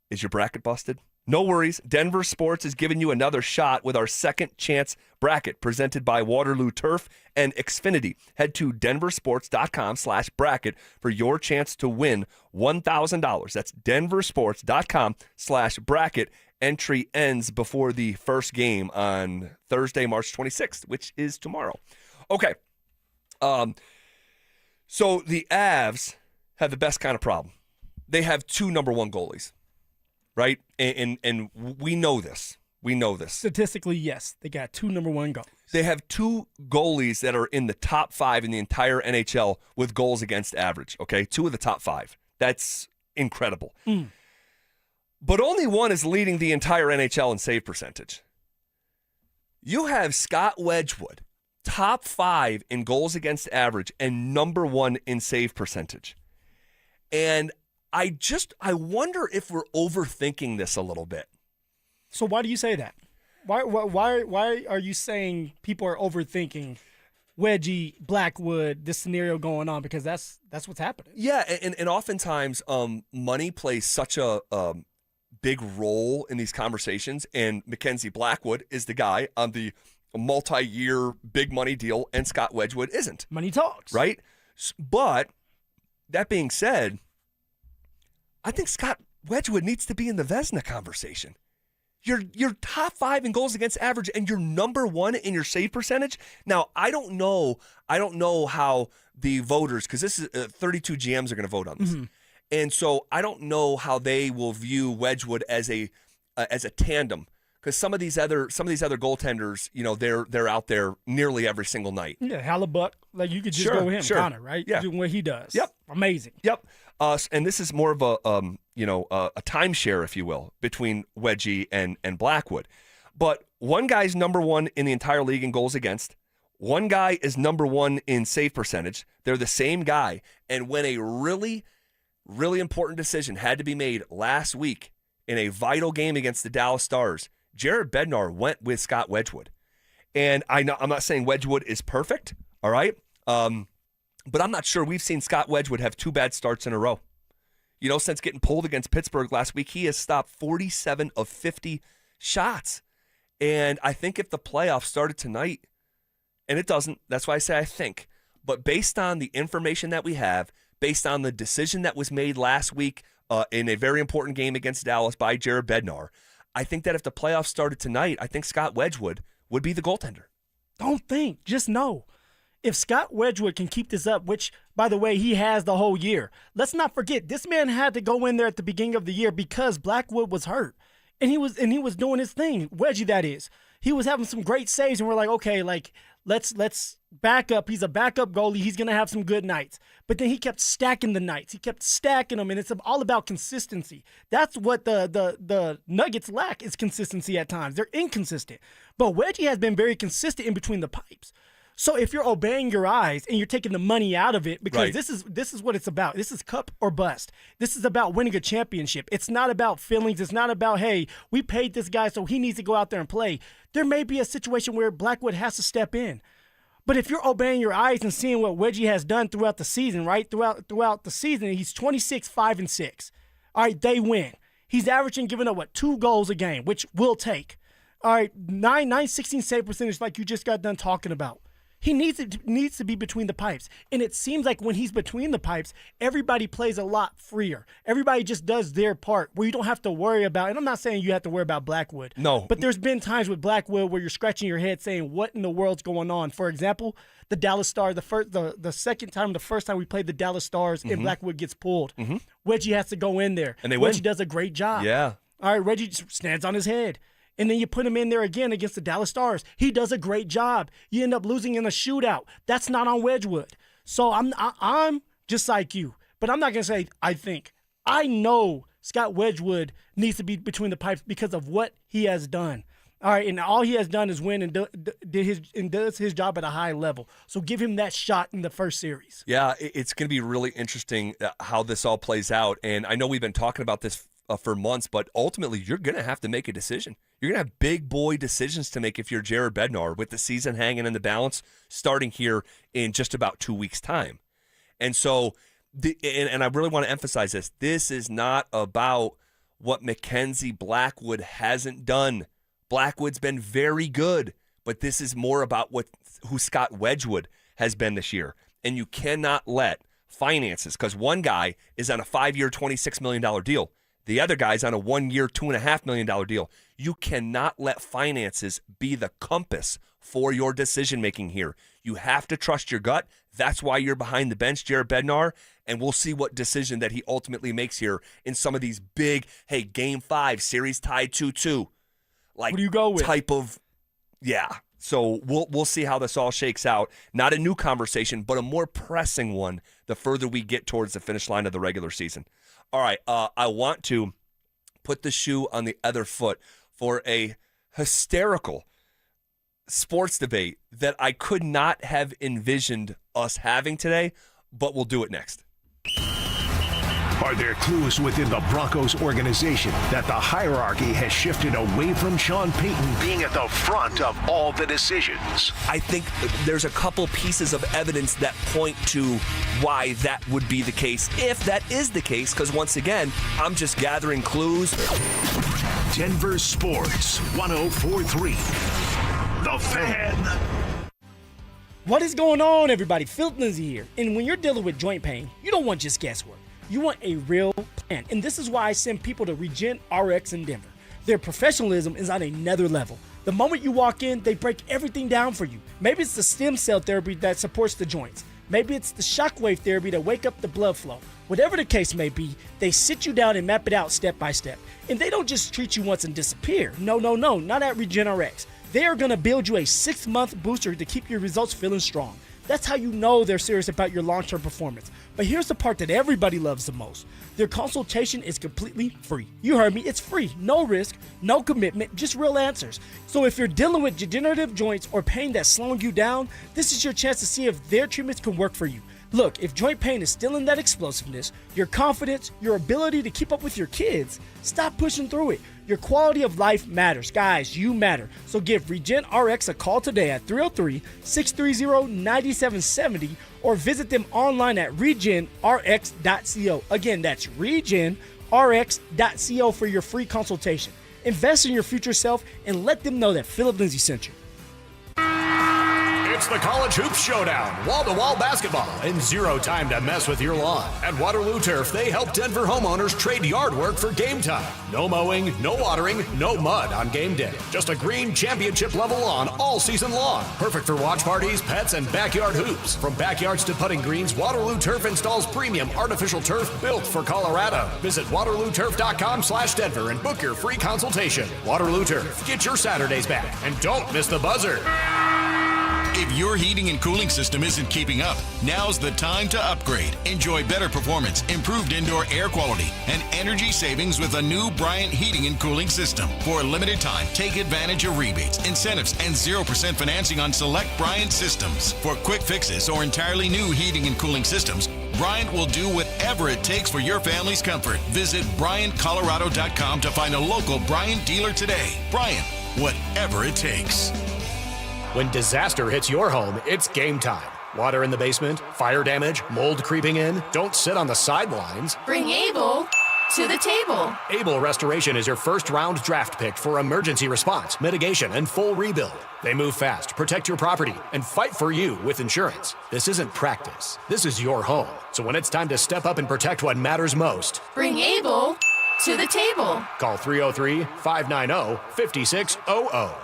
is your bracket busted? No worries. Denver Sports is giving you another shot with our second chance bracket presented by Waterloo Turf and Xfinity. Head to denversports.com/bracket for your chance to win $1,000. That's denversports.com/bracket. Entry ends before the first game on Thursday, March 26th, which is tomorrow. Okay. So the Avs have the best kind of problem. They have two number one goalies. Right? And we know this. We know this. Statistically, yes. They got two number one goalies. They have two goalies that are in the top 5 in the entire NHL with goals against average, okay? 2 of the top 5. That's incredible. But only one is leading the entire NHL in save percentage. You have Scott Wedgwood, top 5 in goals against average and number 1 in save percentage. And I wonder if we're overthinking this a little bit. So why do you say that? Why are you saying people are overthinking Wedgie, Blackwood, this scenario going on? Because that's what's happening. Yeah, and oftentimes money plays such a big role in these conversations, and Mackenzie Blackwood is the guy on the multi-year big money deal, and Scott Wedgwood isn't. Money talks. Right? But that being said, I think Scott Wedgwood needs to be in the Vezina conversation. You're top 5 in goals against average, and you're number 1 in your save percentage. Now, I don't know how the voters, because this is 32 GMs are going to vote on this, and so I don't know how they will view Wedgwood as a tandem. Because some of these other goaltenders, you know, they're out there nearly every single night. Yeah, Hallebuck, like you could just go with him, Connor, right? Yeah, doing what he does. Yep, amazing. Yep. And this is more of a timeshare, if you will, between Wedgie and Blackwood. But one guy's number 1 in the entire league in goals against. One guy is number 1 in save percentage. They're the same guy. And when a really, really important decision had to be made last week in a vital game against the Dallas Stars, Jared Bednar went with Scott Wedgwood. And I'm not saying Wedgwood is perfect, all right? But I'm not sure we've seen Scott Wedgwood have 2 bad starts in a row. You know, since getting pulled against Pittsburgh last week, he has stopped 47 of 50 shots. And I think if the playoffs started tonight, and it doesn't, that's why I say I think, but based on the information that we have, based on the decision that was made last week in a very important game against Dallas by Jared Bednar, I think that if the playoffs started tonight, I think Scott Wedgwood would be the goaltender. Don't think, just know. If Scott Wedgwood can keep this up, which, by the way, he has the whole year, let's not forget, this man had to go in there at the beginning of the year because Blackwood was hurt. And he was doing his thing, Wedgie that is. He was having some great saves, and we're like, okay, like, let's back up. He's a backup goalie. He's going to have some good nights. But then he kept stacking the nights. He kept stacking them, and it's all about consistency. That's what the Nuggets lack is consistency at times. They're inconsistent. But Wedgie has been very consistent in between the pipes. So if you're obeying your eyes and you're taking the money out of it, because this is what it's about. This is cup or bust. This is about winning a championship. It's not about feelings. It's not about, hey, we paid this guy so he needs to go out there and play. There may be a situation where Blackwood has to step in. But if you're obeying your eyes and seeing what Wedgie has done throughout the season, right? Throughout the season, he's 26, 5, and 6. All right, they win. He's averaging giving up, 2 goals a game, which we'll take. All right, 916 save percentage like you just got done talking about. He needs to be between the pipes. And it seems like when he's between the pipes, everybody plays a lot freer. Everybody just does their part where you don't have to worry about, and I'm not saying you have to worry about Blackwood. No. But there's been times with Blackwood where you're scratching your head saying, what in the world's going on? For example, the Dallas Stars, the first time we played the Dallas Stars and Blackwood gets pulled. Wedgie has to go in there. And they win. Wedgie does a great job. Yeah. All right, Reggie stands on his head. And then you put him in there again against the Dallas Stars. He does a great job. You end up losing in a shootout. That's not on Wedgwood. So I'm just like you. But I'm not going to say I think. I know Scott Wedgwood needs to be between the pipes because of what he has done. All right, and all he has done is win and does his job at a high level. So give him that shot in the first series. Yeah, it's going to be really interesting how this all plays out. And I know we've been talking about this for months, but ultimately you're going to have to make a decision. You're going to have big boy decisions to make if you're Jared Bednar with the season hanging in the balance starting here in just about 2 weeks' time. And so, and I really want to emphasize this, this is not about what Mackenzie Blackwood hasn't done. Blackwood's been very good, but this is more about who Scott Wedgwood has been this year. And you cannot let finances, because one guy is on a 5-year, $26 million deal. The other guy's on a 1-year, $2.5 million deal. You cannot let finances be the compass for your decision-making here. You have to trust your gut. That's why you're behind the bench, Jared Bednar, and we'll see what decision that he ultimately makes here in some of these big, hey, Game 5, series tied 2-2. Like, what do you go with? Type of, yeah. So we'll see how this all shakes out. Not a new conversation, but a more pressing one the further we get towards the finish line of the regular season. All right, I want to put the shoe on the other foot for a hysterical sports debate that I could not have envisioned us having today, but we'll do it next. Are there clues within the Broncos organization that the hierarchy has shifted away from Sean Payton being at the front of all the decisions? I think there's a couple pieces of evidence that point to why that would be the case, if that is the case, because once again, I'm just gathering clues. Denver Sports 104.3. The Fan. What is going on, everybody? Phillip Lindsay here. And when you're dealing with joint pain, you don't want just guesswork. You want a real plan. And this is why I send people to Regen RX in Denver. Their professionalism is on another level. The moment you walk in, they break everything down for you. Maybe it's the stem cell therapy that supports the joints. Maybe it's the shockwave therapy to wake up the blood flow. Whatever the case may be, they sit you down and map it out step by step. And they don't just treat you once and disappear. No, not at Regen RX. They are going to build you a 6-month booster to keep your results feeling strong. That's how you know they're serious about your long-term performance. But here's the part that everybody loves the most. Their consultation is completely free. You heard me, it's free. No risk, no commitment, just real answers. So if you're dealing with degenerative joints or pain that's slowing you down, this is your chance to see if their treatments can work for you. Look, if joint pain is still in that explosiveness, your confidence, your ability to keep up with your kids, stop pushing through it. Your quality of life matters. Guys, you matter. So give Regen RX a call today at 303-630-9770 or visit them online at regenrx.co. Again, that's regenrx.co for your free consultation. Invest in your future self and let them know that Phillip Lindsay sent you. It's the College Hoops Showdown, wall-to-wall basketball, and zero time to mess with your lawn. At Waterloo Turf, they help Denver homeowners trade yard work for game time. No mowing, no watering, no mud on game day. Just a green championship-level lawn all season long. Perfect for watch parties, pets, and backyard hoops. From backyards to putting greens, Waterloo Turf installs premium artificial turf built for Colorado. Visit waterlooturf.com/Denver and book your free consultation. Waterloo Turf, get your Saturdays back, and don't miss the buzzer. If your heating and cooling system isn't keeping up, now's the time to upgrade. Enjoy better performance, improved indoor air quality, and energy savings with a new Bryant heating and cooling system. For a limited time, take advantage of rebates, incentives, and 0% financing on select Bryant systems. For quick fixes or entirely new heating and cooling systems, Bryant will do whatever it takes for your family's comfort. Visit BryantColorado.com to find a local Bryant dealer today. Bryant, whatever it takes. When disaster hits your home, it's game time. Water in the basement, fire damage, mold creeping in. Don't sit on the sidelines. Bring Able to the table. Able Restoration is your first-round draft pick for emergency response, mitigation, and full rebuild. They move fast, protect your property, and fight for you with insurance. This isn't practice. This is your home. So when it's time to step up and protect what matters most, Bring Able to the table. Call 303-590-5600.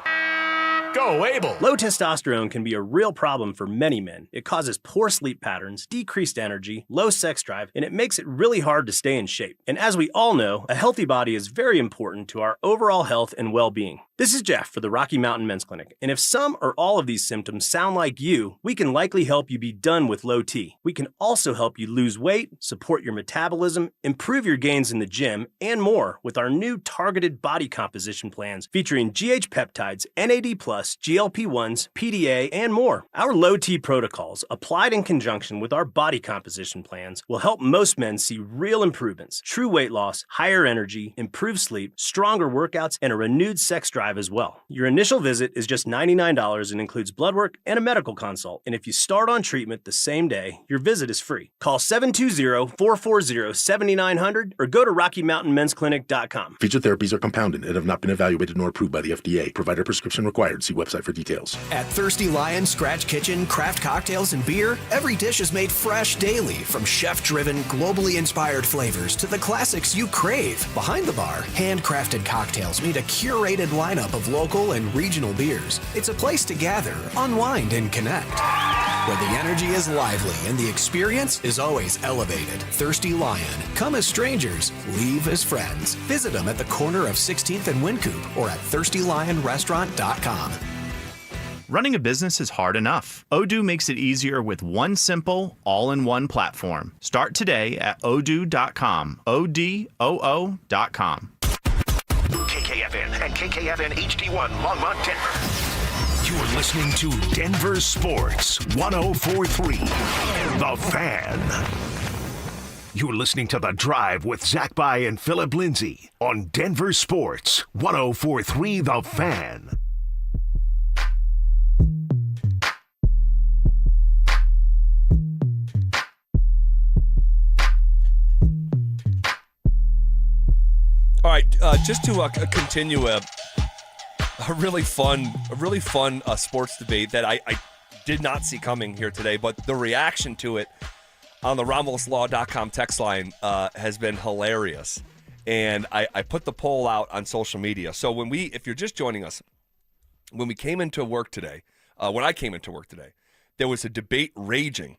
Go Able! Low testosterone can be a real problem for many men. It causes poor sleep patterns, decreased energy, low sex drive, and it makes it really hard to stay in shape. And as we all know, a healthy body is very important to our overall health and well-being. This is Jeff for the Rocky Mountain Men's Clinic, and if some or all of these symptoms sound like you, we can likely help you be done with low T. We can also help you lose weight, support your metabolism, improve your gains in the gym, and more with our new targeted body composition plans featuring GH peptides, NAD+, GLP-1s, PDA, and more. Our low T protocols, applied in conjunction with our body composition plans, will help most men see real improvements, true weight loss, higher energy, improved sleep, stronger workouts, and a renewed sex drive as well. Your initial visit is just $99 and includes blood work and a medical consult. And if you start on treatment the same day, your visit is free. Call 720-440-7900 or go to RockyMountainMen'sClinic.com. Featured therapies are compounded and have not been evaluated nor approved by the FDA. Provider prescription required. See website for details. At Thirsty Lion Scratch Kitchen, craft cocktails and beer, every dish is made fresh daily, from chef-driven, globally inspired flavors to the classics you crave. Behind the bar, handcrafted cocktails meet a curated lineup of local and regional beers. It's a place to gather, unwind, and connect, where the energy is lively and the experience is always elevated. Thirsty Lion. Come as strangers, leave as friends. Visit them at the corner of 16th and Wynkoop or at thirstylionrestaurant.com. Running a business is hard enough. Odoo makes it easier with one simple, all-in-one platform. Start today at odoo.com. ODOO.com. KKFN and KKFN HD1 Longmont, Denver. You're listening to Denver Sports 104.3 The Fan. You're listening to The Drive with Zach By and Phillip Lindsay on Denver Sports 104.3 The Fan. All right, just to continue a really fun sports debate that I did not see coming here today, but the reaction to it on the RamosLaw.com text line has been hilarious. And I put the poll out on social media. So if you're just joining us, when we came into work today, when I came into work today, there was a debate raging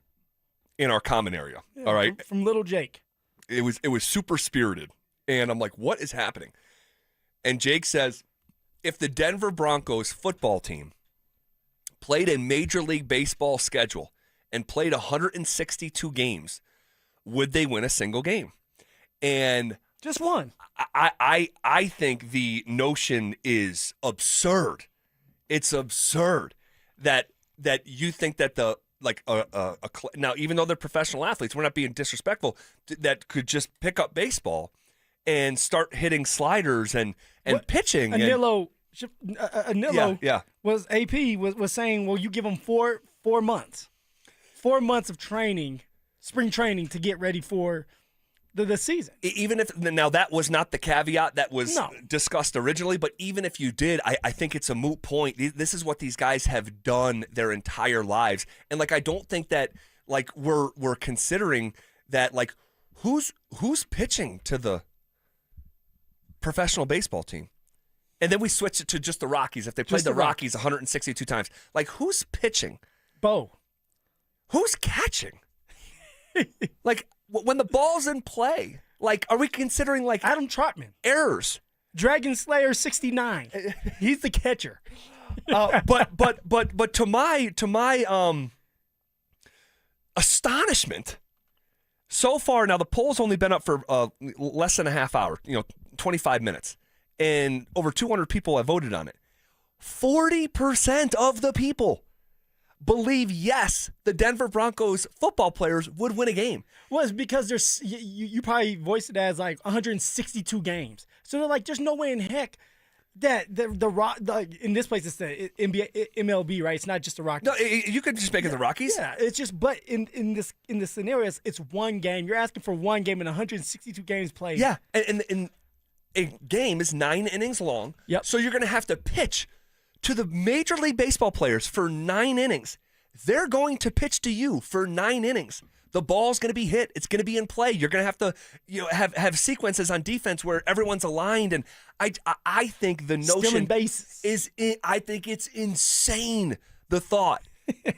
in our common area. Yeah, all right, from little Jake. It was super spirited. And I'm like, what is happening? And Jake says, if the Denver Broncos football team played a Major League Baseball schedule and played 162 games, would they win a single game? And just one. I think the notion is absurd. It's absurd that you think that now, even though they're professional athletes, we're not being disrespectful, that could just pick up baseball and start hitting sliders and pitching. Anillo yeah. was saying, well, you give them 4 months. 4 months of training, spring training, to get ready for the season. Even if now that was not the caveat that was discussed originally, but even if you did, I think it's a moot point. This is what these guys have done their entire lives, and like I don't think that like we're considering that like who's pitching to the professional baseball team, and then we switch it to just the Rockies. If they played the Rockies 162 times, like who's pitching? Bo. Who's catching? Like when the ball's in play, like are we considering like Adam Trotman errors? Dragon Slayer 69. He's the catcher. But to my astonishment, so far now the poll's only been up for less than a half hour, 25 minutes, and over 200 people have voted on it. 40% of the people believe, yes, the Denver Broncos football players would win a game. Well, it's because there's you probably voiced it as like 162 games. So they're like, there's no way in heck that the in this place it's the MLB, right? It's not just the Rockies. No, you could just make it the Rockies. Yeah, it's just, but in this scenario, it's one game. You're asking for one game in 162 games played. Yeah, and a game is 9 innings long. Yep. So you're going to have to pitch to the Major League Baseball players for 9 innings. They're going to pitch to you for 9 innings. The ball's going to be hit. It's going to be in play. You're going to have to have sequences on defense where everyone's aligned. And I think the notion I think it's insane, the thought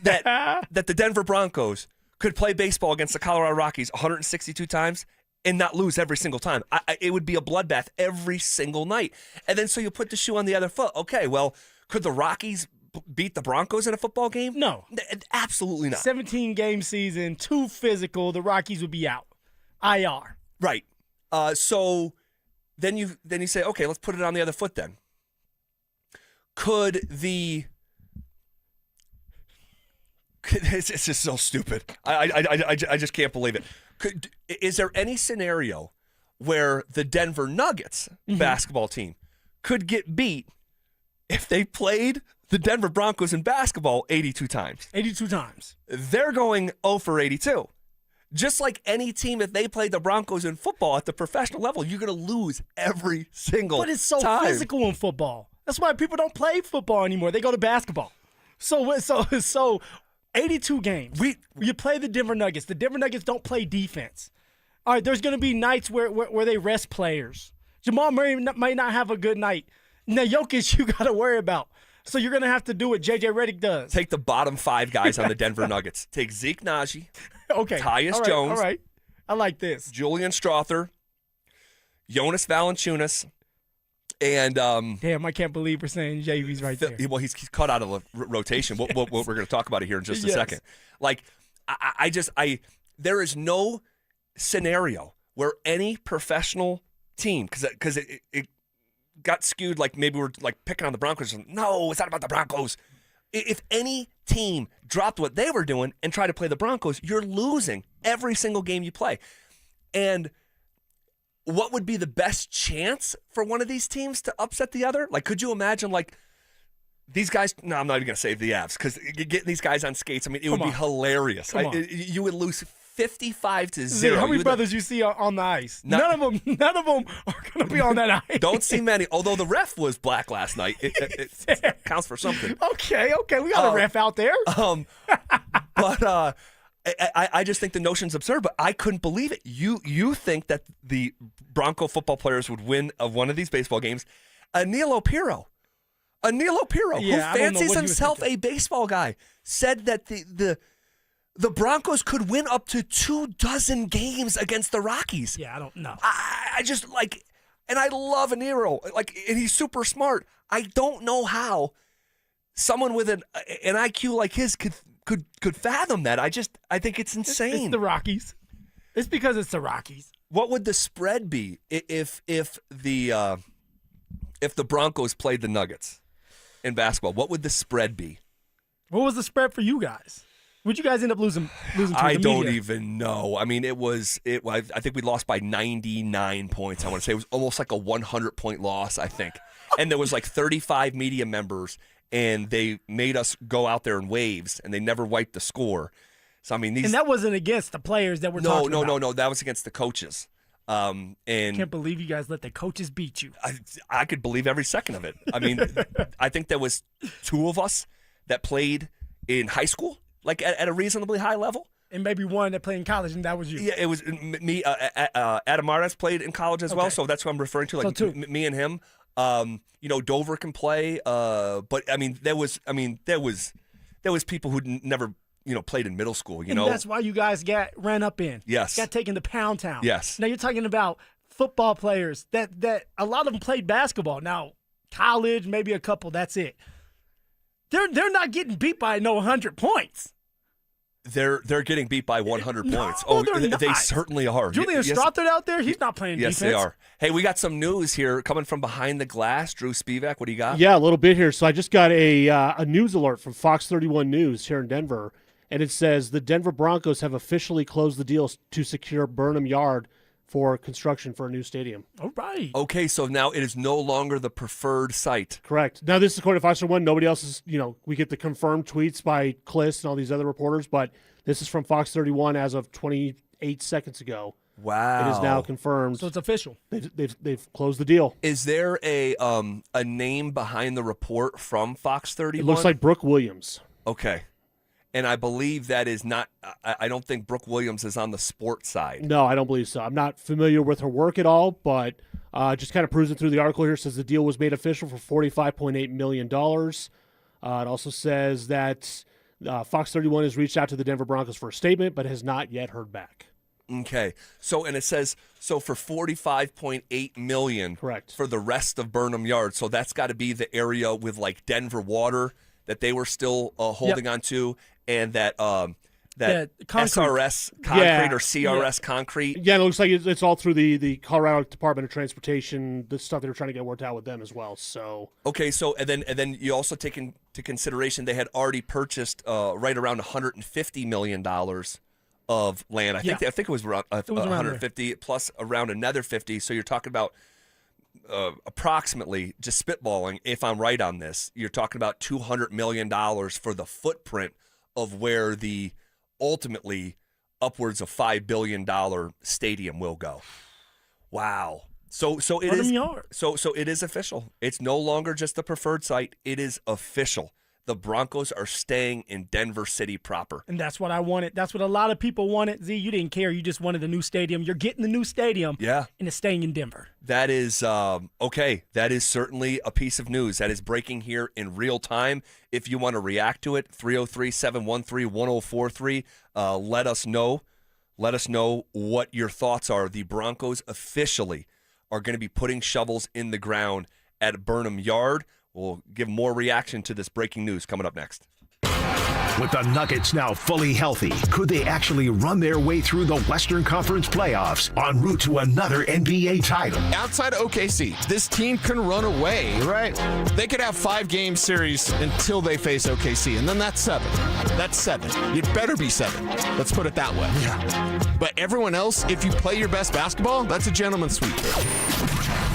that the Denver Broncos could play baseball against the Colorado Rockies 162 times and not lose every single time. It would be a bloodbath every single night. And then so you put the shoe on the other foot. Okay, well, could the Rockies beat the Broncos in a football game? No. Absolutely not. 17-game season, too physical. The Rockies would be out. IR. Right. So then you say, okay, let's put it on the other foot then. It's just so stupid. I just can't believe it. Is there any scenario where the Denver Nuggets basketball team could get beat if they played the Denver Broncos in basketball 82 times? 82 times. They're going 0 for 82. Just like any team, if they played the Broncos in football at the professional level, you're going to lose every single time. But it's so physical in football. That's why people don't play football anymore. They go to basketball. So 82 games. You play the Denver Nuggets. The Denver Nuggets don't play defense. All right, there's going to be nights where they rest players. Jamal Murray might not have a good night. Now, Jokic, you got to worry about. So you're going to have to do what J.J. Redick does. Take the bottom 5 guys on the Denver Nuggets. Take Zeke Naji. Okay. Tyus Jones. All right. I like this. Julian Strother. Jonas Valanciunas. And damn, I can't believe we're saying JV's right there. Well, he's cut out of the rotation. What we're going to talk about it here in just a second. Like, there is no scenario where any professional team, because it got skewed, like maybe we're like picking on the Broncos. No, it's not about the Broncos. If any team dropped what they were doing and tried to play the Broncos, you're losing every single game you play. And what would be the best chance for one of these teams to upset the other? Like, could you imagine, like, these guys? No, I'm not even going to say the Avs, because getting these guys on skates, I mean, it would be hilarious. You would lose 55-0. How many brothers you see on the ice? None of them are going to be on that ice. Don't see many. Although the ref was black last night, it counts for something. Okay, we got a ref out there. But I just think the notion's absurd. But I couldn't believe it. You think that the Bronco football players would win one of these baseball games? Anil Opiro, who fancies himself a baseball guy, said that the Broncos could win up to 24 games against the Rockies. Yeah, I don't know. I just like, and I love Aniro, like, and he's super smart. I don't know how someone with an IQ like his could fathom that. I think it's insane. It's the Rockies. It's because it's the Rockies. What would the spread be if the Broncos played the Nuggets in basketball? What would the spread be? What was the spread for you guys? Would you guys end up losing to I the don't media? even know. I mean, I think we lost by 99 points. I want to say it was almost like a 100-point loss, I think. And there was like 35 media members, and they made us go out there in waves, and they never wiped the score. So I mean, and that wasn't against the players that were talking about. No. That was against the coaches. And Can't believe you guys let the coaches beat you. I could believe every second of it. I mean, I think there was 2 of us that played in high school, like at a reasonably high level. And maybe one that played in college, and that was you. Yeah, it was me. Adam Martis played in college as well, so that's what I'm referring to. Like me and him. Dover can play, but I mean, there was people who never played in middle school. And that's why you guys ran up in. Yes, got taken to Pound Town. Yes. Now you're talking about football players that a lot of them played basketball. Now college, maybe a couple. That's it. They're not getting beat by 100 points. They're getting beat by 100 points. They're not. They certainly are. Julian Strother out there, he's not playing defense. Yes, they are. Hey, we got some news here coming from behind the glass. Drew Spivak, what do you got? Yeah, a little bit here. So I just got a news alert from Fox 31 News here in Denver, and it says the Denver Broncos have officially closed the deal to secure Burnham Yard for construction for a new stadium. All right. Okay, so now it is no longer the preferred site. Correct. Now, this is according to Fox 31. Nobody else is, we get the confirmed tweets by Kliss and all these other reporters, but this is from Fox 31 as of 28 seconds ago. Wow. It is now confirmed. So it's official. They've closed the deal. Is there a name behind the report from Fox 31? It looks like Brooke Williams. Okay. And I believe that is not – I don't think Brooke Williams is on the sports side. No, I don't believe so. I'm not familiar with her work at all, but just kind of cruising through the article here, says the deal was made official for $45.8 million. It also says that Fox 31 has reached out to the Denver Broncos for a statement, but has not yet heard back. Okay. And it says for $45.8 million correct, for the rest of Burnham Yard. So that's got to be the area with like Denver Water that they were still holding on to. And that SRS concrete or CRS concrete. Yeah, it looks like it's all through the Colorado Department of Transportation, the stuff they were trying to get worked out with them as well. So okay, and then you also take into consideration they had already purchased right around $150 million of land. I think it was around 150 plus around another 50. So you're talking about approximately, just spitballing, if I'm right on this, you're talking about $200 million for the footprint of where the ultimately upwards of $5 billion stadium will go. Wow. So it is. So it is official. It's no longer just the preferred site. It is official. The Broncos are staying in Denver City proper. And that's what I wanted. That's what a lot of people wanted. Z, you didn't care. You just wanted the new stadium. You're getting the new stadium. Yeah. And it's staying in Denver. That is, okay. That is certainly a piece of news. That is breaking here in real time. If you want to react to it, 303-713-1043. Let us know. Let us know what your thoughts are. The Broncos officially are going to be putting shovels in the ground at Burnham Yard. We'll give more reaction to this breaking news coming up next. With the Nuggets now fully healthy, could they actually run their way through the Western Conference playoffs en route to another NBA title? Outside of OKC, this team can run away. Right. They could have 5-game series until they face OKC, and then that's 7. That's 7. It better be 7. Let's put it that way. Yeah. But everyone else, if you play your best basketball, that's a gentleman's sweep.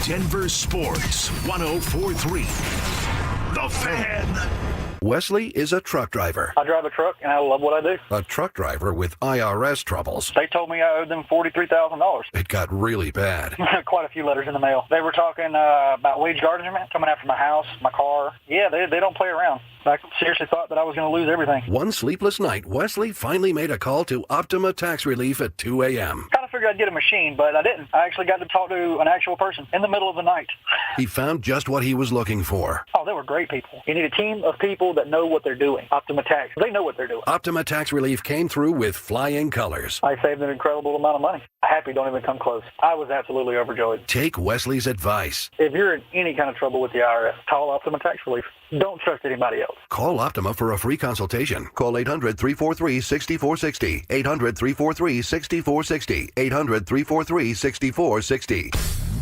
Denver Sports 104.3. The Fan. Wesley is a truck driver. I drive a truck, and I love what I do. A truck driver with IRS troubles. They told me I owed them $43,000. It got really bad. Quite a few letters in the mail. They were talking about wage garnishment, coming after my house, my car. Yeah, they don't play around. I seriously thought that I was going to lose everything. One sleepless night, Wesley finally made a call to Optima Tax Relief at 2 a.m. Kind of figured I'd get a machine, but I didn't. I actually got to talk to an actual person in the middle of the night. He found just what he was looking for. Oh, they were great people. You need a team of people that know what they're doing. Optima Tax, they know what they're doing. Optima Tax Relief came through with flying colors. I saved an incredible amount of money. Happy don't even come close. I was absolutely overjoyed. Take Wesley's advice. If you're in any kind of trouble with the IRS, call Optima Tax Relief. Don't trust anybody else. Call Optima for a free consultation. Call 800-343-6460. 800-343-6460. 800-343-6460.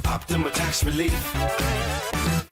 Optima Tax Relief.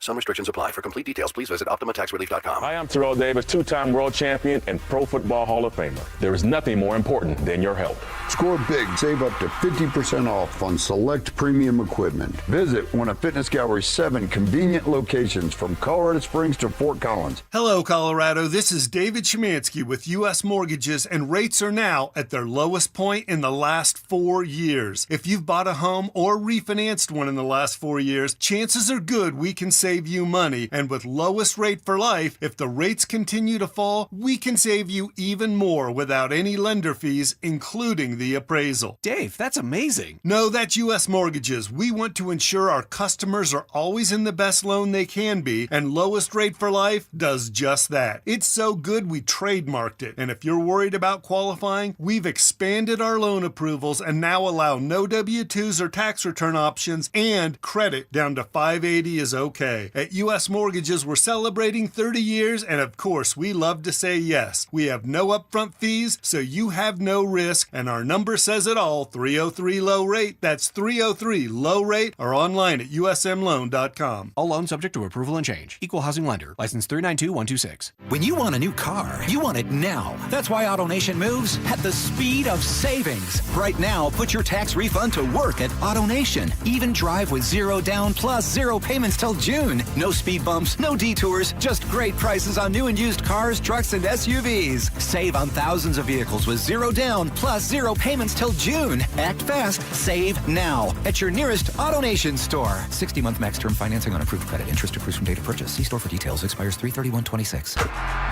Some restrictions apply. For complete details, please visit OptimaTaxRelief.com. Hi, I'm Terrell Davis, 2-time world champion and Pro Football Hall of Famer. There is nothing more important than your health. Score big, save up to 50% off on select premium equipment. Visit one of Fitness Gallery's 7 convenient locations from Colorado Springs to Fort Collins. Hello, Colorado. This is David Szymanski with U.S. Mortgages, and rates are now at their lowest point in the last 4 years. If you've bought a home or refinanced one in the last 4 years, chances are good we can save you money. And with lowest rate for life, if the rates continue to fall, we can save you even more without any lender fees, including the appraisal. Dave, that's amazing. No, that's U.S. Mortgages. We want to ensure our customers are always in the best loan they can be, and lowest rate for life does just that. It's so good we trademarked it. And if you're worried about qualifying, we've expanded our loan approvals and now allow no W-2s or tax return options, and credit down to 580 is okay. At U.S. Mortgages, we're celebrating 30 years, and of course, we love to say yes. We have no upfront fees, so you have no risk, and our number says it all, 303-LOW-RATE. That's 303-LOW-RATE, or online at usmloan.com. All loans subject to approval and change. Equal housing lender. License 392126. When you want a new car, you want it now. That's why AutoNation moves at the speed of savings. Right now, put your tax refund to work at AutoNation. Even drive with 0 down plus 0 payments till June. No speed bumps, no detours, just great prices on new and used cars, trucks, and SUVs. Save on thousands of vehicles with 0 down plus 0 payments till June. Act fast, save now at your nearest AutoNation store. 60-month max term financing on approved credit. Interest accrues from date of purchase. See store for details. Expires 3/31/26.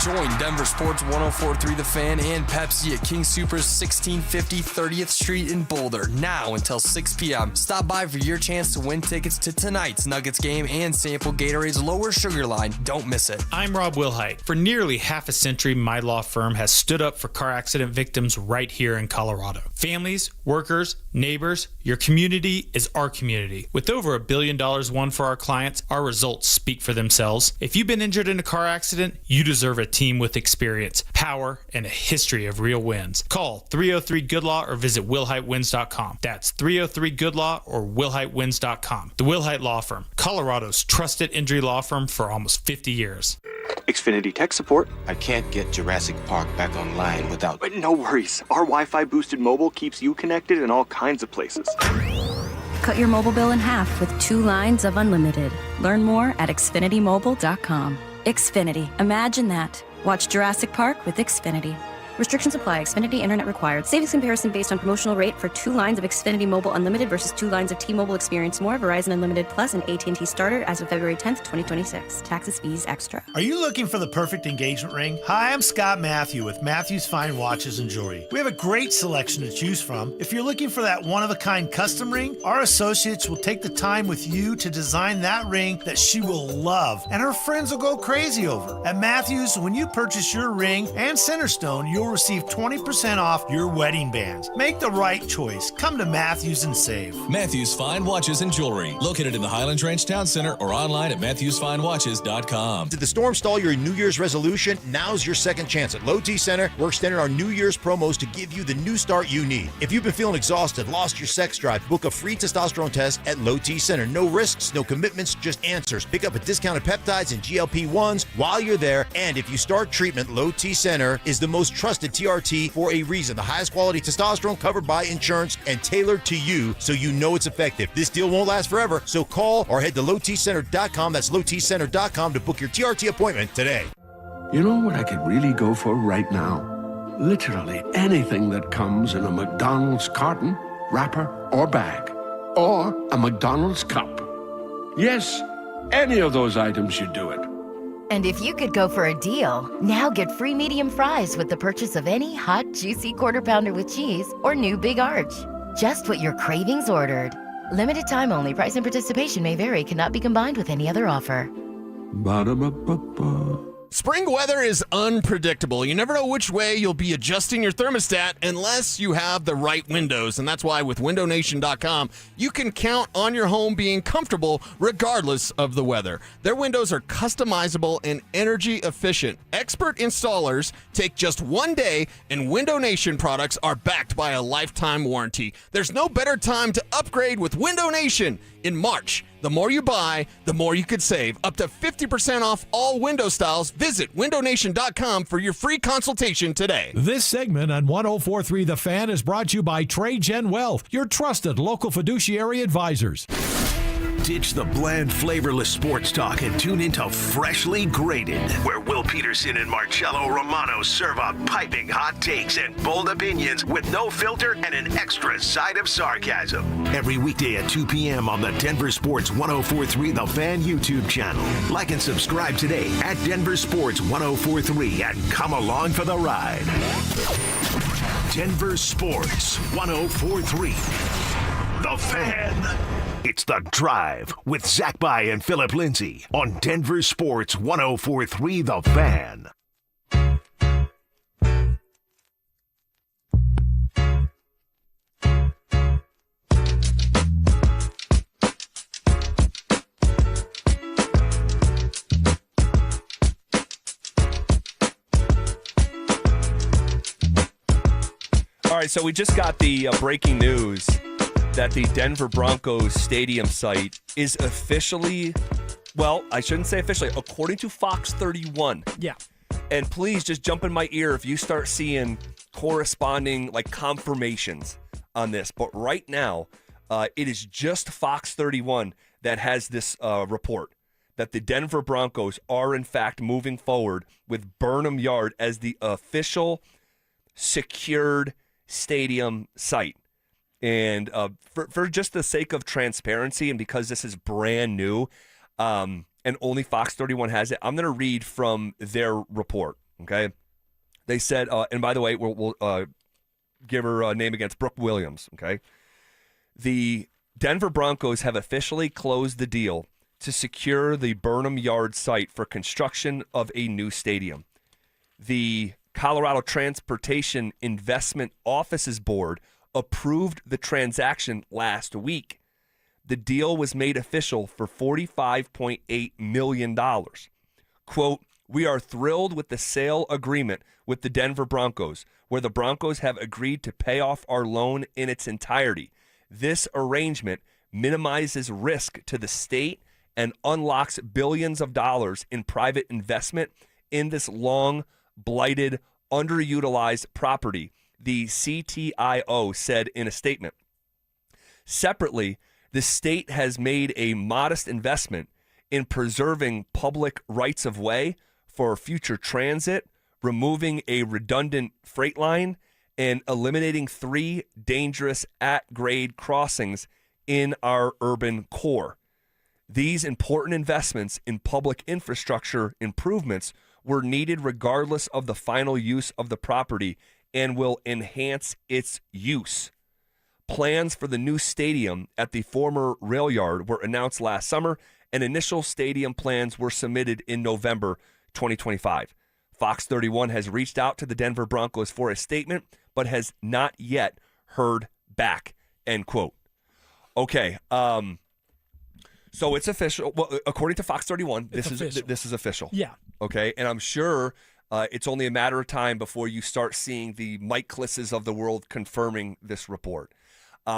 Join Denver Sports 104.3 The Fan and Pepsi at King Soopers 1650 30th Street in Boulder now until 6 p.m. Stop by for your chance to win tickets to tonight's Nuggets game and sample Gatorade's lower sugar line. Don't miss it. I'm Rob Wilhite. For nearly half a century, my law firm has stood up for car accident victims right here in Colorado. Families, workers, neighbors, your community is our community. With over $1 billion won for our clients, our results speak for themselves. If you've been injured in a car accident, you deserve a team with experience, power, and a history of real wins. Call 303-GOOD-LAW or visit WilhiteWins.com. That's 303-GOOD-LAW or WilhiteWins.com. The Wilhite Law Firm, Colorado's trusted injury law firm for almost 50 years. Xfinity tech support. I can't get Jurassic Park back online without... But no worries. Our Wi-Fi boosted mobile keeps you connected in all kinds of places. Cut your mobile bill in half with 2 lines of unlimited. Learn more at xfinitymobile.com. Xfinity. Imagine that. Watch Jurassic Park with Xfinity. Restrictions apply. Xfinity Internet required. Savings comparison based on promotional rate for 2 lines of Xfinity Mobile Unlimited versus 2 lines of T-Mobile Experience More, Verizon Unlimited Plus, and AT&T Starter as of February 10th, 2026. Taxes, fees, extra. Are you looking for the perfect engagement ring? Hi, I'm Scott Matthew with Matthew's Fine Watches and Jewelry. We have a great selection to choose from. If you're looking for that one-of-a-kind custom ring, our associates will take the time with you to design that ring that she will love, and her friends will go crazy over. At Matthews, when you purchase your ring and Centerstone, you'll receive 20% off your wedding bands. Make the right choice. Come to Matthews and save. Matthews Fine Watches and Jewelry, located in the Highlands Ranch Town Center or online at MatthewsFineWatches.com. Did the storm stall your New Year's resolution? Now's your second chance at Low T Center. We're extending our New Year's promos to give you the new start you need. If you've been feeling exhausted, lost your sex drive, book a free testosterone test at Low T Center. No risks, no commitments, just answers. Pick up a discounted peptides and GLP-1s while you're there. And if you start treatment, Low T Center is the most trusted TRT for a reason. The highest quality testosterone covered by insurance and tailored to you so you know it's effective. This deal won't last forever, so call or head to lowtcenter.com. That's lowtcenter.com to book your TRT appointment today. You know what I could really go for right now? Literally anything that comes in a McDonald's carton, wrapper, or bag. Or a McDonald's cup. Yes, any of those items should do it. And if you could go for a deal, now get free medium fries with the purchase of any hot, juicy Quarter Pounder with cheese or new Big Arch. Just what your cravings ordered. Limited time only. Price and participation may vary. Cannot be combined with any other offer. Ba-da-ba-ba-ba. Spring weather is unpredictable. You never know which way you'll be adjusting your thermostat unless you have the right windows. And that's why with windownation.com, you can count on your home being comfortable regardless of the weather. Their windows are customizable and energy efficient. Expert installers take just 1 day, and Window Nation products are backed by a lifetime warranty. There's no better time to upgrade with Window Nation. In March, The more you buy, the more you could save. Up to 50% off all window styles. Visit windownation.com for your free consultation today. This segment on 104.3 The Fan is brought to you by Trade Gen Wealth, your trusted local fiduciary advisors. Ditch the bland, flavorless sports talk and tune into Freshly Grated, where Will Peterson and Marcello Romano serve up piping hot takes and bold opinions with no filter and an extra side of sarcasm. Every weekday at 2 p.m. on the Denver Sports 104.3 The Fan YouTube channel. Like and subscribe today at Denver Sports 104.3 and come along for the ride. Denver Sports 104.3 The Fan. It's The Drive with Zach By and Phillip Lindsay on Denver Sports 104.3 The Fan. All right, so we just got the breaking news that the Denver Broncos stadium site is officially, well, I shouldn't say officially, according to Fox 31. Yeah. And please just jump in my ear if you start seeing corresponding like confirmations on this. But right now, it is just Fox 31 that has this report that the Denver Broncos are in fact moving forward with Burnham Yard as the official secured stadium site. And for just the sake of transparency and because this is brand new and only Fox 31 has it, I'm going to read from their report, okay? They said, and by the way, we'll give her a name against Brooke Williams, okay? The Denver Broncos have officially closed the deal to secure the Burnham Yard site for construction of a new stadium. The Colorado Transportation Investment Offices Board approved the transaction last week. The deal was made official for $45.8 million. Quote, "We are thrilled with the sale agreement with the Denver Broncos, where the Broncos have agreed to pay off our loan in its entirety. This arrangement minimizes risk to the state and unlocks billions of dollars in private investment in this long, blighted, underutilized property," the CTIO said in a statement. Separately, the state has made a modest investment in preserving public rights of way for future transit, removing a redundant freight line, and eliminating 3 dangerous at-grade crossings in our urban core. These important investments in public infrastructure improvements were needed regardless of the final use of the property and will enhance its use. Plans for the new stadium at the former rail yard were announced last summer, and initial stadium plans were submitted in November 2025. Fox 31 has reached out to the Denver Broncos for a statement, but has not yet heard back, end quote. Okay, so it's official. Well, according to Fox 31, this is official. Yeah. Okay, and I'm sure it's only a matter of time before you start seeing the Mike Klisses of the world confirming this report.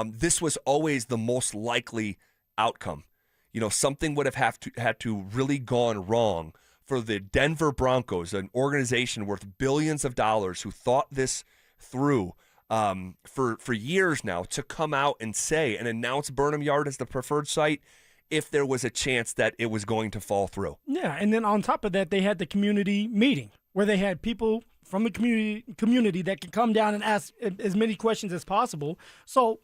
This was always the most likely outcome. You know, something would have had to really gone wrong for the Denver Broncos, an organization worth billions of dollars who thought this through for years now, to come out and say and announce Burnham Yard as the preferred site if there was a chance that it was going to fall through. Yeah, and then on top of that, they had the community meeting where they had people from the community that could come down and ask as many questions as possible. So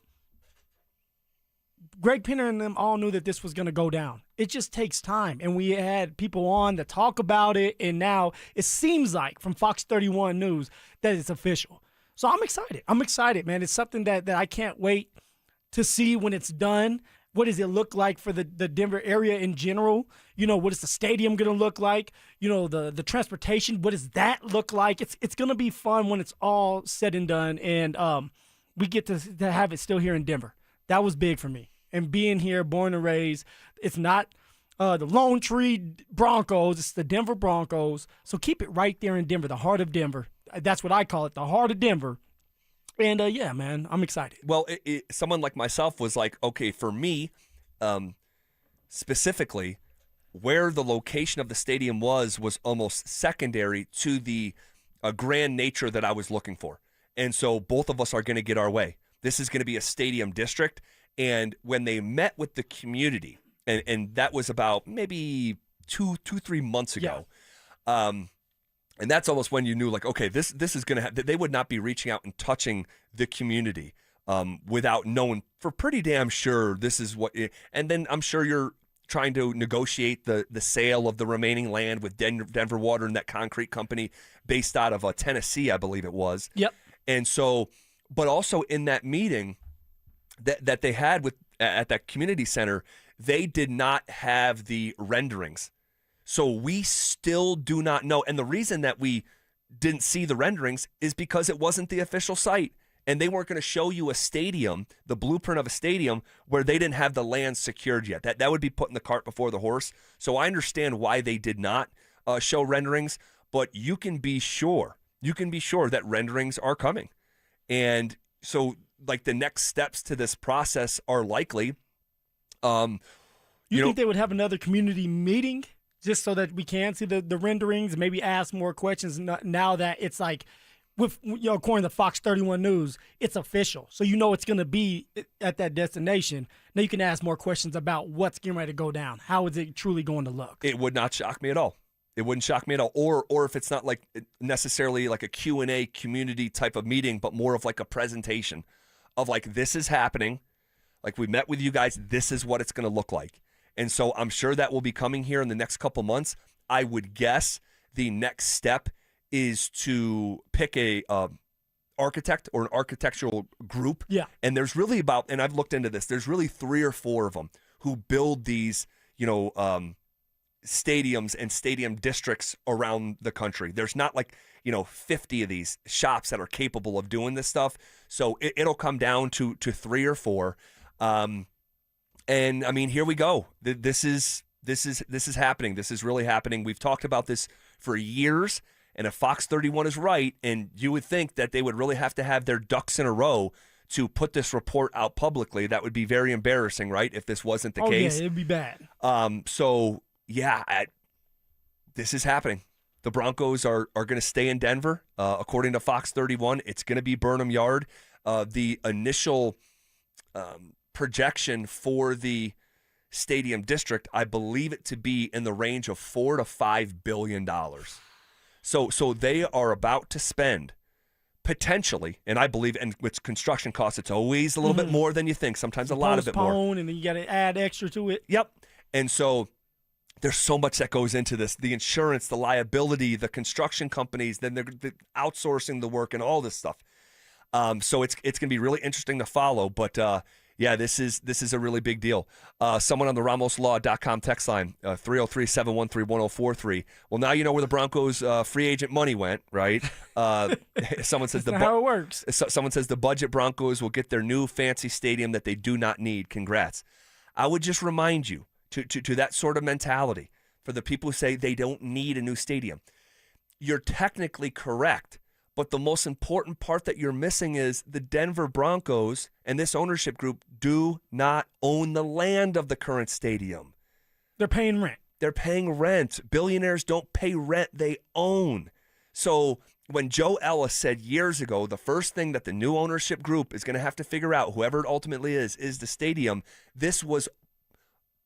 Greg Penner and them all knew that this was going to go down. It just takes time, and we had people on to talk about it, and now it seems like from Fox 31 News that it's official. So I'm excited. I'm excited, man. It's something that I can't wait to see when it's done. What does it look like for the Denver area in general? You know, what is the stadium going to look like? You know, the transportation, what does that look like? It's going to be fun when it's all said and done, and we get to have it still here in Denver. That was big for me. And being here, born and raised, it's not the Lone Tree Broncos, it's the Denver Broncos. So keep it right there in Denver, the heart of Denver. That's what I call it, the heart of Denver. And, yeah, man, I'm excited. Well, someone like myself was like, okay, for me, specifically, where the location of the stadium was almost secondary to the grand nature that I was looking for. And so both of us are going to get our way. This is going to be a stadium district. And when they met with the community, and that was about maybe 3 months ago, and that's almost when you knew, like, okay, this is going to they would not be reaching out and touching the community without knowing for pretty damn sure this is what. And then I'm sure you're trying to negotiate the sale of the remaining land with Denver Water and that concrete company based out of Tennessee, I believe it was. Yep. And so, but also in that meeting that they had at that community center, they did not have the renderings. So we still do not know. And the reason that we didn't see the renderings is because it wasn't the official site. And they weren't going to show you a stadium, the blueprint of a stadium, where they didn't have the land secured yet. That would be putting the cart before the horse. So I understand why they did not show renderings, but you can be sure that renderings are coming. And so, like, the next steps to this process are likely. You think they would have another community meeting just so that we can see the renderings, maybe ask more questions now that it's like, with, according to Fox 31 News, it's official. So it's going to be at that destination. Now you can ask more questions about what's getting ready to go down. How is it truly going to look? It would not shock me at all. It wouldn't shock me at all. Or if it's not like necessarily like a Q&A community type of meeting, but more of like a presentation of like, this is happening. Like, we met with you guys. This is what it's going to look like. And so I'm sure that will be coming here in the next couple months. I would guess the next step is to pick a architect or an architectural group. Yeah. And there's really and I've looked into this, there's really 3 or 4 of them who build these, stadiums and stadium districts around the country. There's not 50 of these shops that are capable of doing this stuff. So it'll come down to 3 or 4. And I mean, here we go. This is happening. This is really happening. We've talked about this for years. And if Fox 31 is right, and you would think that they would really have to have their ducks in a row to put this report out publicly, that would be very embarrassing, right, if this wasn't the case. Yeah, it'd be bad. This is happening. The Broncos are going to stay in Denver. According to Fox 31, it's going to be Burnham Yard. The initial projection for the stadium district, I believe it to be in the range of $4 to $5 billion. So they are about to spend potentially, and I believe, and with construction costs, it's always a little bit more than you think. Sometimes a lot of it more. Postpone, and then you got to add extra to it. Yep. And so there's so much that goes into this: the insurance, the liability, the construction companies, then they're outsourcing the work, and all this stuff. So it's going to be really interesting to follow. But this is a really big deal. Someone on the RamosLaw.com text line, 303-713-1043. Well, now you know where the Broncos free agent money went, right? Someone says how it works. Someone says the budget Broncos will get their new fancy stadium that they do not need. Congrats. I would just remind you to that sort of mentality for the people who say they don't need a new stadium. You're technically correct. But the most important part that you're missing is the Denver Broncos and this ownership group do not own the land of the current stadium. They're paying rent. They're paying rent. Billionaires don't pay rent. They own. So when Joe Ellis said years ago, the first thing that the new ownership group is going to have to figure out, whoever it ultimately is the stadium, this was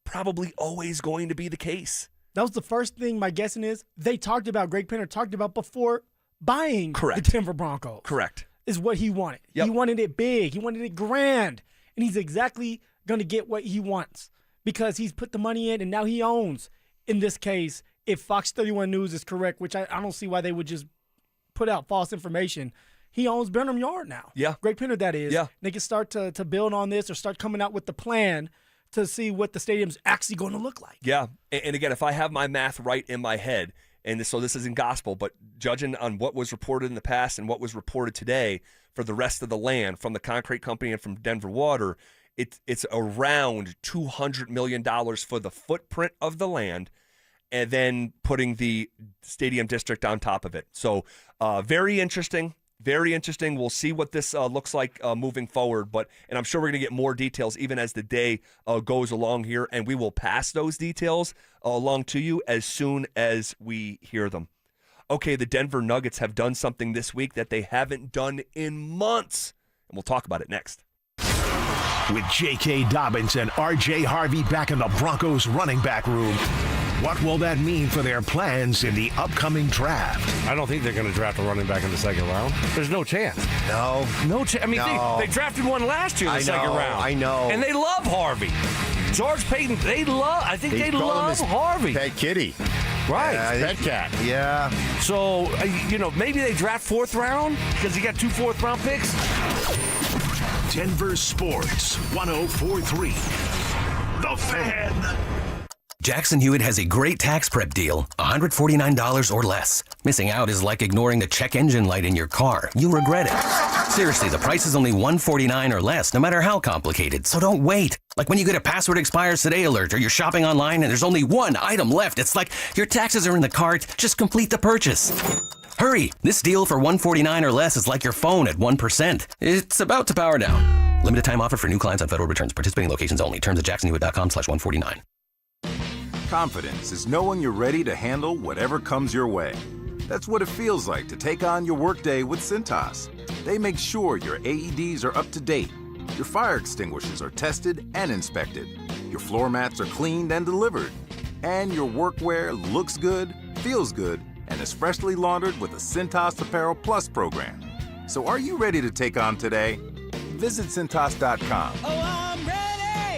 probably always going to be the case. That was the first thing my guessing is. They talked about, Greg Penner talked about before buying the Denver Broncos. Correct. Is what he wanted. Yep. He wanted it big. He wanted it grand. And he's exactly going to get what he wants because he's put the money in and now he owns. In this case, if Fox 31 News is correct, which I don't see why they would just put out false information, he owns Burnham Yard now. Yeah. Greg Penner, that is. Yeah. They can start to build on this or start coming out with the plan to see what the stadium's actually going to look like. Yeah. And again, if I have my math right in my head, and so this isn't gospel, but judging on what was reported in the past and what was reported today for the rest of the land from the concrete company and from Denver Water, it's around $200 million for the footprint of the land and then putting the stadium district on top of it. So very interesting, Very interesting. We'll see what this looks like moving forward. And I'm sure we're going to get more details even as the day goes along here, and we will pass those details along to you as soon as we hear them. Okay, the Denver Nuggets have done something this week that they haven't done in months, and we'll talk about it next. With J.K. Dobbins and R.J. Harvey back in the Broncos running back room, what will that mean for their plans in the upcoming draft? I don't think they're going to draft a running back in the second round. There's no chance. No. No chance. I mean, they drafted one last year in the second round. I know. And they love Harvey. George Payton, they love Harvey. Pet kitty. Right. Pet cat. Yeah. So, maybe they draft fourth round because you got 2 fourth-round picks. Denver Sports 104.3. The Fan. Jackson Hewitt has a great tax prep deal, $149 or less. Missing out is like ignoring the check engine light in your car. You'll regret it. Seriously, the price is only $149 or less, no matter how complicated. So don't wait. Like when you get a password expires today alert, or you're shopping online and there's only one item left. It's like your taxes are in the cart. Just complete the purchase. Hurry! This deal for $149 or less is like your phone at 1%. It's about to power down. Limited time offer for new clients on federal returns. Participating locations only. Terms at jacksonhewitt.com/149. Confidence is knowing you're ready to handle whatever comes your way. That's what it feels like to take on your workday with Cintas. They make sure your AEDs are up to date, your fire extinguishers are tested and inspected, your floor mats are cleaned and delivered, and your workwear looks good, feels good, and is freshly laundered with a Cintas Apparel Plus program. So are you ready to take on today? Visit Cintas.com.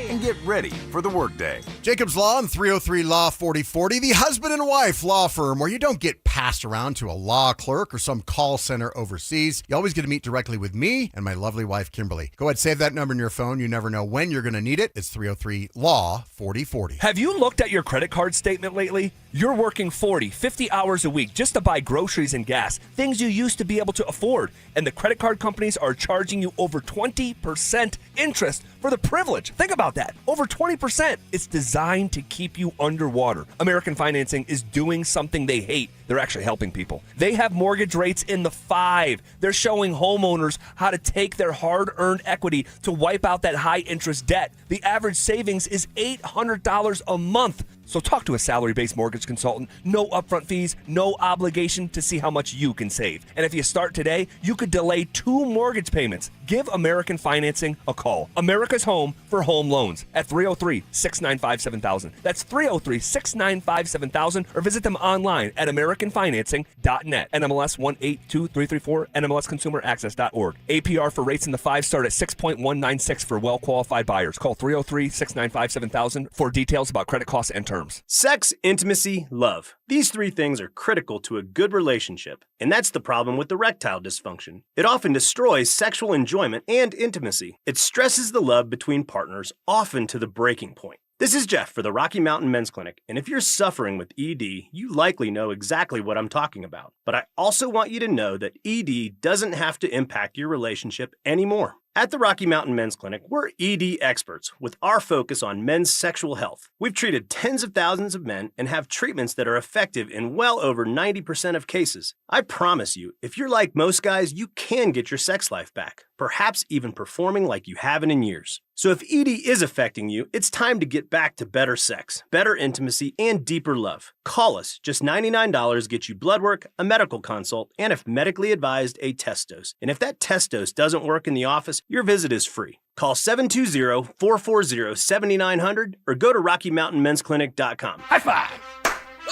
And get ready for the workday. Jacob's Law and 303 Law 4040, the husband and wife law firm where you don't get passed around to a law clerk or some call center overseas. You always get to meet directly with me and my lovely wife, Kimberly. Go ahead, save that number in your phone. You never know when you're going to need it. It's 303 Law 4040. Have you looked at your credit card statement lately? You're working 40, 50 hours a week just to buy groceries and gas, things you used to be able to afford. And the credit card companies are charging you over 20% interest for the privilege. Think about that. Over 20%. It's designed to keep you underwater. American Financing is doing something they hate. They're actually helping people. They have mortgage rates in the 5. They're showing homeowners how to take their hard-earned equity to wipe out that high-interest debt. The average savings is $800 a month. So talk to a salary-based mortgage consultant. No upfront fees, no obligation to see how much you can save. And if you start today, you could delay 2 mortgage payments. Give American Financing a call. America's home for home loans at 303-695-7000. That's 303-695-7000, or visit them online at AmericanFinancing.net. NMLS 182334, NMLSConsumerAccess.org. APR for rates in the 5 start at 6.196 for well-qualified buyers. Call 303-695-7000 for details about credit costs and terms. Sex, intimacy, love. These 3 things are critical to a good relationship, and that's the problem with erectile dysfunction. It often destroys sexual enjoyment and intimacy. It stresses the love between partners, often to the breaking point. This is Jeff for the Rocky Mountain Men's Clinic, and if you're suffering with ED, you likely know exactly what I'm talking about. But I also want you to know that ED doesn't have to impact your relationship anymore. At the Rocky Mountain Men's Clinic, we're ED experts with our focus on men's sexual health. We've treated tens of thousands of men and have treatments that are effective in well over 90% of cases. I promise you, if you're like most guys, you can get your sex life back, perhaps even performing like you haven't in years. So if ED is affecting you, it's time to get back to better sex, better intimacy, and deeper love. Call us. Just $99 gets you blood work, a medical consult, and if medically advised, a test dose. And if that test dose doesn't work in the office, your visit is free. Call 720-440-7900 or go to RockyMountainMen'sClinic.com. High five!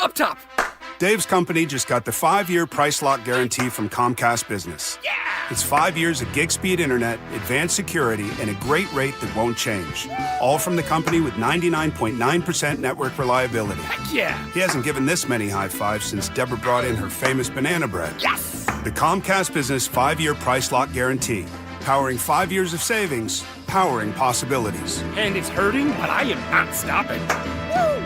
Up top! Dave's company just got the 5-year price lock guarantee from Comcast Business. Yeah! It's 5 years of gig speed internet, advanced security, and a great rate that won't change. All from the company with 99.9% network reliability. Heck yeah! He hasn't given this many high fives since Deborah brought in her famous banana bread. Yes! The Comcast Business 5-year price lock guarantee. Powering 5 years of savings, powering possibilities. And it's hurting, but I am not stopping. Woo!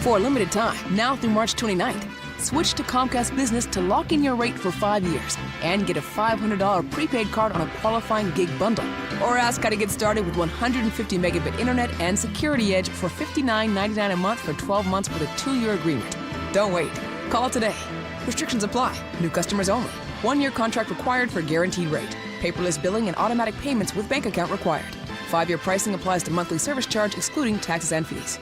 For a limited time, now through March 29th, switch to Comcast Business to lock in your rate for 5 years and get a $500 prepaid card on a qualifying gig bundle. Or ask how to get started with 150 megabit internet and Security Edge for $59.99 a month for 12 months with a 2-year agreement. Don't wait. Call today. Restrictions apply. New customers only. 1-year contract required for guaranteed rate. Paperless billing and automatic payments with bank account required. 5-year pricing applies to monthly service charge excluding taxes and fees.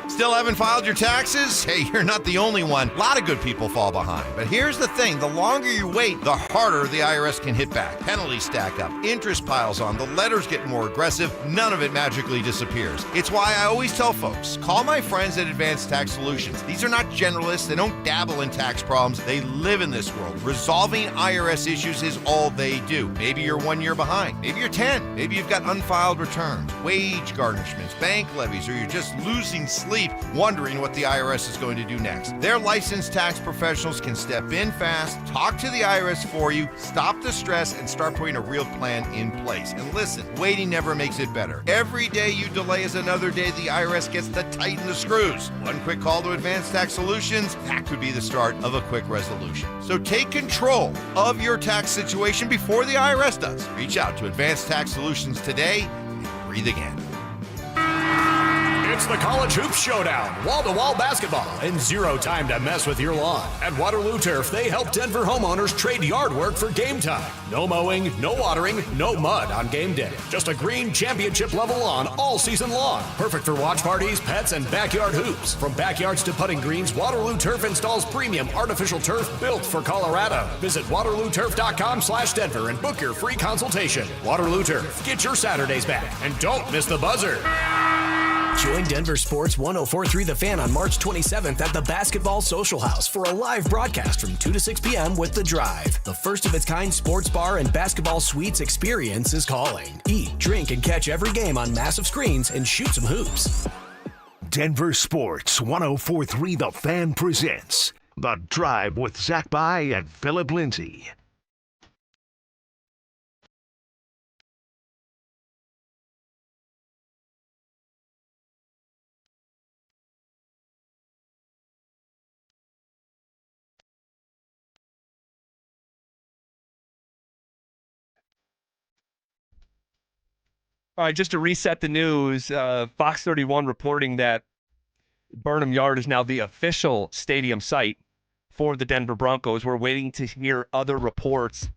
Still haven't filed your taxes? Hey, you're not the only one. A lot of good people fall behind. But here's the thing. The longer you wait, the harder the IRS can hit back. Penalties stack up. Interest piles on. The letters get more aggressive. None of it magically disappears. It's why I always tell folks, call my friends at Advanced Tax Solutions. These are not generalists. They don't dabble in tax problems. They live in this world. Resolving IRS issues is all they do. Maybe you're 1 year behind. Maybe you're 10. Maybe you've got unfiled returns, wage garnishments, bank levies, or you're just losing sleep wondering what the IRS is going to do next. Their licensed tax professionals can step in fast, talk to the IRS for you, stop the stress, and start putting a real plan in place. And listen, waiting never makes it better. Every day you delay is another day the IRS gets to tighten the screws. One quick call to Advanced Tax Solutions, that could be the start of a quick resolution. So take control of your tax situation before the IRS does. Reach out to Advanced Tax Solutions today and breathe again. It's the College Hoops Showdown, wall-to-wall basketball, and zero time to mess with your lawn. At Waterloo Turf, they help Denver homeowners trade yard work for game time. No mowing, no watering, no mud on game day. Just a green championship-level lawn all season long. Perfect for watch parties, pets, and backyard hoops. From backyards to putting greens, Waterloo Turf installs premium artificial turf built for Colorado. Visit waterlooturf.com/Denver and book your free consultation. Waterloo Turf, get your Saturdays back, and don't miss the buzzer. Join Denver Sports 104.3 The Fan on March 27th at the Basketball Social House for a live broadcast from 2 to 6 p.m. with The Drive. The first-of-its-kind sports bar and basketball suites experience is calling. Eat, drink, and catch every game on massive screens and shoot some hoops. Denver Sports 104.3 The Fan presents The Drive with Zach By and Phillip Lindsay. All right, just to reset the news, Fox 31 reporting that Burnham Yard is now the official stadium site for the Denver Broncos. We're waiting to hear other reports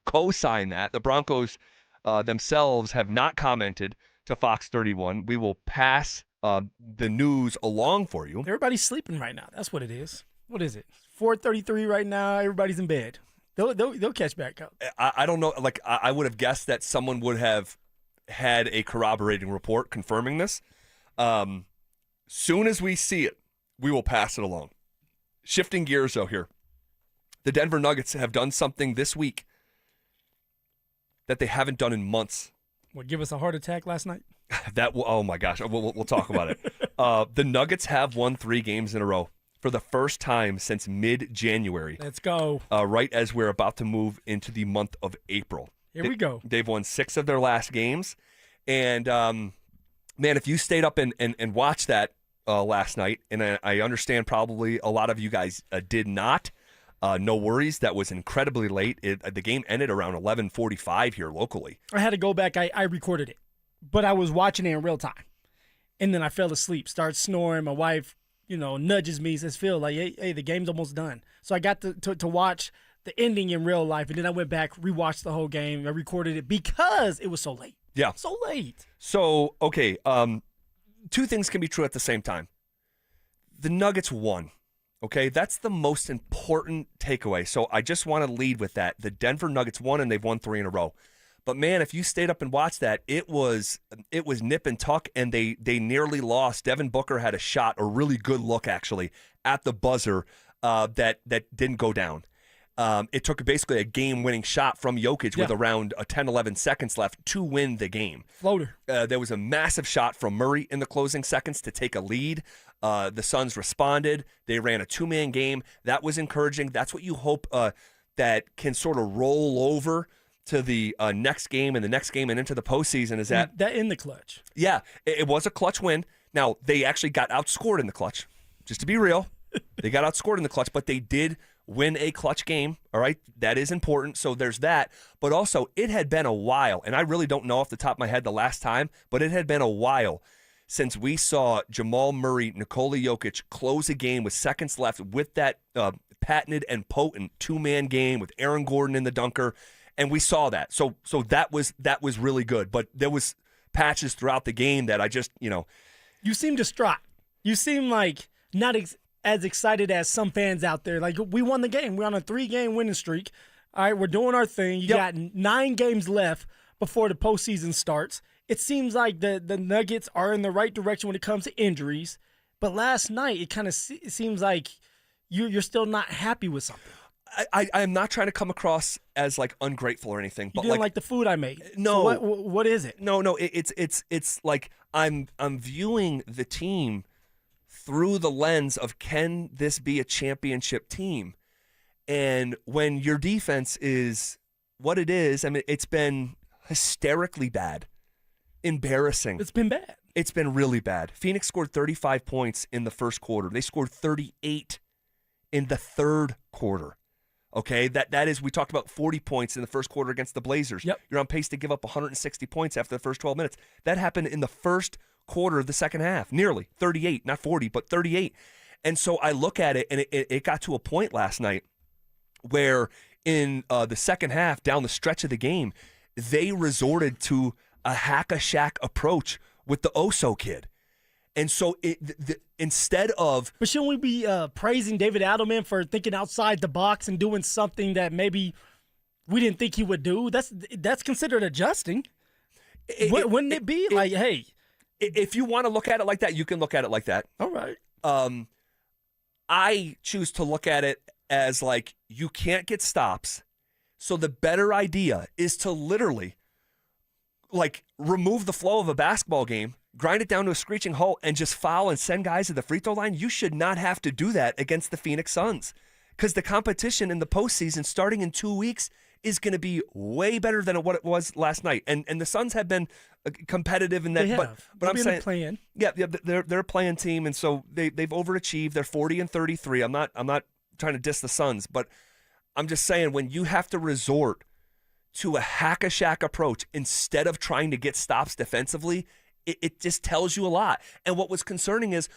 co-sign that. The Broncos themselves have not commented to Fox 31. We will pass the news along for you. Everybody's sleeping right now. That's what it is. What is it? 4:33 right now. Everybody's in bed. They'll catch back up. I don't know. Like I would have guessed that someone would have had a corroborating report confirming this. Soon as we see it, we will pass it along. Shifting gears, though, here. The Denver Nuggets have done something this week that they haven't done in months. What, give us a heart attack last night? Oh, my gosh. We'll talk about it. The Nuggets have won 3 games in a row for the first time since mid-January. Let's go. Right as we're about to move into the month of April. Here we go. They've won 6 of their last games. And, man, if you stayed up and watched that last night, and I understand probably a lot of you guys did not, no worries. That was incredibly late. The game ended around 11:45 here locally. I had to go back. I recorded it, but I was watching it in real time. And then I fell asleep, started snoring. My wife, nudges me, says, Phil, like, hey, the game's almost done. So I got to watch the ending in real life, and then I went back, rewatched the whole game. I recorded it because it was so late. Yeah. So late. So, okay, 2 things can be true at the same time. The Nuggets won, okay? That's the most important takeaway. So I just want to lead with that. The Denver Nuggets won, and they've won 3 in a row. But, man, if you stayed up and watched that, it was nip and tuck, and they nearly lost. Devin Booker had a shot, a really good look, actually, at the buzzer that didn't go down. It took basically a game-winning shot from Jokic with around 10, 11 seconds left to win the game. Floater. There was a massive shot from Murray in the closing seconds to take a lead. The Suns responded. They ran a 2-man game. That was encouraging. That's what you hope that can sort of roll over to the next game and the next game and into the postseason. Is that in the clutch? Yeah, it was a clutch win. Now, they actually got outscored in the clutch. Just to be real, they got outscored in the clutch, but they did win a clutch game, all right? That is important, so there's that. But also, it had been a while, and I really don't know off the top of my head the last time, but it had been a while since we saw Jamal Murray, Nikola Jokic close a game with seconds left with that patented and potent two-man game with Aaron Gordon in the dunker, and we saw that. So that was really good. But there was patches throughout the game that I just, You seem distraught. You seem like not as excited as some fans out there. Like, we won the game. We're on a 3-game winning streak. All right, we're doing our thing. You got 9 games left before the postseason starts. It seems like the Nuggets are in the right direction when it comes to injuries. But last night, it kind of seems like you're still not happy with something. I'm not trying to come across as like ungrateful or anything. You But didn't like the food I made. No. So what is it? No, it's like I'm viewing the team through the lens of, can this be a championship team? And when your defense is what it is, I mean, it's been hysterically bad, embarrassing. It's been bad. It's been really bad. Phoenix scored 35 points in the first quarter. They scored 38 in the third quarter. Okay, that is, we talked about 40 points in the first quarter against the Blazers. Yep. You're on pace to give up 160 points after the first 12 minutes. That happened in the first quarter of the second half, nearly 38, not 40, but 38. And so I look at it, and it got to a point last night where in the second half, down the stretch of the game, they resorted to a hack-a-shack approach with the Oso kid. And so instead of... But shouldn't we be praising David Adelman for thinking outside the box and doing something that maybe we didn't think he would do? That's considered adjusting. Wouldn't it be? Like, hey... If you want to look at it like that, you can look at it like that. All right. I choose to look at it as like, you can't get stops. So the better idea is to literally like remove the flow of a basketball game, grind it down to a screeching halt, and just foul and send guys to the free throw line. You should not have to do that against the Phoenix Suns, because the competition in the postseason starting in 2 weeks is going to be way better than what it was last night. And the Suns have been competitive in that. But I'm saying, playing. Yeah, they're a playing team, and so they've overachieved. They're 40-33. I'm not trying to diss the Suns, but I'm just saying, when you have to resort to a hack-a-shack approach instead of trying to get stops defensively, it just tells you a lot. And what was concerning is,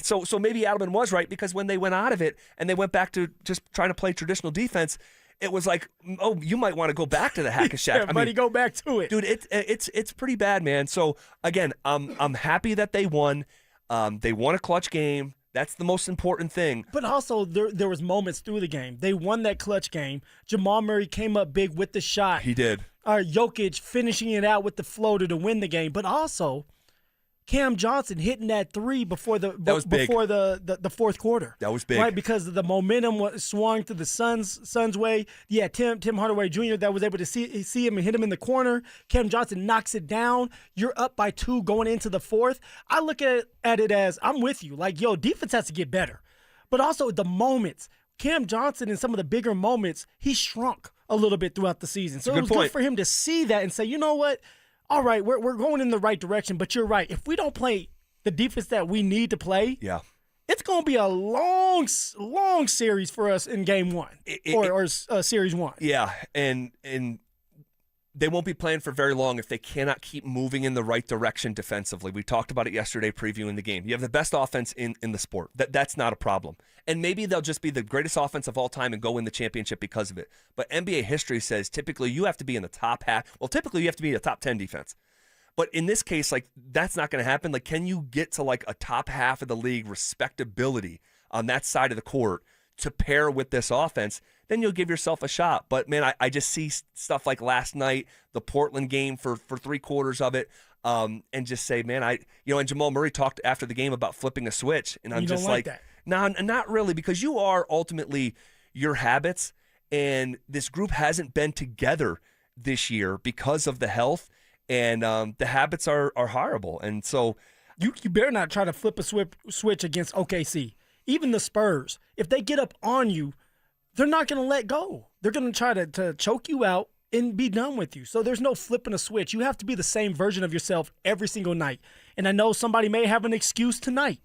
so maybe Adelman was right, because when they went out of it and they went back to just trying to play traditional defense, it was like, oh, you might want to go back to the hack-a-shack. Go back to it. Dude, it's pretty bad, man. So, again, I'm happy that they won. They won a clutch game. That's the most important thing. But also, there was moments through the game. They won that clutch game. Jamal Murray came up big with the shot. He did. Jokic finishing it out with the floater to win the game. But also, Cam Johnson hitting that 3 before the fourth quarter. That was big. Right, because the momentum was swung to the Suns' way. Yeah, Tim Hardaway Jr. that was able to see him and hit him in the corner. Cam Johnson knocks it down. You're up by 2 going into the fourth. I look at it as, I'm with you. Like, defense has to get better. But also the moments. Cam Johnson, in some of the bigger moments, he shrunk a little bit throughout the season. So it was good for him to see that and say, you know what? All right, we're going in the right direction, but you're right. If we don't play the defense that we need to play, it's going to be a long series for us in game 1 or series 1. Yeah, and they won't be playing for very long if they cannot keep moving in the right direction defensively. We talked about it yesterday previewing the game. You have the best offense in the sport. That's not a problem. And maybe they'll just be the greatest offense of all time and go win the championship because of it. But NBA history says typically you have to be in the top half. Well, typically you have to be a top 10 defense. But in this case, like, that's not going to happen. Like, can you get to like a top half of the league respectability on that side of the court to pair with this offense? Then you'll give yourself a shot. But, man, I just see stuff like last night, the Portland game for 3 quarters of it, and just say, man, and Jamal Murray talked after the game about flipping a switch. And I'm you just don't like that. No, not really, because you are ultimately your habits, and this group hasn't been together this year because of the health, and the habits are horrible. And so you better not try to flip a switch against OKC. Even the Spurs, if they get up on you, they're not going to let go. They're going to try to choke you out and be done with you. So there's no flipping a switch. You have to be the same version of yourself every single night. And I know somebody may have an excuse tonight.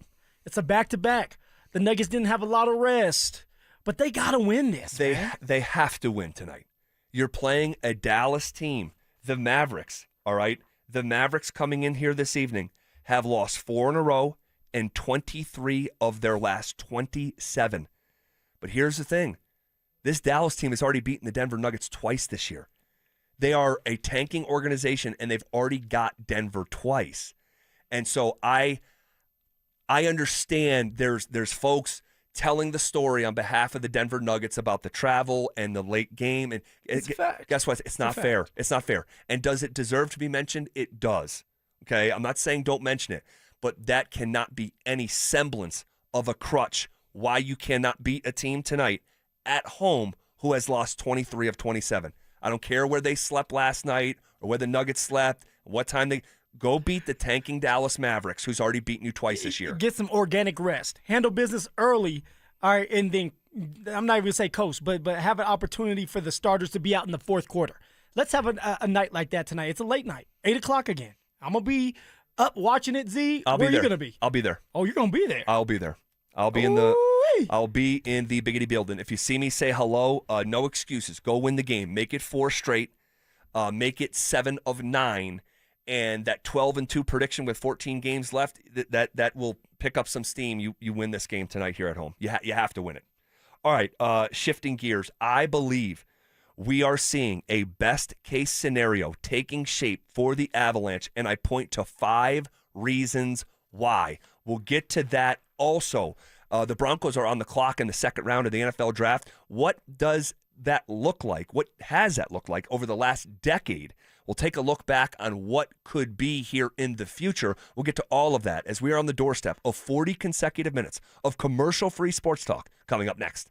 It's a back-to-back. The Nuggets didn't have a lot of rest, but they got to win this. They have to win tonight. You're playing a Dallas team, the Mavericks, all right? The Mavericks coming in here this evening have lost 4 in a row and 23 of their last 27. But here's the thing. This Dallas team has already beaten the Denver Nuggets twice this year. They are a tanking organization, and they've already got Denver twice. And so I understand there's folks telling the story on behalf of the Denver Nuggets about the travel and the late game. And It's a fact. Guess what? It's not fair. It's not fair. And does it deserve to be mentioned? It does. Okay? I'm not saying don't mention it, but that cannot be any semblance of a crutch why you cannot beat a team tonight at home who has lost 23 of 27. I don't care where they slept last night or where the Nuggets slept, what time they go beat the tanking Dallas Mavericks, who's already beaten you twice this year. Get some organic rest. Handle business early, all right, and then I'm not even going to say coast, but have an opportunity for the starters to be out in the fourth quarter. Let's have a night like that tonight. It's a late night, 8 o'clock again. I'm going to be up watching it, Z. Where are you going to be? I'll be there. Oh, you're going to be there? I'll be there. I'll be in the Biggity building. If you see me, say hello. No excuses. Go win the game. Make it 4 straight. Make it 7 of 9. And that 12-2 prediction with 14 games left, that will pick up some steam. You win this game tonight here at home. You have to win it. All right, shifting gears. I believe we are seeing a best-case scenario taking shape for the Avalanche, and I point to 5 reasons why. We'll get to that also. The Broncos are on the clock in the second round of the NFL draft. What does that look like? What has that looked like over the last decade? We'll take a look back on what could be here in the future. We'll get to all of that as we are on the doorstep of 40 consecutive minutes of commercial-free sports talk coming up next.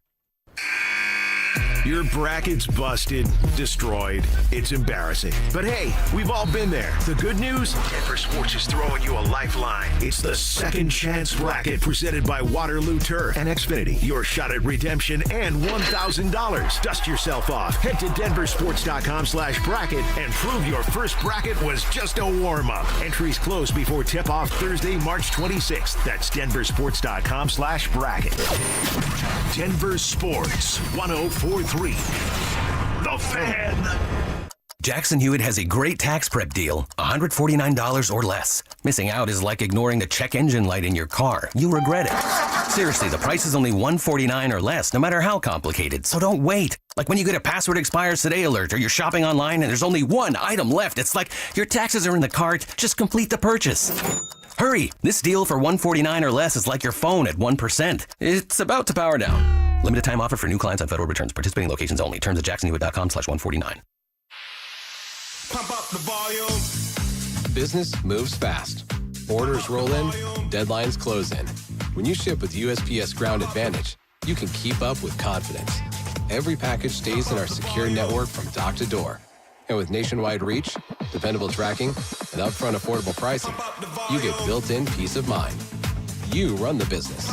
Your bracket's busted, destroyed. It's embarrassing. But hey, we've all been there. The good news? Denver Sports is throwing you a lifeline. It's the Second Chance Bracket presented by Waterloo Turf and Xfinity. Your shot at redemption and $1,000. Dust yourself off. Head to DenverSports.com/bracket and prove your first bracket was just a warm-up. Entries close before tip-off Thursday, March 26th. That's DenverSports.com/bracket. Denver Sports 104.3. The Fan. Jackson Hewitt has a great tax prep deal, $149 or less. Missing out is like ignoring the check engine light in your car. You'll regret it. Seriously, the price is only $149 or less, no matter how complicated. So don't wait. Like when you get a password expires today alert or you're shopping online and there's only one item left. It's like your taxes are in the cart. Just complete the purchase. Hurry! This deal for $149 or less is like your phone at 1%. It's about to power down. Limited time offer for new clients on federal returns. Participating locations only. Terms at jacksonhewitt.com/149. Pump up the volume. Business moves fast. Orders roll in, deadlines close in. When you ship with USPS Ground Advantage, you can keep up with confidence. Every package stays in our secure network from dock to door. And with nationwide reach, dependable tracking, and upfront affordable pricing, you get built-in peace of mind. You run the business.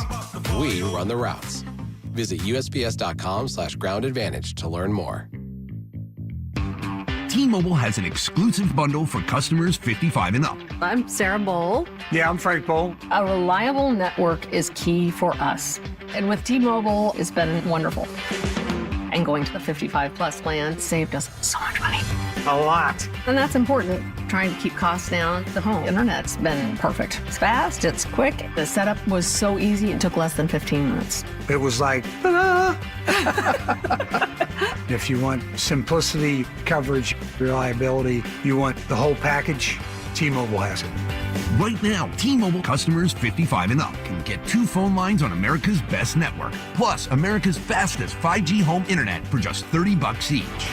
We run the routes. Visit USPS.com/Ground Advantage to learn more. T-Mobile has an exclusive bundle for customers 55 and up. I'm Sarah Bowl. Yeah, I'm Frank Bowl. A reliable network is key for us. And with T-Mobile, it's been wonderful. And going to the 55 plus plan saved us so much money. A lot. And that's important. Trying to keep costs down. The home internet's been perfect. It's fast, it's quick. The setup was so easy, it took less than 15 minutes. It was like, ta-da! If you want simplicity, coverage, reliability, you want the whole package, T-Mobile has it. Right now, T-Mobile customers 55 and up can get 2 phone lines on America's best network, plus America's fastest 5G home internet for just $30 each.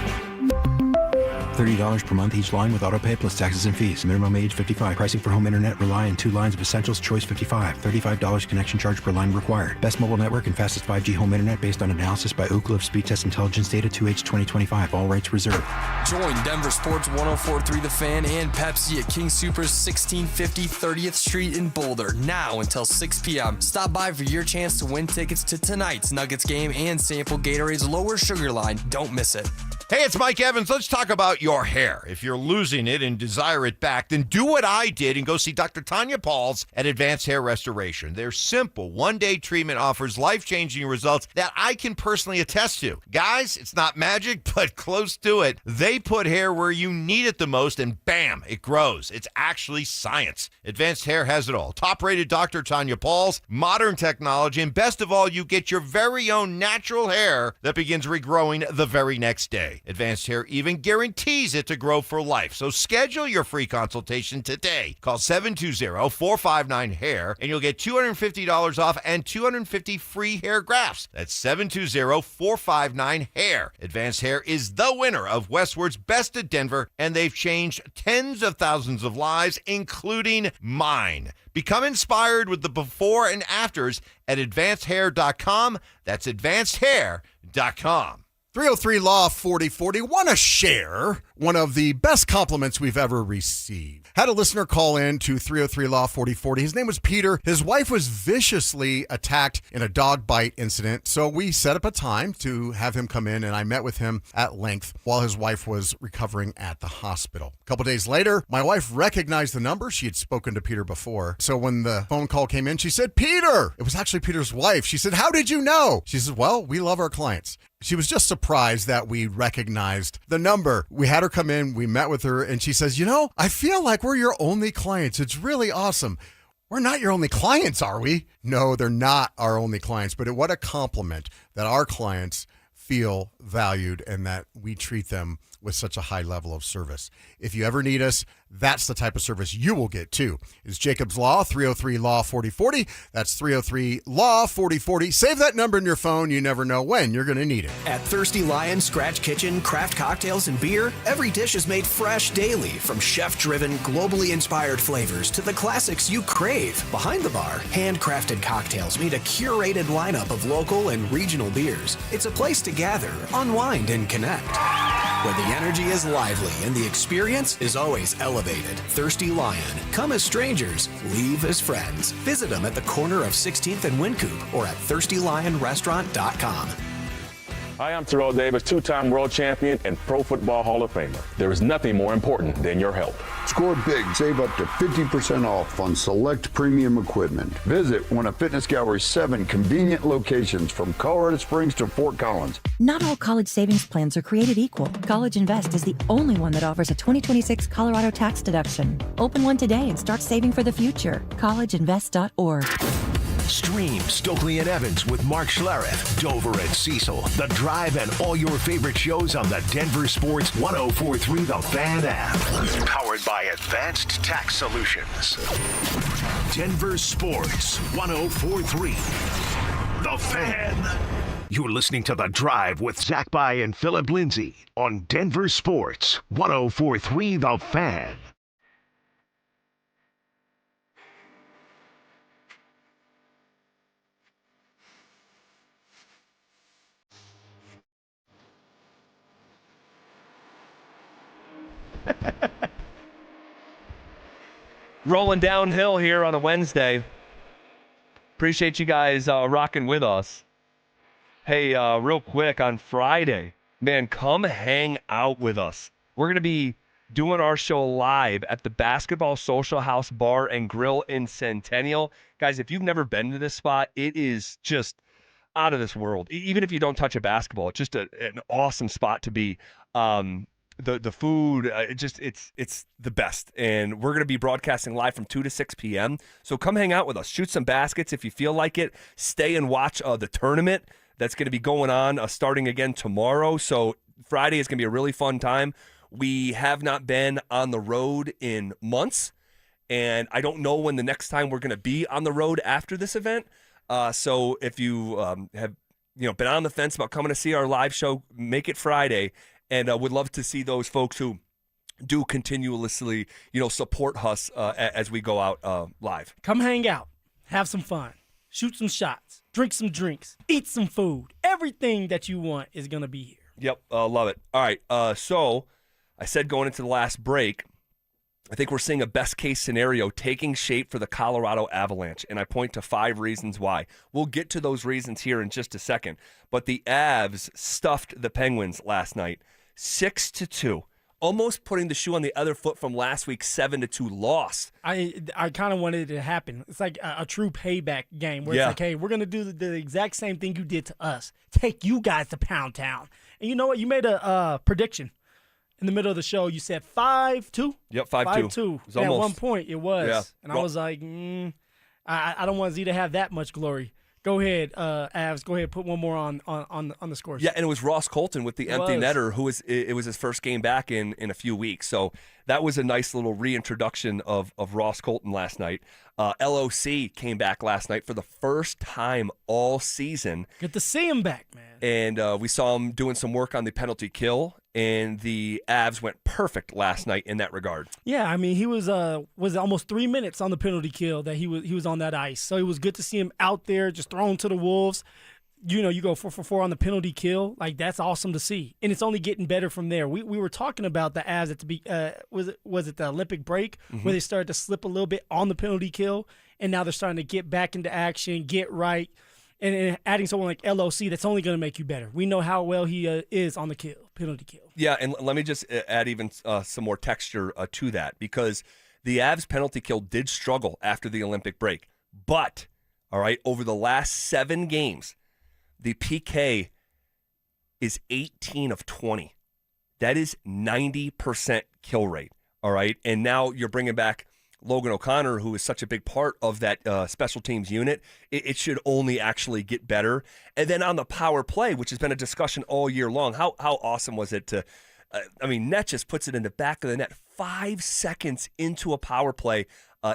$30 per month each line with autopay plus taxes and fees. Minimum age 55. Pricing for home internet rely on 2 lines of essentials. Choice 55. $35 connection charge per line required. Best mobile network and fastest 5G home internet based on analysis by Ookla of Speed Test Intelligence Data 2H 2025. All rights reserved. Join Denver Sports 104.3 The Fan and Pepsi at King Soopers 1650 30th Street in Boulder now until 6 p.m. Stop by for your chance to win tickets to tonight's Nuggets game and sample Gatorade's lower sugar line. Don't miss it. Hey, it's Mike Evans. Let's talk about your hair. If you're losing it and desire it back, then do what I did and go see Dr. Tanya Pauls at Advanced Hair Restoration. Their simple one-day treatment offers life-changing results that I can personally attest to. Guys, it's not magic, but close to it. They put hair where you need it the most, and bam, it grows. It's actually science. Advanced Hair has it all. Top-rated Dr. Tanya Pauls, modern technology, and best of all, you get your very own natural hair that begins regrowing the very next day. Advanced Hair even guarantees it to grow for life. So schedule your free consultation today. Call 720-459-HAIR and you'll get $250 off and 250 free hair grafts. That's 720-459-HAIR. Advanced Hair is the winner of Westward's Best of Denver, and they've changed tens of thousands of lives, including mine. Become inspired with the before and afters at advancedhair.com. That's advancedhair.com. 303 Law 4040. Want to share one of the best compliments we've ever received. Had a listener call in to 303 Law 4040. His name was Peter. His wife was viciously attacked in a dog bite incident. So we set up a time to have him come in, and I met with him at length while his wife was recovering at the hospital. A couple days later, my wife recognized the number. She had spoken to Peter before. So when the phone call came in, she said, Peter! It was actually Peter's wife. She said, how did you know? She said, well, we love our clients. She was just surprised that we recognized the number. We had her come in, we met with her, and she says, you know, I feel like we're your only clients. It's really awesome. We're not your only clients, are we? No, they're not our only clients, but what a compliment that our clients feel valued and that we treat them with such a high level of service. If you ever need us, that's the type of service you will get too. It's Jacob's Law, 303 Law 4040. That's 303 Law 4040. Save that number in your phone. You never know when you're going to need it. At Thirsty Lion Scratch Kitchen, craft cocktails and beer, every dish is made fresh daily, from chef-driven, globally inspired flavors to the classics you crave. Behind the bar, handcrafted cocktails meet a curated lineup of local and regional beers. It's a place to gather, unwind, and connect, where the energy is lively and the experience is always elevated. Thirsty Lion. Come as strangers, leave as friends. Visit them at the corner of 16th and Wynkoop or at thirstylionrestaurant.com. Hi, I'm Terrell Davis, two-time world champion and Pro Football Hall of Famer. There is nothing more important than your health. Score big, save up to 50% off on select premium equipment. Visit one of Fitness Gallery's 7 convenient locations from Colorado Springs to Fort Collins. Not all college savings plans are created equal. College Invest is the only one that offers a 2026 Colorado tax deduction. Open one today and start saving for the future. collegeinvest.org. Stream Stokely and Evans with Mark Schlereth, Dover and Cecil, The Drive, and all your favorite shows on the Denver Sports 104.3 The Fan app. Powered by Advanced Tax Solutions. Denver Sports 104.3 The Fan. You're listening to The Drive with Zach By and Phillip Lindsay on Denver Sports 104.3 The Fan. Rolling downhill here on a Wednesday. Appreciate you guys rocking with us. Hey, real quick, on Friday, man, come hang out with us. We're going to be doing our show live at the Basketball Social House Bar and Grill in Centennial. Guys, if you've never been to this spot, it is just out of this world. Even if you don't touch a basketball, it's just an awesome spot to be. The food, it's the best. And we're going to be broadcasting live from 2 to 6 p.m. So come hang out with us. Shoot some baskets if you feel like it. Stay and watch the tournament that's going to be going on starting again tomorrow. So Friday is going to be a really fun time. We have not been on the road in months, and I don't know when the next time we're going to be on the road after this event. So if you have been on the fence about coming to see our live show, make it Friday. And would love to see those folks who do continuously, support us as we go out live. Come hang out, have some fun, shoot some shots, drink some drinks, eat some food. Everything that you want is going to be here. Yep, love it. All right, so I said going into the last break, I think we're seeing a best-case scenario taking shape for the Colorado Avalanche, and I point to 5 reasons why. We'll get to those reasons here in just a second, but the Avs stuffed the Penguins last night, 6-2. Almost putting the shoe on the other foot from last week's 7-2 loss. I kind of wanted it to happen. It's like a true payback game where it's like, hey, we're going to do the exact same thing you did to us. Take you guys to Pound Town. And you know what? You made a prediction in the middle of the show. You said 5-2? Yep, 5-2. At one point, it was. Yeah. And I was like, I don't want Z to have that much glory. Go ahead, Avs. Go ahead, put one more on the scores. Yeah, and it was Ross Colton with the empty netter, who it was his first game back in a few weeks. So that was a nice little reintroduction of Ross Colton last night. LOC came back last night for the first time all season. Good to see him back, man. And we saw him doing some work on the penalty kill, and the Avs went perfect last night in that regard. Yeah, I mean, he was almost 3 minutes on the penalty kill that he was on that ice. So it was good to see him out there just thrown to the wolves. You know, you go 4 for 4 on the penalty kill. Like, that's awesome to see. And it's only getting better from there. We were talking about the Avs at the was it the Olympic break where they started to slip a little bit on the penalty kill, and now they're starting to get back into action, get right. And adding someone like LOC, that's only going to make you better. We know how well he is on the penalty kill. Yeah, and let me just add even some more texture to that, because the Avs penalty kill did struggle after the Olympic break. But, all right, over the last 7 games, the PK is 18 of 20. That is 90% kill rate, all right? And now you're bringing back Logan O'Connor, who is such a big part of that special teams unit. It should only actually get better. And then on the power play, which has been a discussion all year long, how awesome was it to Net just puts it in the back of the net 5 seconds into a power play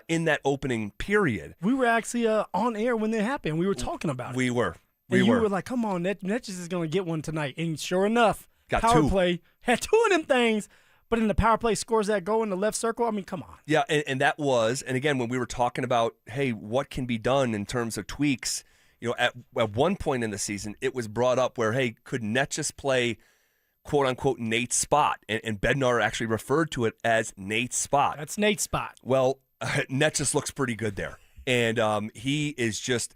in that opening period. We were actually on air when it happened. We were talking about it. We were. You were like, come on, Netches is going to get one tonight. And sure enough, got power 2. play had 2 of them things. But in the power play scores that goal in the left circle, I mean, come on. Yeah, and that was, and again, when we were talking about, hey, what can be done in terms of tweaks, at one point in the season, it was brought up where, hey, could Net just play, quote-unquote, Nate's spot? And Bednar actually referred to it as Nate's spot. That's Nate's spot. Well, Net just looks pretty good there. And he is just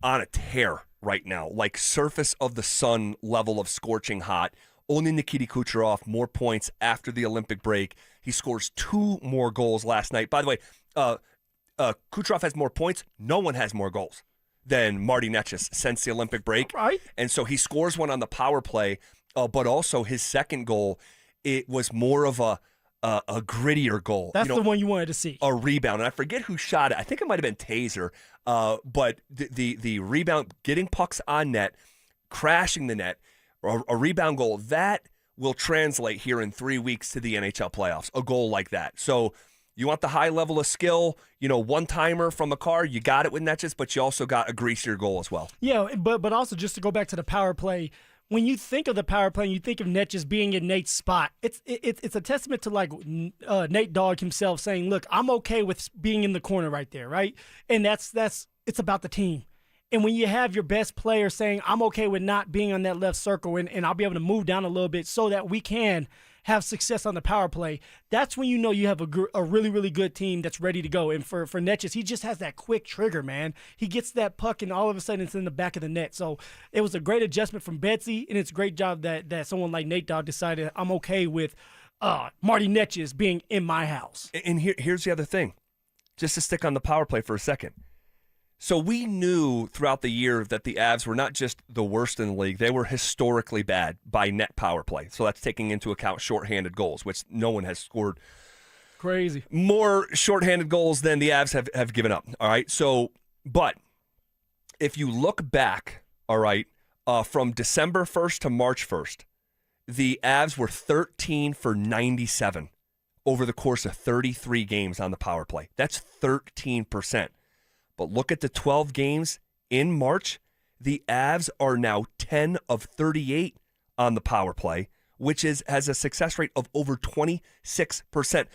on a tear right now, like surface of the sun level of scorching hot. Only Nikita Kucherov, more points after the Olympic break. He scores 2 more goals last night. By the way, Kucherov has more points. No one has more goals than Marty Necas since the Olympic break. Right. And so he scores one on the power play, but also his second goal, it was more of a grittier goal. That's the one you wanted to see. A rebound. And I forget who shot it. I think it might have been Taser. But the rebound, getting pucks on net, crashing the net, a rebound goal, that will translate here in 3 weeks to the NHL playoffs, a goal like that. So you want the high level of skill, one-timer from a car, you got it with Netches, but you also got a greasier goal as well. Yeah, but also just to go back to the power play, when you think of the power play and you think of Netches being in Nate's spot, it's a testament to like Nate Dogg himself saying, look, I'm okay with being in the corner right there, right? And it's about the team. And when you have your best player saying, I'm okay with not being on that left circle and I'll be able to move down a little bit so that we can have success on the power play, that's when you know you have a really, really good team that's ready to go. And for Netches, he just has that quick trigger, man. He gets that puck and all of a sudden it's in the back of the net. So it was a great adjustment from Betsy, and it's a great job that someone like Nate Dogg decided I'm okay with Marty Netches being in my house. And here's the other thing, just to stick on the power play for a second. So we knew throughout the year that the Avs were not just the worst in the league, they were historically bad by net power play. So that's taking into account shorthanded goals, which no one has scored crazy more shorthanded goals than the Avs have given up. All right. So, but if you look back, all right, from December 1st to March 1st, the Avs were 13 for 97 over the course of 33 games on the power play. That's 13%. But look at the 12 games in March. The Avs are now 10 of 38 on the power play, which has a success rate of over 26%.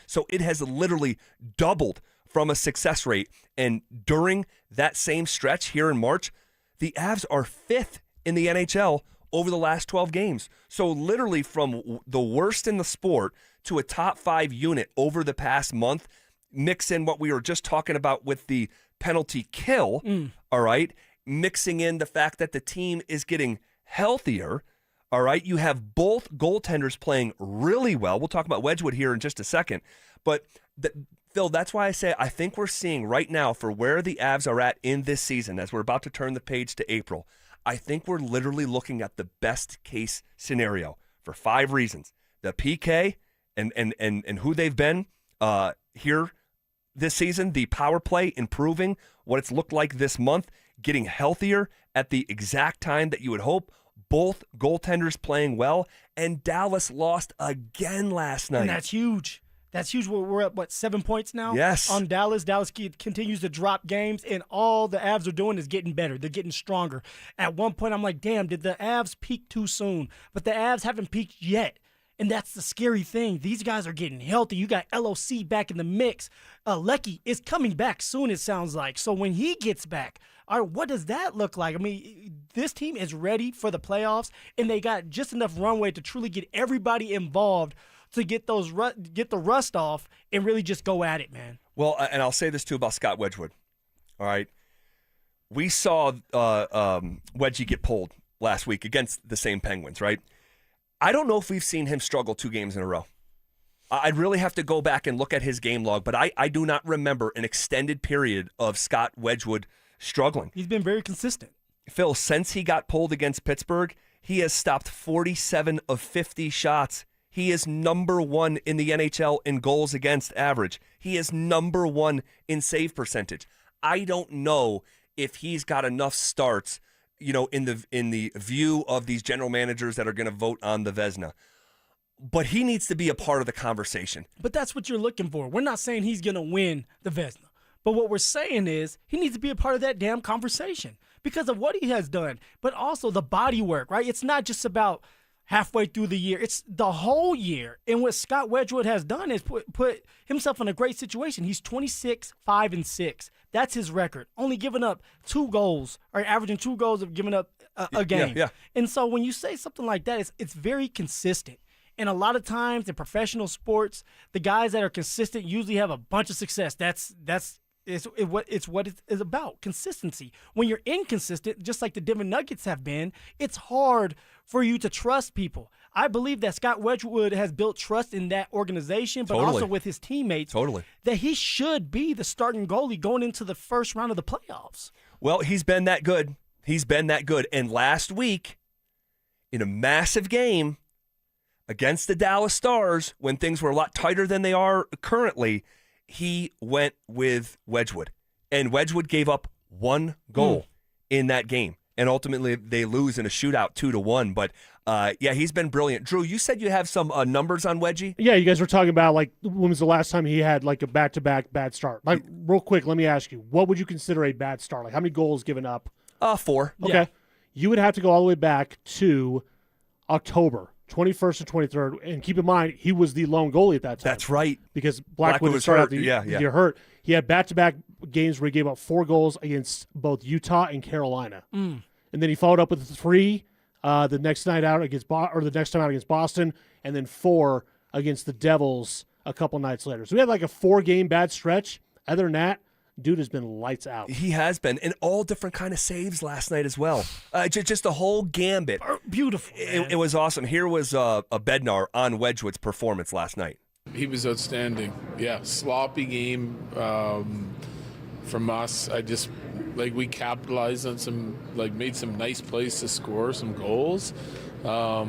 So it has literally doubled from a success rate. And during that same stretch here in March, the Avs are 5th in the NHL over the last 12 games. So literally from the worst in the sport to a top 5 unit over the past month, mix in what we were just talking about with the penalty kill, all right, mixing in the fact that the team is getting healthier, All right, you have both goaltenders playing really well. We'll talk about Wedgwood here in just a second. But, Phil, that's why I say I think we're seeing right now for where the Avs are at in this season, as we're about to turn the page to April, I think we're literally looking at the best case scenario for 5 reasons. The PK and who they've been here this season, the power play improving, what it's looked like this month, getting healthier at the exact time that you would hope, both goaltenders playing well, and Dallas lost again last night. And that's huge. That's huge. We're at, 7 points now? Yes. On Dallas. Dallas continues to drop games, and all the Avs are doing is getting better. They're getting stronger. At one point, I'm like, damn, did the Avs peak too soon? But the Avs haven't peaked yet. And that's the scary thing. These guys are getting healthy. You got LOC back in the mix. Lecky is coming back soon, it sounds like. So when he gets back, all right, what does that look like? I mean, this team is ready for the playoffs, and they got just enough runway to truly get everybody involved to get the rust off and really just go at it, man. Well, and I'll say this, too, about Scott Wedgwood. All right. We saw Wedgie get pulled last week against the same Penguins, right? I don't know if we've seen him struggle 2 games in a row. I'd really have to go back and look at his game log, but I do not remember an extended period of Scott Wedgwood struggling. He's been very consistent. Phil, since he got pulled against Pittsburgh, he has stopped 47 of 50 shots. He is number 1 in the NHL in goals against average. He is number 1 in save percentage. I don't know if he's got enough starts, in the view of these general managers that are going to vote on the Vezina. But he needs to be a part of the conversation. But that's what you're looking for. We're not saying he's going to win the Vezina. But what we're saying is he needs to be a part of that damn conversation because of what he has done, but also the body work, right? It's not just about halfway through the year. It's the whole year. And what Scott Wedgwood has done is put himself in a great situation. He's 26-5-6. That's his record. Only giving up 2 goals, or averaging 2 goals of giving up a game. Yeah. And so when you say something like that, it's very consistent. And a lot of times in professional sports, the guys that are consistent usually have a bunch of success. It's what it's about, consistency. When you're inconsistent, just like the Denver Nuggets have been, it's hard for you to trust people. I believe that Scott Wedgwood has built trust in that organization, but also with his teammates. Totally. That he should be the starting goalie going into the first round of the playoffs. Well, he's been that good. And last week, in a massive game against the Dallas Stars, when things were a lot tighter than they are currently, he went with Wedgwood. And Wedgwood gave up 1 goal in that game. And ultimately, they lose in a shootout 2-1. But, he's been brilliant. Drew, you said you have some numbers on Wedgie? Yeah, you guys were talking about, when was the last time he had, a back-to-back bad start? Real quick, let me ask you, what would you consider a bad start? How many goals given up? 4. Okay. Yeah. You would have to go all the way back to October 21st and 23rd. And keep in mind, he was the lone goalie at that time. That's right. Because Blackwood was started hurt. out the year hurt. He had back-to-back games where he gave up 4 goals against both Utah and Carolina. And then he followed up with 3 the next night out against the next time out against Boston, and then 4 against the Devils a couple nights later. So we had a 4-game bad stretch. Other than that, dude has been lights out. He has been, and all different kind of saves last night as well. Just a whole gambit. Beautiful. It was awesome. Here was a Bednar on Wedgwood's performance last night. He was outstanding. Yeah, sloppy game from us. We capitalized on some, made some nice plays to score some goals. But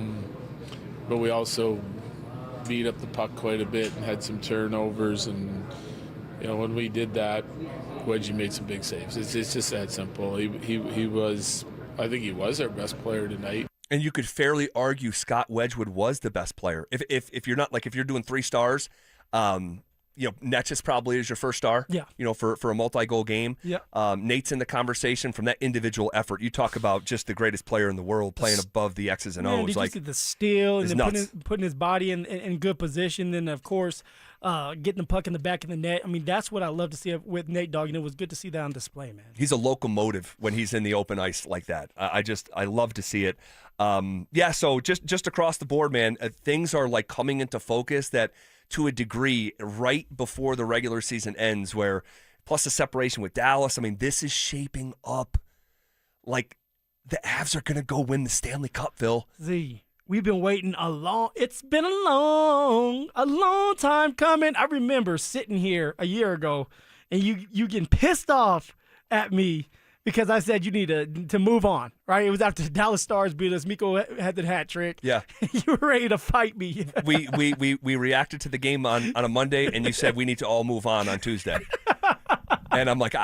we also beat up the puck quite a bit and had some turnovers. And, when we did that, Wedgie made some big saves. It's just that simple. He was, I think he was our best player tonight. And you could fairly argue Scott Wedgwood was the best player. If you're not, if you're doing 3 stars, Netchis probably is your first star. Yeah. For a multi-goal game. Yeah. Nate's in the conversation from that individual effort. You talk about just the greatest player in the world playing above the X's and O's. Did you see the steal and then putting his body in good position? Then of course, getting the puck in the back of the net. I mean, that's what I love to see with Nate Dogg, and it was good to see that on display, man. He's a locomotive when he's in the open ice like that. I love to see it. So just across the board, man, things are coming into focus that to a degree right before the regular season ends, where plus the separation with Dallas, I mean, this is shaping up like the Avs are going to go win the Stanley Cup, Phil. We've been waiting it's been a long time coming. I remember sitting here a year ago and you getting pissed off at me because I said you need to move on, right? It was after the Dallas Stars beat us. Miko had the hat trick. Yeah. You were ready to fight me. we reacted to the game on a Monday, and you said we need to all move on Tuesday. And I'm like,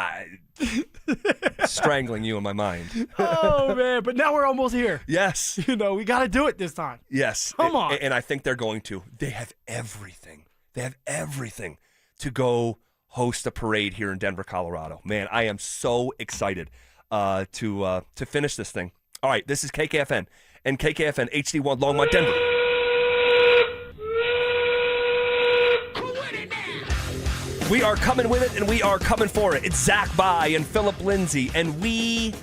strangling you in my mind. Oh, man. But now we're almost here. Yes. We got to do it this time. Yes. Come on. And I think they're going to. They have everything. They have everything to go host a parade here in Denver, Colorado. Man, I am so excited to finish this thing. All right, this is KKFN and KKFN HD1 Longmont, Denver. We are coming with it, and we are coming for it. It's Zach By and Phillip Lindsay, and we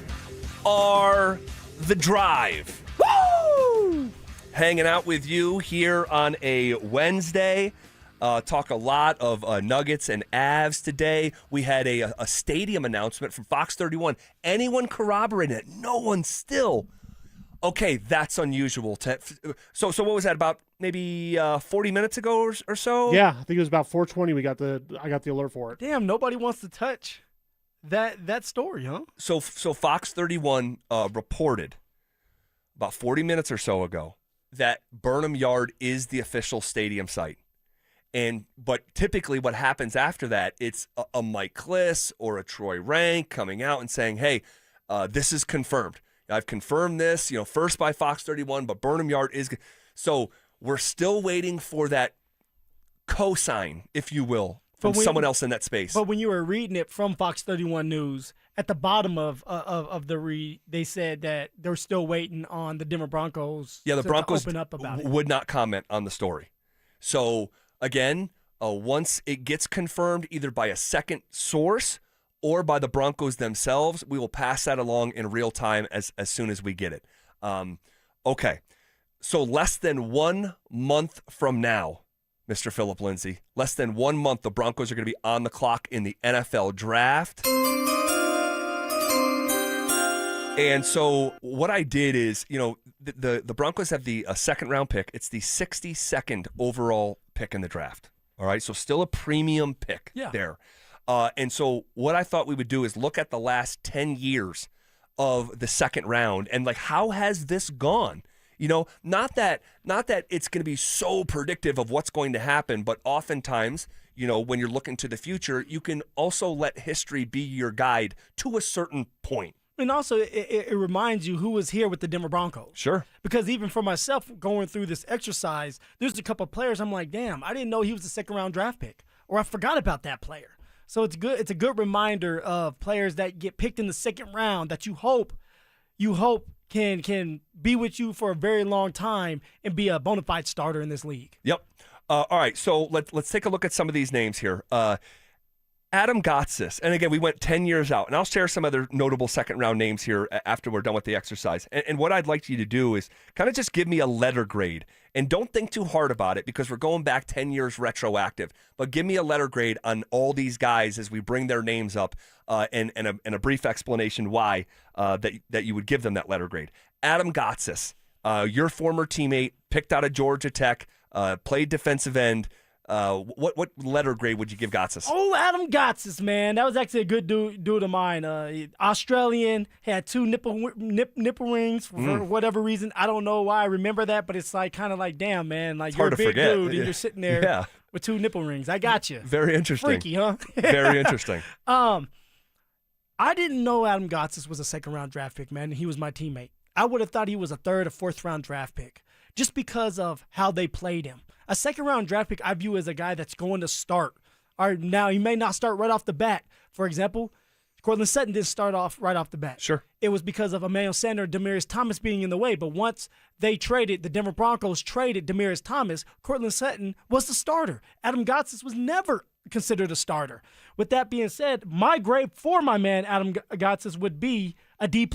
are The Drive. Woo! Hanging out with you here on a Wednesday. Talk a lot of Nuggets and Avs today. We had a stadium announcement from Fox 31. Anyone corroborating it? No one still. Okay, that's unusual. So what was that, about maybe 40 minutes ago or so? Yeah, I think it was about 4:20. I got the alert for it. Damn, nobody wants to touch that story, huh? So Fox 31 reported about 40 minutes or so ago that Burnham Yard is the official stadium site. But typically what happens after that, it's a Mike Kliss or a Troy Rank coming out and saying, hey, this is confirmed. I've confirmed this, first by Fox 31, but Burnham Yard is. So we're still waiting for that cosign, if you will, from someone else in that space. But when you were reading it from Fox 31 News, at the bottom of the read, they said that they're still waiting on the Denver Broncos. Yeah, the Broncos to open up about it. Would not comment on the story. So again, once it gets confirmed either by a second source or by the Broncos themselves, we will pass that along in real time as soon as we get it. Okay, so less than 1 month from now, Mr. Phillip Lindsay, less than 1 month, the Broncos are going to be on the clock in the NFL draft. And so what I did is, the Broncos have the second round pick. It's the 62nd overall pick in the draft. All right, so still a premium pick there. And so what I thought we would do is look at the last 10 years of the second round and how has this gone? Not that it's going to be so predictive of what's going to happen, but oftentimes, when you're looking to the future, you can also let history be your guide to a certain point. And also, it reminds you who was here with the Denver Broncos. Sure. Because even for myself, going through this exercise, there's a couple of players I'm like, damn, I didn't know he was a second-round draft pick, or I forgot about that player. So it's good. It's a good reminder of players that get picked in the second round that you hope can be with you for a very long time and be a bona fide starter in this league. Yep. All right. So let's take a look at some of these names here. Adam Gotsis. And again, we went 10 years out. And I'll share some other notable second-round names here after we're done with the exercise. And what I'd like you to do is kind of just give me a letter grade. And don't think too hard about it because we're going back 10 years retroactive. But give me a letter grade on all these guys as we bring their names up and a brief explanation why that you would give them that letter grade. Adam Gotsis, your former teammate, picked out of Georgia Tech, played defensive end. What letter grade would you give Gotsis? Oh, Adam Gotsis, man. That was actually a good dude of mine. Australian, had 2 nipple rings for whatever reason. I don't know why I remember that, but it's kind of like, damn, man. You're a big dude and you're sitting there with 2 nipple rings. I got you. Very interesting. Freaky, huh? Very interesting. I didn't know Adam Gotsis was a second-round draft pick, man. He was my teammate. I would have thought he was a third or fourth-round draft pick just because of how they played him. A second-round draft pick I view as a guy that's going to start. All right, now, he may not start right off the bat. For example, Courtland Sutton didn't start off right off the bat. Sure. It was because of Emmanuel Sanders, Demaryius Thomas being in the way. But once the Denver Broncos traded Demaryius Thomas, Courtland Sutton was the starter. Adam Gotsis was never considered a starter. With that being said, my grade for my man Adam Gotsis would be a D+.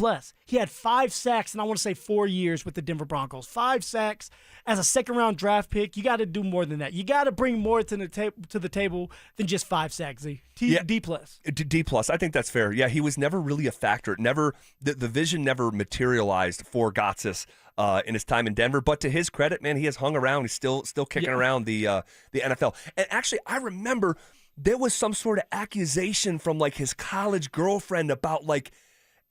He had 5 sacks, and I want to say 4 years with the Denver Broncos. 5 sacks as a second-round draft pick. You got to do more than that. You got to bring more to the table than just 5 sacks. D+. D+. I think that's fair. Yeah, he was never really a factor. The vision never materialized for Gotsis in his time in Denver. But to his credit, man, he has hung around. He's still kicking around the NFL. And actually, I remember there was some sort of accusation from like his college girlfriend about like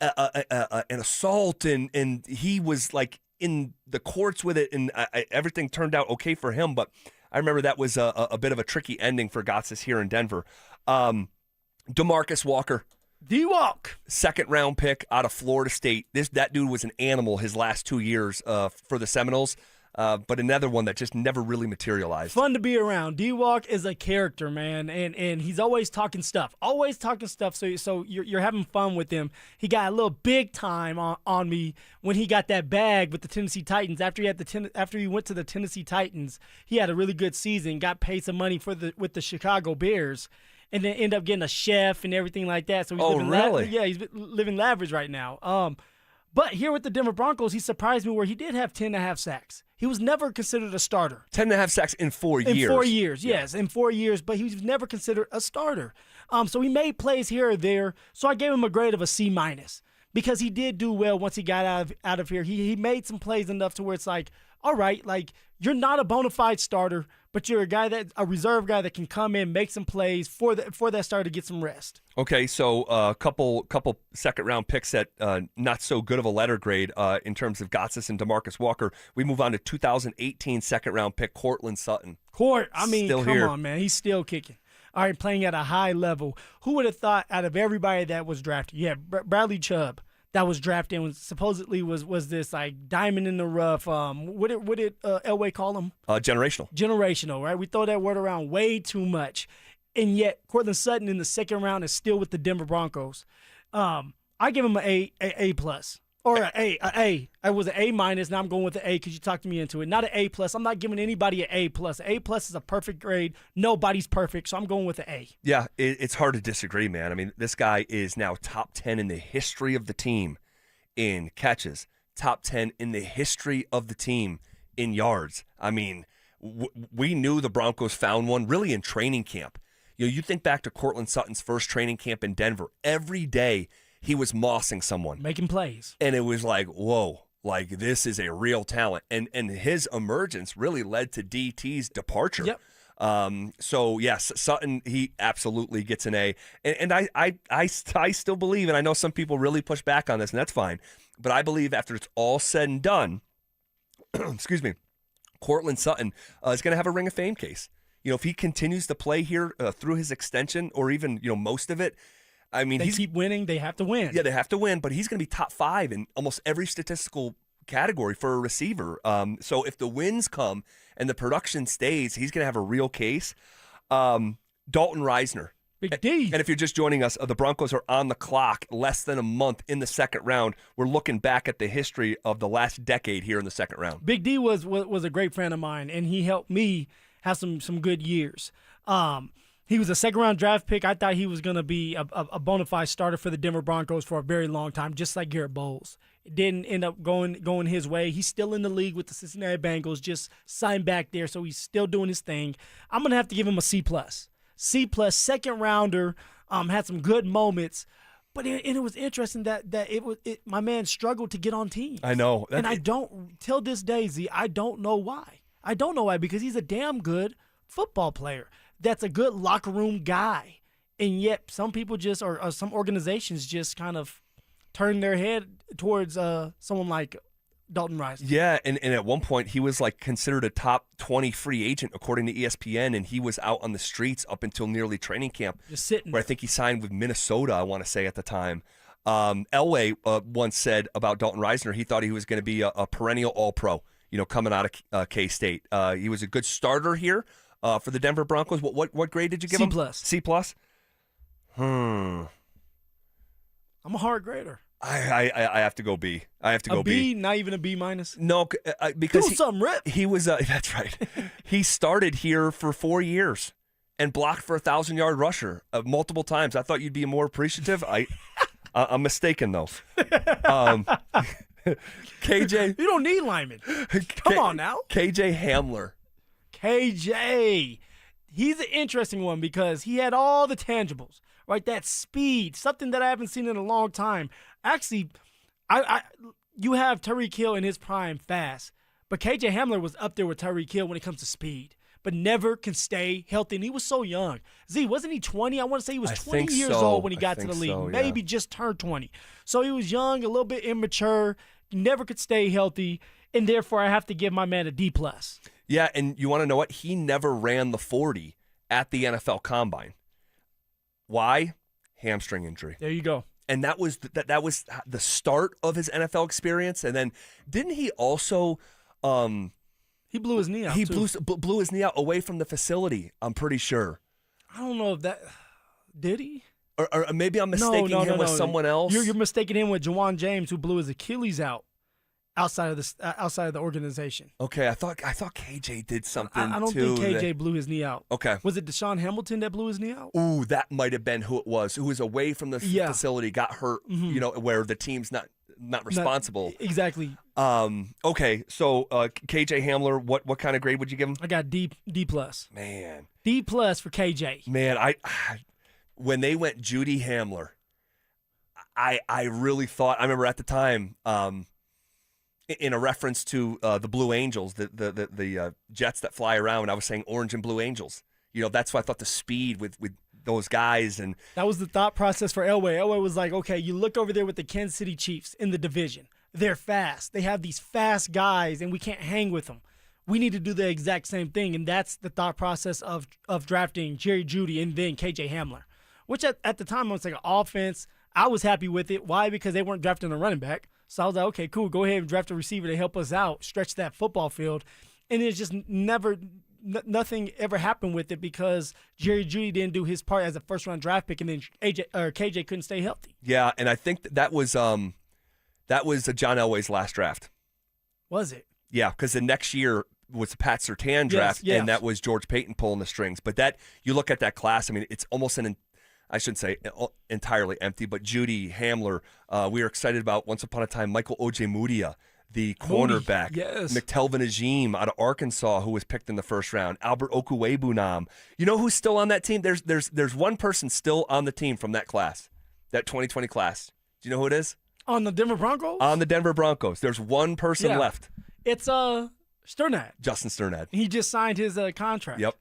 an assault, and he was like in the courts with it, and everything turned out okay for him. But I remember that was a bit of a tricky ending for Gotsis here in Denver. DeMarcus Walker. D-Walk. 2nd round pick out of Florida State. That dude was an animal his last 2 years for the Seminoles, but another one that just never really materialized. Fun to be around. D-Walk is a character, man, and he's always talking stuff. So you're having fun with him. He got a little big time on me when he got that bag with the Tennessee Titans. After he went to the Tennessee Titans, he had a really good season, got paid some money with the Chicago Bears, and then end up getting a chef and everything like that. So he's he's living lavish right now. But here with the Denver Broncos, he surprised me where he did have 10.5 sacks. He was never considered a starter. 10.5 sacks in 4 years. In 4 years, yes, in 4 years. But he was never considered a starter. So he made plays here or there. So I gave him a grade of a C- because he did do well once he got out of here. He made some plays enough to where it's like, all right, like you're not a bona fide starter, but you're a reserve guy that can come in, make some plays for that starter to get some rest. Okay, so a couple 2nd round picks at not so good of a letter grade in terms of Gotsis and DeMarcus Walker. We move on to 2018 2nd round pick Courtland Sutton. Come here. on, man, he's still kicking. All right, playing at a high level. Who would have thought out of everybody that was drafted? Yeah, Bradley Chubb. That was drafted and supposedly was this like diamond in the rough. What did Elway call him? Generational, right? We throw that word around way too much, and yet Courtland Sutton in the 2nd round is still with the Denver Broncos. I give him an A plus or an A. I was an A-. Now I'm going with the A because you talked me into it. Not an A plus. I'm not giving anybody an A plus. A plus is a perfect grade. Nobody's perfect, so I'm going with the A. Yeah, it's hard to disagree, man. I mean, this guy is now top 10 in the history of the team in catches, top 10 in the history of the team in yards. I mean, we knew the Broncos found one really in training camp. You think back to Courtland Sutton's first training camp in Denver. Every day he was mossing someone. Making plays. And it was like, whoa. Like, this is a real talent. And his emergence really led to DT's departure. Yep. So, yes, Sutton, he absolutely gets an A. And I still believe, and I know some people really push back on this, and that's fine, but I believe after it's all said and done, excuse me, Courtland Sutton is going to have a Ring of Fame case. If he continues to play here through his extension or even, most of it, I mean, they keep winning. They have to win. Yeah, they have to win, but he's going to be top 5 in almost every statistical category for a receiver. So if the wins come and the production stays, he's going to have a real case. Dalton Reisner. Big D. And if you're just joining us, the Broncos are on the clock less than a month in the 2nd round. We're looking back at the history of the last decade here in the 2nd round. Big D was a great friend of mine, and he helped me have some good years. He was a 2nd round draft pick. I thought he was going to be a bona fide starter for the Denver Broncos for a very long time, just like Garrett Bowles. It didn't end up going his way. He's still in the league with the Cincinnati Bengals, just signed back there, so he's still doing his thing. I'm going to have to give him a C+. C+, 2nd rounder, had some good moments. But it was interesting that my man struggled to get on team. I know. And I don't, till this day, Z, I don't know why. I don't know why, because he's a damn good football player. That's a good locker room guy. And yet some people just, or some organizations just kind of turn their head towards someone like Dalton Reisner. Yeah, and at one point he was like considered a top 20 free agent according to ESPN, and he was out on the streets up until nearly training camp. Just sitting. Where I think he signed with Minnesota, I want to say at the time. Elway once said about Dalton Reisner, he thought he was going to be a perennial All-Pro, coming out of K-State. He was a good starter here for the Denver Broncos. What grade did you give him? C+. I'm a hard grader. I have to go B. I have to go B. Not even a B-? No, because do something, Rip. He was. That's right. He started here for 4 years and blocked for a 1,000-yard rusher multiple times. I thought you'd be more appreciative. I'm mistaken though. KJ, you don't need linemen. Come on now. KJ Hamler. KJ, he's an interesting one because he had all the tangibles, right? That speed, something that I haven't seen in a long time. Actually, you have Tyreek Hill in his prime fast, but KJ Hamler was up there with Tyreek Hill when it comes to speed, but never can stay healthy. And he was so young. Z, wasn't he 20? I want to say he was 20 years old when he got to the league. Maybe just turned 20. So he was young, a little bit immature, never could stay healthy, and therefore I have to give my man a D+. Yeah, and you want to know what? He never ran the 40 at the NFL Combine. Why? Hamstring injury. There you go. And that was that was the start of his NFL experience. And then didn't he also he blew his knee out. He too. blew his knee out away from the facility, I'm pretty sure. I don't know if that did he? Or maybe I'm mistaking him with someone else. You're mistaking him with Jawan James, who blew his Achilles out outside of the organization. Okay, I thought KJ did something I don't too. think KJ blew his knee out. Okay. Was it Deshaun Hamilton that blew his knee out? Ooh, that might have been who it was. Who was away from the facility, got hurt, where the team's not responsible. Exactly. Okay, so KJ Hamler, what kind of grade would you give him? I got D+. Man. D+ for KJ. Man, I when they went Judy Hamler, I really thought, I remember at the time, in a reference to the Blue Angels, the jets that fly around, I was saying Orange and Blue Angels. That's why I thought the speed with those guys. And that was the thought process for Elway. Elway was like, okay, you look over there with the Kansas City Chiefs in the division. They're fast. They have these fast guys, and we can't hang with them. We need to do the exact same thing, and that's the thought process of drafting Jerry Jeudy and then KJ Hamler, which at the time I was like an offense. I was happy with it. Why? Because they weren't drafting a running back. So I was like, okay, cool. Go ahead and draft a receiver to help us out, stretch that football field. And it just nothing ever happened with it because Jerry Jeudy didn't do his part as a first-round draft pick, and then KJ couldn't stay healthy. Yeah, and I think that was John Elway's last draft. Was it? Yeah, because the next year was the Pat Surtain draft, and that was George Payton pulling the strings. But you look at that class, I mean, it's almost I shouldn't say entirely empty, but Judy Hamler, we were excited about once upon a time Michael Ojemudia, the cornerback. Yes. McTelvin Agim out of Arkansas, who was picked in the first round. Albert Okuwebunam. You know who's still on that team? There's one person still on the team from that class, that 2020 class. Do you know who it is? On the Denver Broncos? On the Denver Broncos. There's one person left. It's Sternad. Justin Sternad. He just signed his contract. Yep.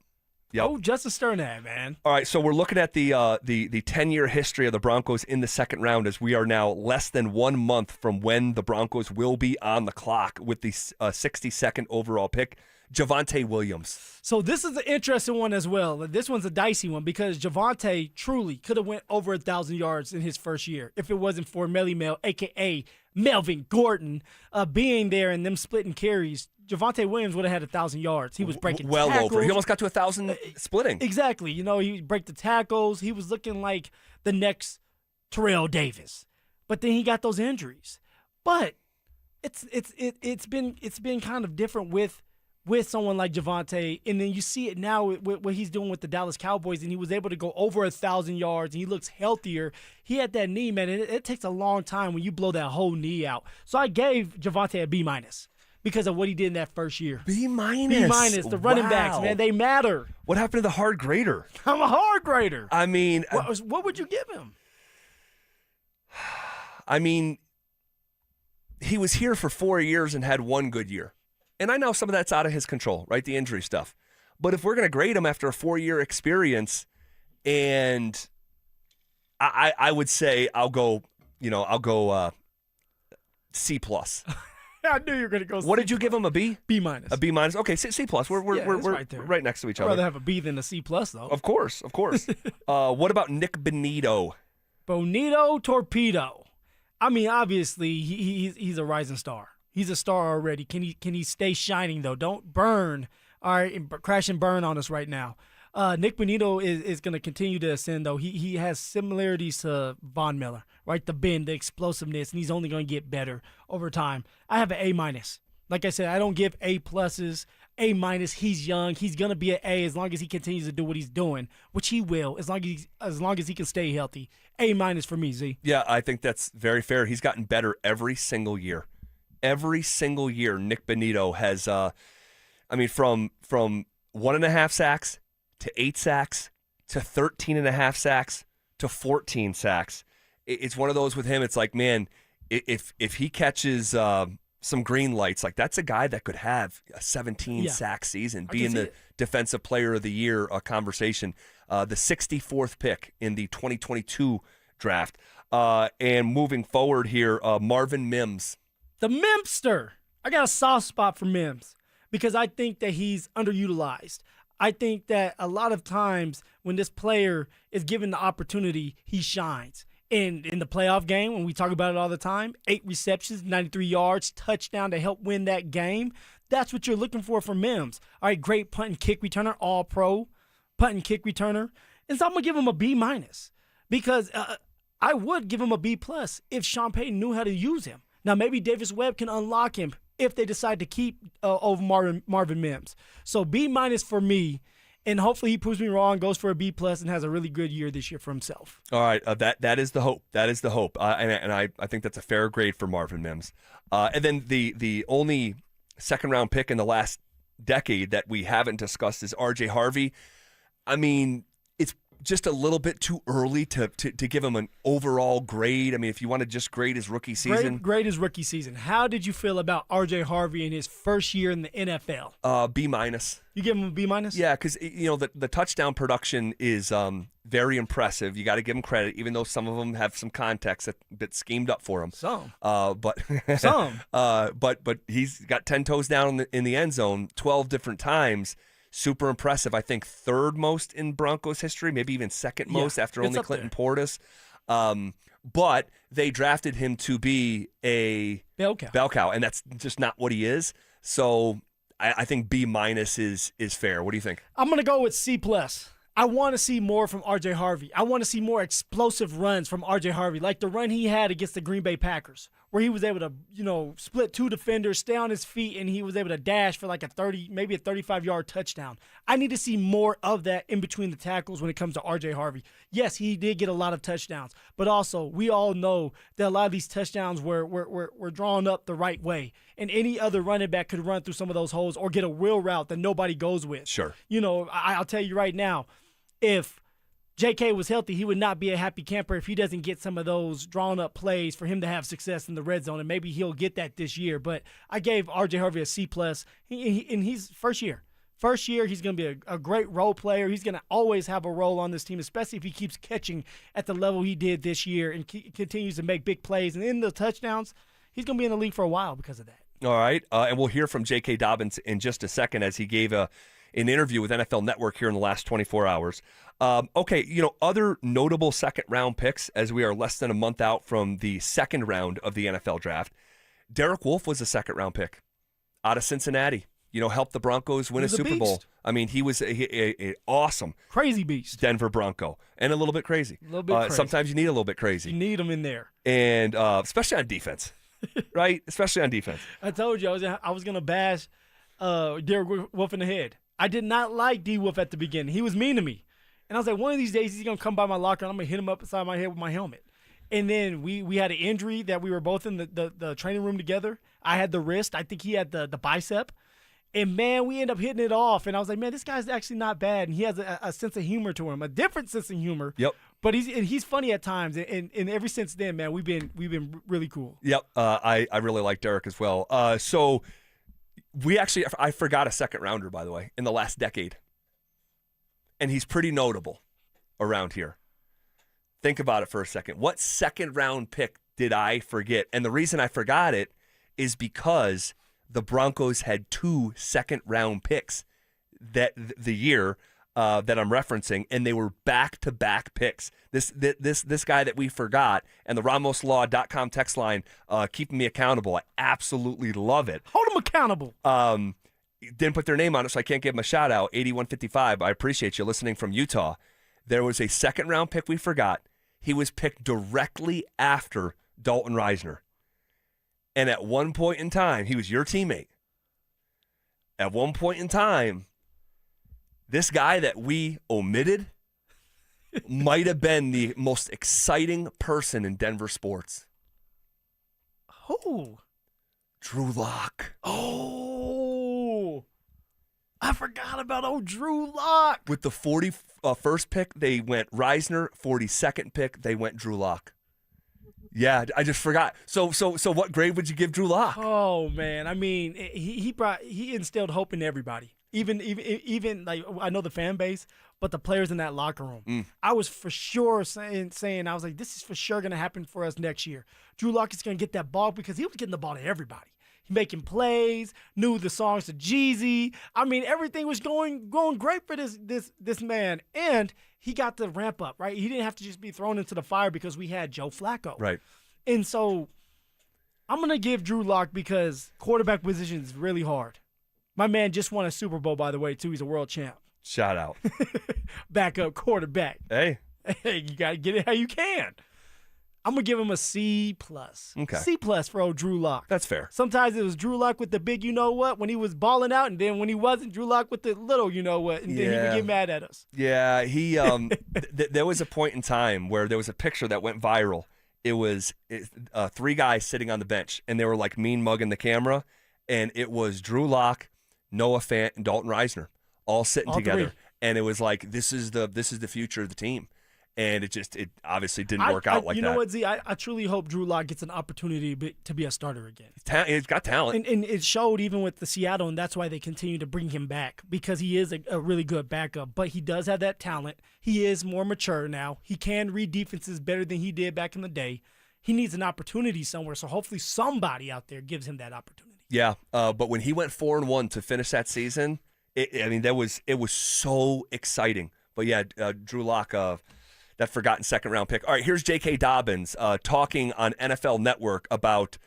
Oh, Justin Sternad, man. All right, so we're looking at the 10-year history of the Broncos in the second round, as we are now less than 1 month from when the Broncos will be on the clock with the 62nd overall pick, Javonte Williams. So this is an interesting one as well. This one's a dicey one because Javonte truly could have went over 1,000 yards in his first year if it wasn't for Melly Mel, a.k.a. Melvin Gordon, being there and them splitting carries. Javonte Williams would have had 1,000 yards. He was breaking tackles. Over. He almost got to 1,000 splitting. Exactly. He break the tackles. He was looking like the next Terrell Davis. But then he got those injuries. But it's been kind of different with someone like Javonte, and then you see it now with what he's doing with the Dallas Cowboys, and he was able to go over 1,000 yards, and he looks healthier. He had that knee, man, and it takes a long time when you blow that whole knee out. So I gave Javonte a B- because of what he did in that first year. B-? The running backs, man, they matter. What happened to the hard grader? I'm a hard grader. I mean, what would you give him? I mean, he was here for 4 years and had one good year. And I know some of that's out of his control, right? The injury stuff. But if we're going to grade him after a 4-year experience, and I would say I'll go C+. I knew you were going to go C+. What did you give him, a B? B-. A B-. Okay, C+. We're right there. Right next to each I'd other. rather have a B than a C+, though. Of course. What about Nick Bonito? Bonito Torpedo. I mean, obviously, he's a rising star. He's a star already. Can he stay shining, though? Don't burn, all right, and crash and burn on us right now. Nick Bonito is going to continue to ascend, though. He has similarities to Von Miller, right? The bend, the explosiveness, and he's only going to get better over time. I have an A-. Like I said, I don't give A+, A-. He's young. He's going to be an A as long as he continues to do what he's doing, which he will, as long as he can stay healthy. A- for me, Z. Yeah, I think that's very fair. He's gotten better every single year. Every single year, Nick Bonito has, from 1.5 sacks to 8 sacks to 13.5 sacks to 14 sacks. It's one of those with him. It's like, man, if he catches some green lights, like that's a guy that could have a 17 sack season, be in the Defensive Player of the Year conversation. The 64th pick in the 2022 draft. And moving forward here, Marvin Mims. The Mimster. I got a soft spot for Mims because I think that he's underutilized. I think that a lot of times when this player is given the opportunity, he shines. And in the playoff game, when we talk about it all the time, 8 receptions, 93 yards, touchdown to help win that game. That's what you're looking for from Mims. All right, great punt and kick returner, all pro punt and kick returner. And so I'm going to give him a B- because I would give him a B+ if Sean Payton knew how to use him. Now, maybe Davis Webb can unlock him if they decide to keep over Marvin Mims. So B- for me, and hopefully he proves me wrong, goes for a B+ and has a really good year this year for himself. All right, that is the hope. That is the hope, and I think that's a fair grade for Marvin Mims. And then the only second-round pick in the last decade that we haven't discussed is R.J. Harvey. I mean, it's just a little bit too early to give him an overall grade. I mean, if you want to just grade his rookie season. Grade his rookie season. How did you feel about R.J. Harvey in his first year in the NFL? B-. You give him a B-? Yeah, because the touchdown production is very impressive. You got to give him credit, even though some of them have some context that's schemed up for him. Some. But he's got 10 toes down in the end zone 12 different times. Super impressive. I think third most in Broncos history, maybe even second most after only Clinton Portis. But they drafted him to be a bell cow, and that's just not what he is. So I think B- is fair. What do you think? I'm going to go with C+. I want to see more from R.J. Harvey. I want to see more explosive runs from R.J. Harvey, like the run he had against the Green Bay Packers, where he was able to, split 2 defenders, stay on his feet, and he was able to dash for like maybe a 35-yard touchdown. I need to see more of that in between the tackles when it comes to R.J. Harvey. Yes, he did get a lot of touchdowns, but also we all know that a lot of these touchdowns were drawn up the right way, and any other running back could run through some of those holes or get a wheel route that nobody goes with. Sure. I'll tell you right now, if J.K. was healthy, he would not be a happy camper if he doesn't get some of those drawn-up plays for him to have success in the red zone, and maybe he'll get that this year. But I gave R.J. Harvey a C+. And he's first year. First year, he's going to be a great role player. He's going to always have a role on this team, especially if he keeps catching at the level he did this year and continues to make big plays. And in the touchdowns, he's going to be in the league for a while because of that. All right, and we'll hear from J.K. Dobbins in just a second as he gave an interview with NFL Network here in the last 24 hours. Other notable second-round picks as we are less than a month out from the second round of the NFL draft. Derek Wolfe was a second-round pick out of Cincinnati. Helped the Broncos win a Super Bowl. I mean, he was a awesome, crazy beast, Denver Bronco, and a little bit crazy. A little bit crazy. Sometimes you need a little bit crazy. You need him in there, and especially on defense, right? Especially on defense. I told you I was gonna bash Derek Wolfe in the head. I did not like D. Wolfe at the beginning. He was mean to me, and I was like, one of these days he's gonna come by my locker and I'm gonna hit him up inside my head with my helmet. And then we had an injury that we were both in the training room together. I had the wrist. I think he had the bicep. And, man, we ended up hitting it off. And I was like, man, this guy's actually not bad. And he has a sense of humor to him, a different sense of humor. Yep. But he's funny at times. And ever since then, man, we've been really cool. Yep. I really like Derek as well. So I forgot a second rounder, by the way, in the last decade. And he's pretty notable around here. Think about it for a second. What second round pick did I forget? And the reason I forgot it is because the Broncos had 2 second-round picks that the year that I'm referencing, and they were back-to-back picks. This guy that we forgot, and the RamosLaw.com text line keeping me accountable. I absolutely love it. Hold them accountable. Didn't put their name on it, so I can't give them a shout-out. 8155, I appreciate you listening from Utah. There was a second-round pick we forgot. He was picked directly after Dalton Reisner. And at one point in time, he was your teammate. At one point in time, this guy that we omitted might have been the most exciting person in Denver sports. Who? Drew Lock. Oh, I forgot about old Drew Lock. With the 41st pick, they went Reisner. 42nd pick, they went Drew Lock. Yeah, I just forgot. So what grade would you give Drew Lock? Oh man, I mean, he instilled hope in everybody. Even like I know the fan base, but the players in that locker room. I was for sure saying I was like, this is for sure gonna happen for us next year. Drew Lock is gonna get that ball because he was getting the ball to everybody. He making plays, knew the songs to Jeezy. I mean, everything was going great for this man, and he got the ramp up, right? He didn't have to just be thrown into the fire because we had Joe Flacco, right? And so I'm gonna give Drew Lock because quarterback position is really hard. My man just won a Super Bowl, by the way, too. He's a world champ. Shout out. Backup quarterback. Hey, you got to get it how you can. I'm going to give him a C+. Okay. C+ for old Drew Lock. That's fair. Sometimes it was Drew Lock with the big you-know-what when he was balling out, and then when he wasn't, Drew Lock with the little you-know-what, and then he would get mad at us. Yeah, he. There was a point in time where there was a picture that went viral. It was 3 guys sitting on the bench, and they were like mean mugging the camera, and it was Drew Lock, Noah Fant, and Dalton Reisner all sitting together, 3. and it was like this is the future of the team, and it obviously didn't work out like that. You know what, Z? I truly hope Drew Lock gets an opportunity to be a starter again. He's got talent, and it showed even with the Seattle, and that's why they continue to bring him back because he is a really good backup. But he does have that talent. He is more mature now. He can read defenses better than he did back in the day. He needs an opportunity somewhere, so hopefully somebody out there gives him that opportunity. Yeah, but when he went 4-1 to finish that season, it was so exciting. But yeah, Drew Lock, that forgotten second-round pick. All right, here's J.K. Dobbins talking on NFL Network about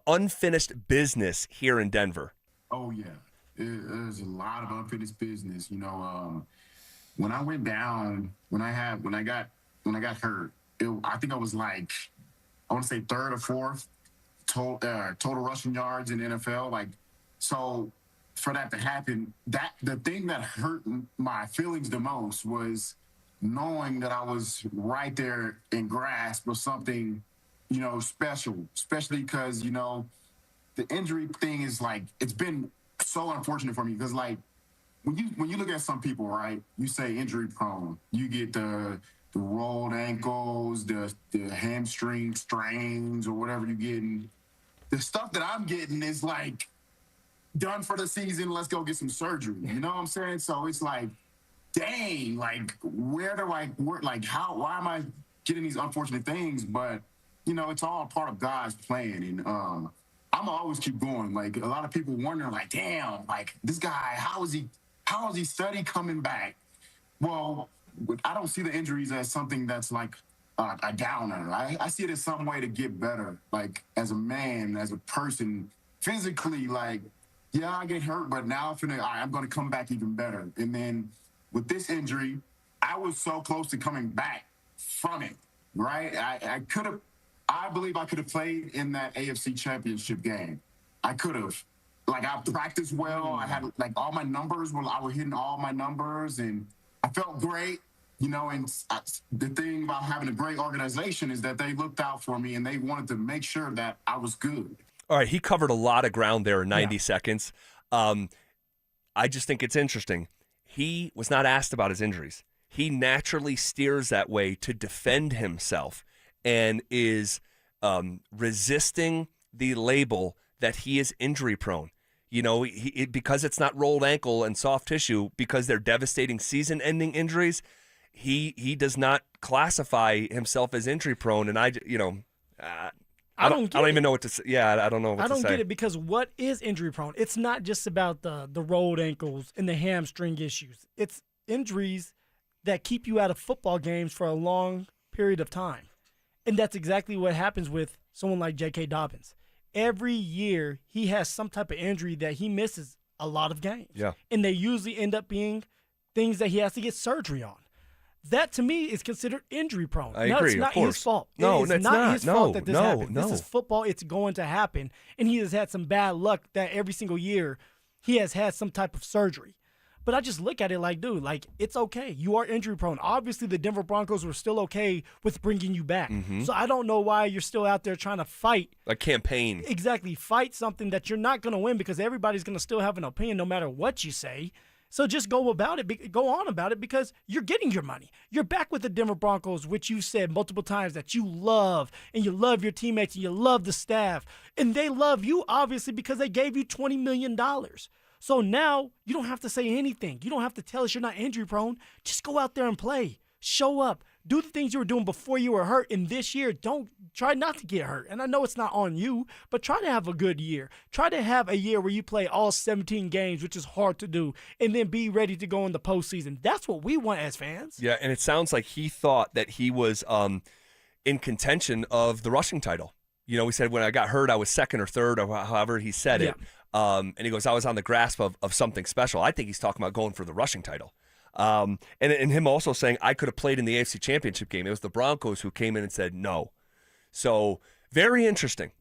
unfinished business here in Denver. Oh yeah, there's a lot of unfinished business. You know, when I went down, when I got hurt, I think I was like, I want to say 3rd or 4th. Total rushing yards in the NFL. Like, so for that to happen, the thing that hurt my feelings the most was knowing that I was right there in grasp of something, special, especially because, the injury thing is like, it's been so unfortunate for me because like when you look at some people, right, you say injury prone, you get the rolled ankles, the hamstring strains or whatever you're getting. The stuff that I'm getting is like done for the season. Let's go get some surgery. You know what I'm saying? So it's like, dang, like why am I getting these unfortunate things? But it's all part of God's plan. And I'm gonna always keep going. Like a lot of people wondering, like, damn, like this guy, how is he steady coming back? Well, I don't see the injuries as something that's like a downer. I see it as some way to get better, like as a man, as a person, physically. Like, yeah, I get hurt, but now I'm going to come back even better. And then with this injury, I was so close to coming back from it. Right? I believe I could have played in that AFC Championship game. I could have. Like I practiced well. I had like all my numbers. I was hitting all my numbers, and I felt great. And the thing about having a great organization is that they looked out for me and they wanted to make sure that I was good. All right, he covered a lot of ground there in 90 seconds. I just think it's interesting. He was not asked about his injuries. He naturally steers that way to defend himself and is resisting the label that he is injury prone. Because it's not rolled ankle and soft tissue, because they're devastating season-ending injuries, he does not classify himself as injury prone, and I don't even know what to say. Yeah, I don't know what to say. I don't get it because what is injury prone? It's not just about the rolled ankles and the hamstring issues. It's injuries that keep you out of football games for a long period of time. And that's exactly what happens with someone like J.K. Dobbins. Every year he has some type of injury that he misses a lot of games. Yeah. And they usually end up being things that he has to get surgery on. That, to me, is considered injury prone. I agree, It's not of course. his fault. No, it's it's not not. his fault No, that this no, happened. no. This is football. It's going to happen. And he has had some bad luck that every single year he has had some type of surgery. But I just look at it like, dude, like, it's okay. You are injury prone. Obviously, the Denver Broncos were still okay with bringing you back. Mhm. So I don't know why you're still out there trying to fight. A campaign. Exactly. Fight something that you're not going to win because everybody's going to still have an opinion no matter what you say. So just go on about it because you're getting your money. You're back with the Denver Broncos, which you said multiple times that you love, and you love your teammates, and you love the staff. And they love you, obviously, because they gave you $20 million. So now you don't have to say anything. You don't have to tell us you're not injury prone. Just go out there and play. Show up. Do the things you were doing before you were hurt. And this year, don't try not to get hurt. And I know it's not on you, but try to have a good year. Try to have a year where you play all 17 games, which is hard to do, and then be ready to go in the postseason. That's what we want as fans. Yeah, and it sounds like he thought that he was in contention of the rushing title. You know, we said when I got hurt, I was second or third, or however he said it. And he goes, I was on the grasp of something special. I think he's talking about going for the rushing title. And him also saying, I could have played in the AFC Championship game. It was the Broncos who came in and said no. So very interesting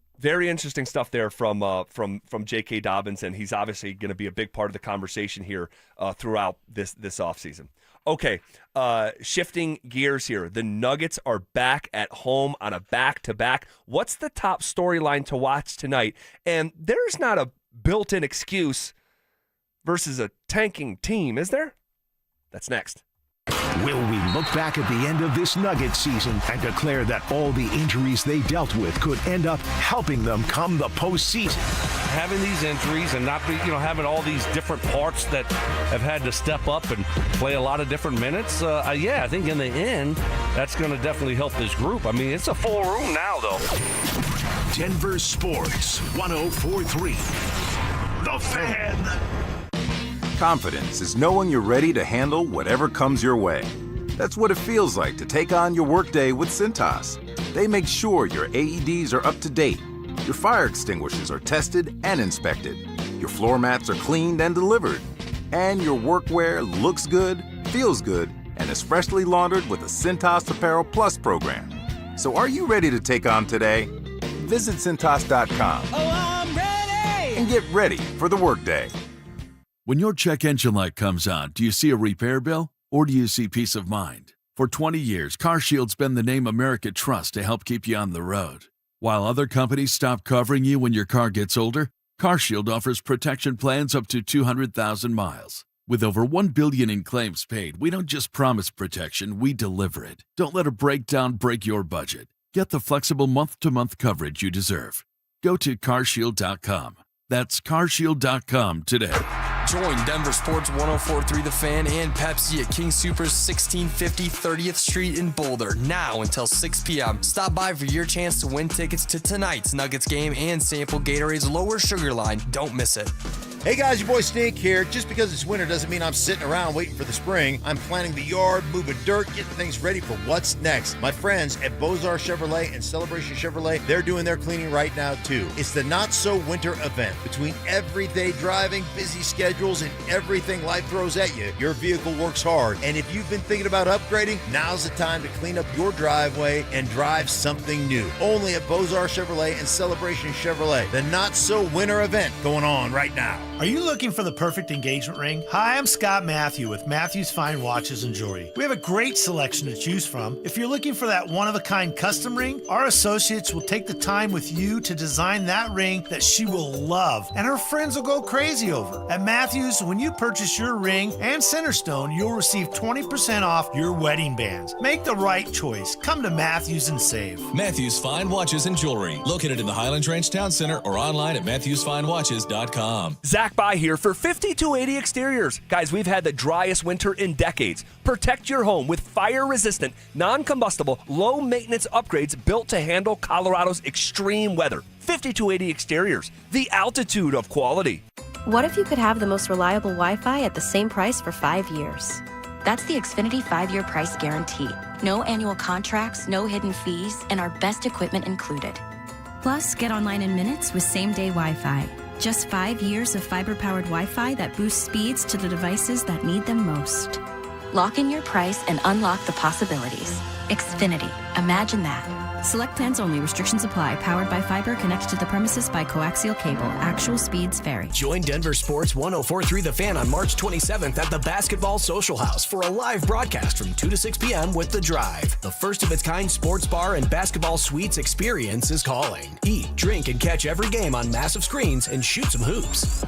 stuff there from J.K. Dobbins, and he's obviously going to be a big part of the conversation here throughout this offseason. Okay, shifting gears here. The Nuggets are back at home on a back-to-back. What's the top storyline to watch tonight? And there's not a built-in excuse versus a tanking team, is there? That's next. Will we look back at the end of this Nuggets season and declare that all the injuries they dealt with could end up helping them come the postseason? Having these injuries and not be, having all these different parts that have had to step up and play a lot of different minutes, I think in the end, that's going to definitely help this group. I mean, it's a full room now, though. Denver Sports 104.3. The Fan. Confidence is knowing you're ready to handle whatever comes your way. That's what it feels like to take on your workday with Cintas. They make sure your AEDs are up to date, your fire extinguishers are tested and inspected, your floor mats are cleaned and delivered, and your workwear looks good, feels good, and is freshly laundered with the Cintas Apparel Plus program. So are you ready to take on today? Visit Cintas.com and get ready for the workday. When your check engine light comes on, do you see a repair bill or do you see peace of mind? For 20 years, CarShield's been the name America trusts to help keep you on the road. While other companies stop covering you when your car gets older, CarShield offers protection plans up to 200,000 miles. With over $1 billion in claims paid, we don't just promise protection, we deliver it. Don't let a breakdown break your budget. Get the flexible month-to-month coverage you deserve. Go to carshield.com. That's carshield.com today. Join Denver Sports 104.3 The Fan and Pepsi at King Soopers 1650 30th Street in Boulder now until 6 p.m. Stop by for your chance to win tickets to tonight's Nuggets game and sample Gatorade's lower sugar line. Don't miss it. Hey guys, your boy Stink here. Just because it's winter doesn't mean I'm sitting around waiting for the spring. I'm planting the yard, moving dirt, getting things ready for what's next. My friends at Beaux Arts Chevrolet and Celebration Chevrolet, they're doing their cleaning right now too. It's the Not So Winter event. Between everyday driving, busy schedules, and everything life throws at you, your vehicle works hard. And if you've been thinking about upgrading, now's the time to clean up your driveway and drive something new. Only at Beaux Arts Chevrolet and Celebration Chevrolet. The Not So Winter event going on right now. Are you looking for the perfect engagement ring? Hi, I'm Scott Matthew with Matthew's Fine Watches and Jewelry. We have a great selection to choose from. If you're looking for that one-of-a-kind custom ring, our associates will take the time with you to design that ring that she will love and her friends will go crazy over. At Matthews, when you purchase your ring and Centerstone, you'll receive 20% off your wedding bands. Make the right choice. Come to Matthews and save. Matthews Fine Watches and Jewelry, located in the Highlands Ranch Town Center or online at MatthewsFineWatches.com. Zach By here for 5280 Exteriors. Guys, we've had the driest winter in decades. Protect your home with fire-resistant, non-combustible, low-maintenance upgrades built to handle Colorado's extreme weather. 5280 Exteriors, the altitude of quality. What if you could have the most reliable Wi-Fi at the same price for 5 years? That's the Xfinity 5-year price guarantee. No annual contracts, no hidden fees, and our best equipment included. Plus, get online in minutes with same-day Wi-Fi. Just 5 years of fiber-powered Wi-Fi that boosts speeds to the devices that need them most. Lock in your price and unlock the possibilities. Xfinity. Imagine that. Select plans only. Restrictions apply. Powered by fiber. Connected to the premises by coaxial cable. Actual speeds vary. Join Denver Sports 104.3 The Fan on March 27th at the Basketball Social House for a live broadcast from 2 to 6 p.m. with The Drive. The first-of-its-kind sports bar and basketball suites experience is calling. Eat, drink, and catch every game on massive screens and shoot some hoops.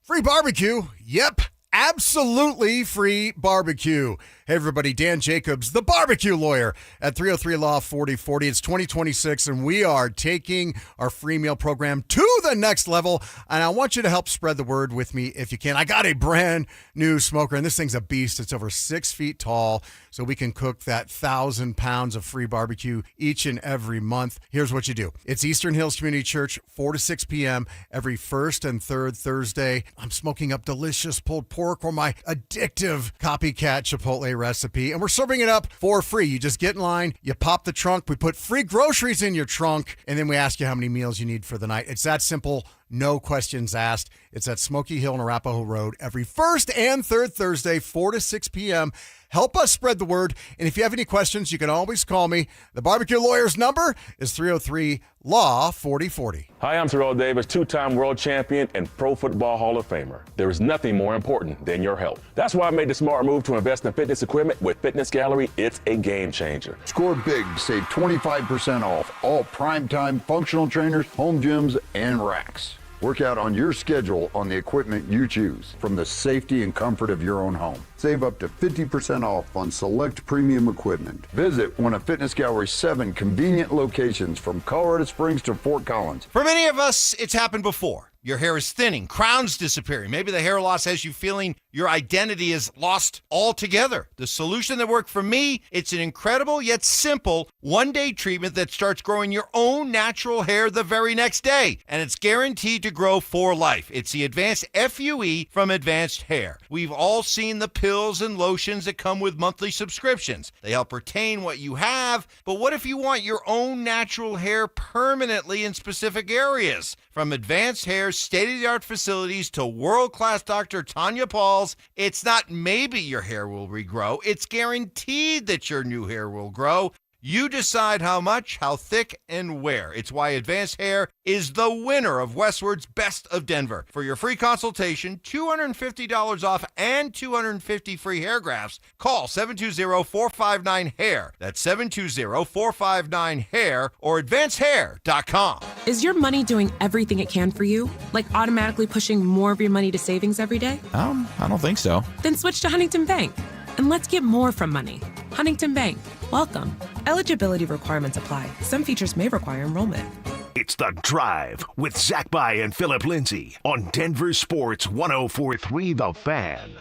Free barbecue? Yep. absolutely free barbecue. Hey, everybody, Dan Jacobs, the barbecue lawyer at 303 Law 4040. It's 2026, and we are taking our free meal program to the next level, and I want you to help spread the word with me if you can. I got a brand new smoker, and this thing's a beast. It's over 6 feet tall, so we can cook that 1,000 pounds of free barbecue each and every month. Here's what you do. It's Eastern Hills Community Church, 4 to 6 p.m. every first and third Thursday. I'm smoking up delicious pulled pork or my addictive copycat Chipotle recipe, and we're serving it up for free. You just get in line, you pop the trunk, we put free groceries in your trunk, and then we ask you how many meals you need for the night. It's that simple. No questions asked. It's at Smoky Hill and Arapahoe Road every first and third Thursday, 4 to 6 p.m. Help us spread the word. And if you have any questions, you can always call me. The barbecue lawyer's number is 303-LAW-4040. Hi, I'm Terrell Davis, two-time world champion and Pro Football Hall of Famer. There is nothing more important than your health. That's why I made the smart move to invest in fitness equipment with Fitness Gallery. It's a game changer. Score big, save 25% off all primetime functional trainers, home gyms, and racks. Work out on your schedule on the equipment you choose from the safety and comfort of your own home. Save up to 50% off on select premium equipment. Visit one of Fitness Gallery's 7 convenient locations from Colorado Springs to Fort Collins. For many of us, it's happened before. Your hair is thinning, crowns disappearing. Maybe the hair loss has you feeling your identity is lost altogether. The solution that worked for me, it's an incredible yet simple one-day treatment that starts growing your own natural hair the very next day. And it's guaranteed to grow for life. It's the Advanced FUE from Advanced Hair. We've all seen the pills and lotions that come with monthly subscriptions. They help retain what you have, but what if you want your own natural hair permanently in specific areas? From Advanced Hair's state-of-the-art facilities to world-class Dr. Tanya Paul's, it's not maybe your hair will regrow, it's guaranteed that your new hair will grow. You decide how much, how thick, and where. It's why Advanced Hair is the winner of Westward's Best of Denver. For your free consultation, $250 off and 250 free hair grafts, call 720-459-HAIR. That's 720-459-HAIR or advancedhair.com. Is your money doing everything it can for you? Like automatically pushing more of your money to savings every day? I don't think so. Then switch to Huntington Bank. And let's get more from money. Huntington Bank. Welcome. Eligibility requirements apply. Some features may require enrollment. It's The Drive with Zach By and Phillip Lindsay on Denver Sports 104.3 The Fan.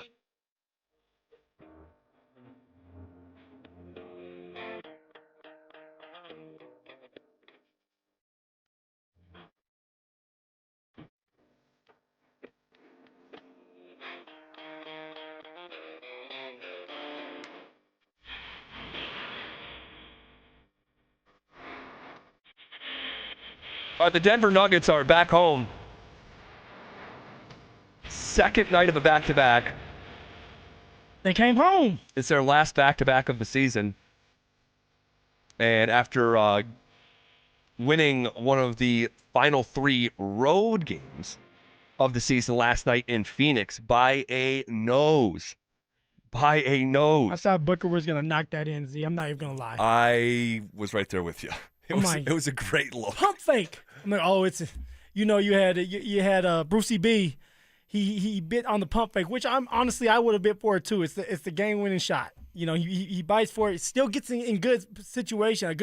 The Denver Nuggets are back home. Second night of a back-to-back. They came home. It's their last back-to-back of the season. And after winning one of the final 3 road games of the season last night in Phoenix by a nose. I thought Booker was going to knock that in, Z. I'm not even going to lie. I was right there with you. It was a great look. Pump fake. I'm like, oh, it's, you had Brucey B. He bit on the pump fake, which I would have bit for it too. It's the game winning shot. You know, he bites for it. Still gets in a good situation.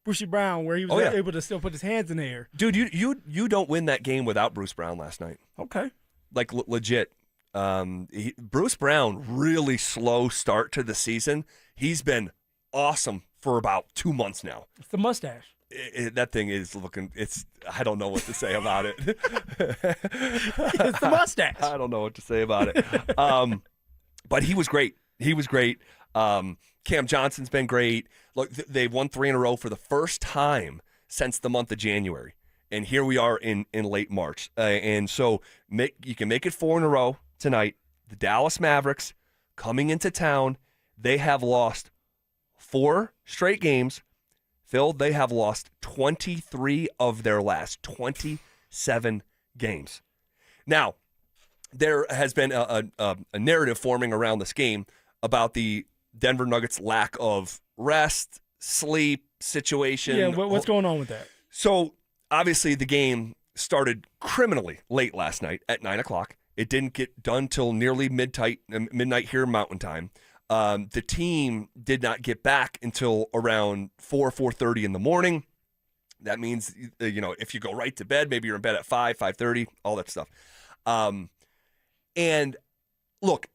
Brucey Brown, where he was able to still put his hands in the air. Dude, you don't win that game without Bruce Brown last night. Okay, like legit. Bruce Brown, really slow start to the season. He's been awesome for about 2 months now. It's the mustache. That thing is looking, I don't know what to say about it. It's the mustache. I don't know what to say about it. But he was great. Cam Johnson's been great. Look, they've won 3 in a row for the first time since the month of January. And here we are in late March. And so you can make it 4 in a row tonight. The Dallas Mavericks coming into town, they have lost 4 straight games. Phil, they have lost 23 of their last 27 games. Now, there has been a narrative forming around this game about the Denver Nuggets' lack of rest, sleep situation. Yeah, what's going on with that? So, obviously, the game started criminally late last night at 9 o'clock, It didn't get done till nearly midnight here Mountain Time. The team did not get back until around 4:30 in the morning. That means, if you go right to bed, maybe you're in bed at 5:30, all that stuff. And look,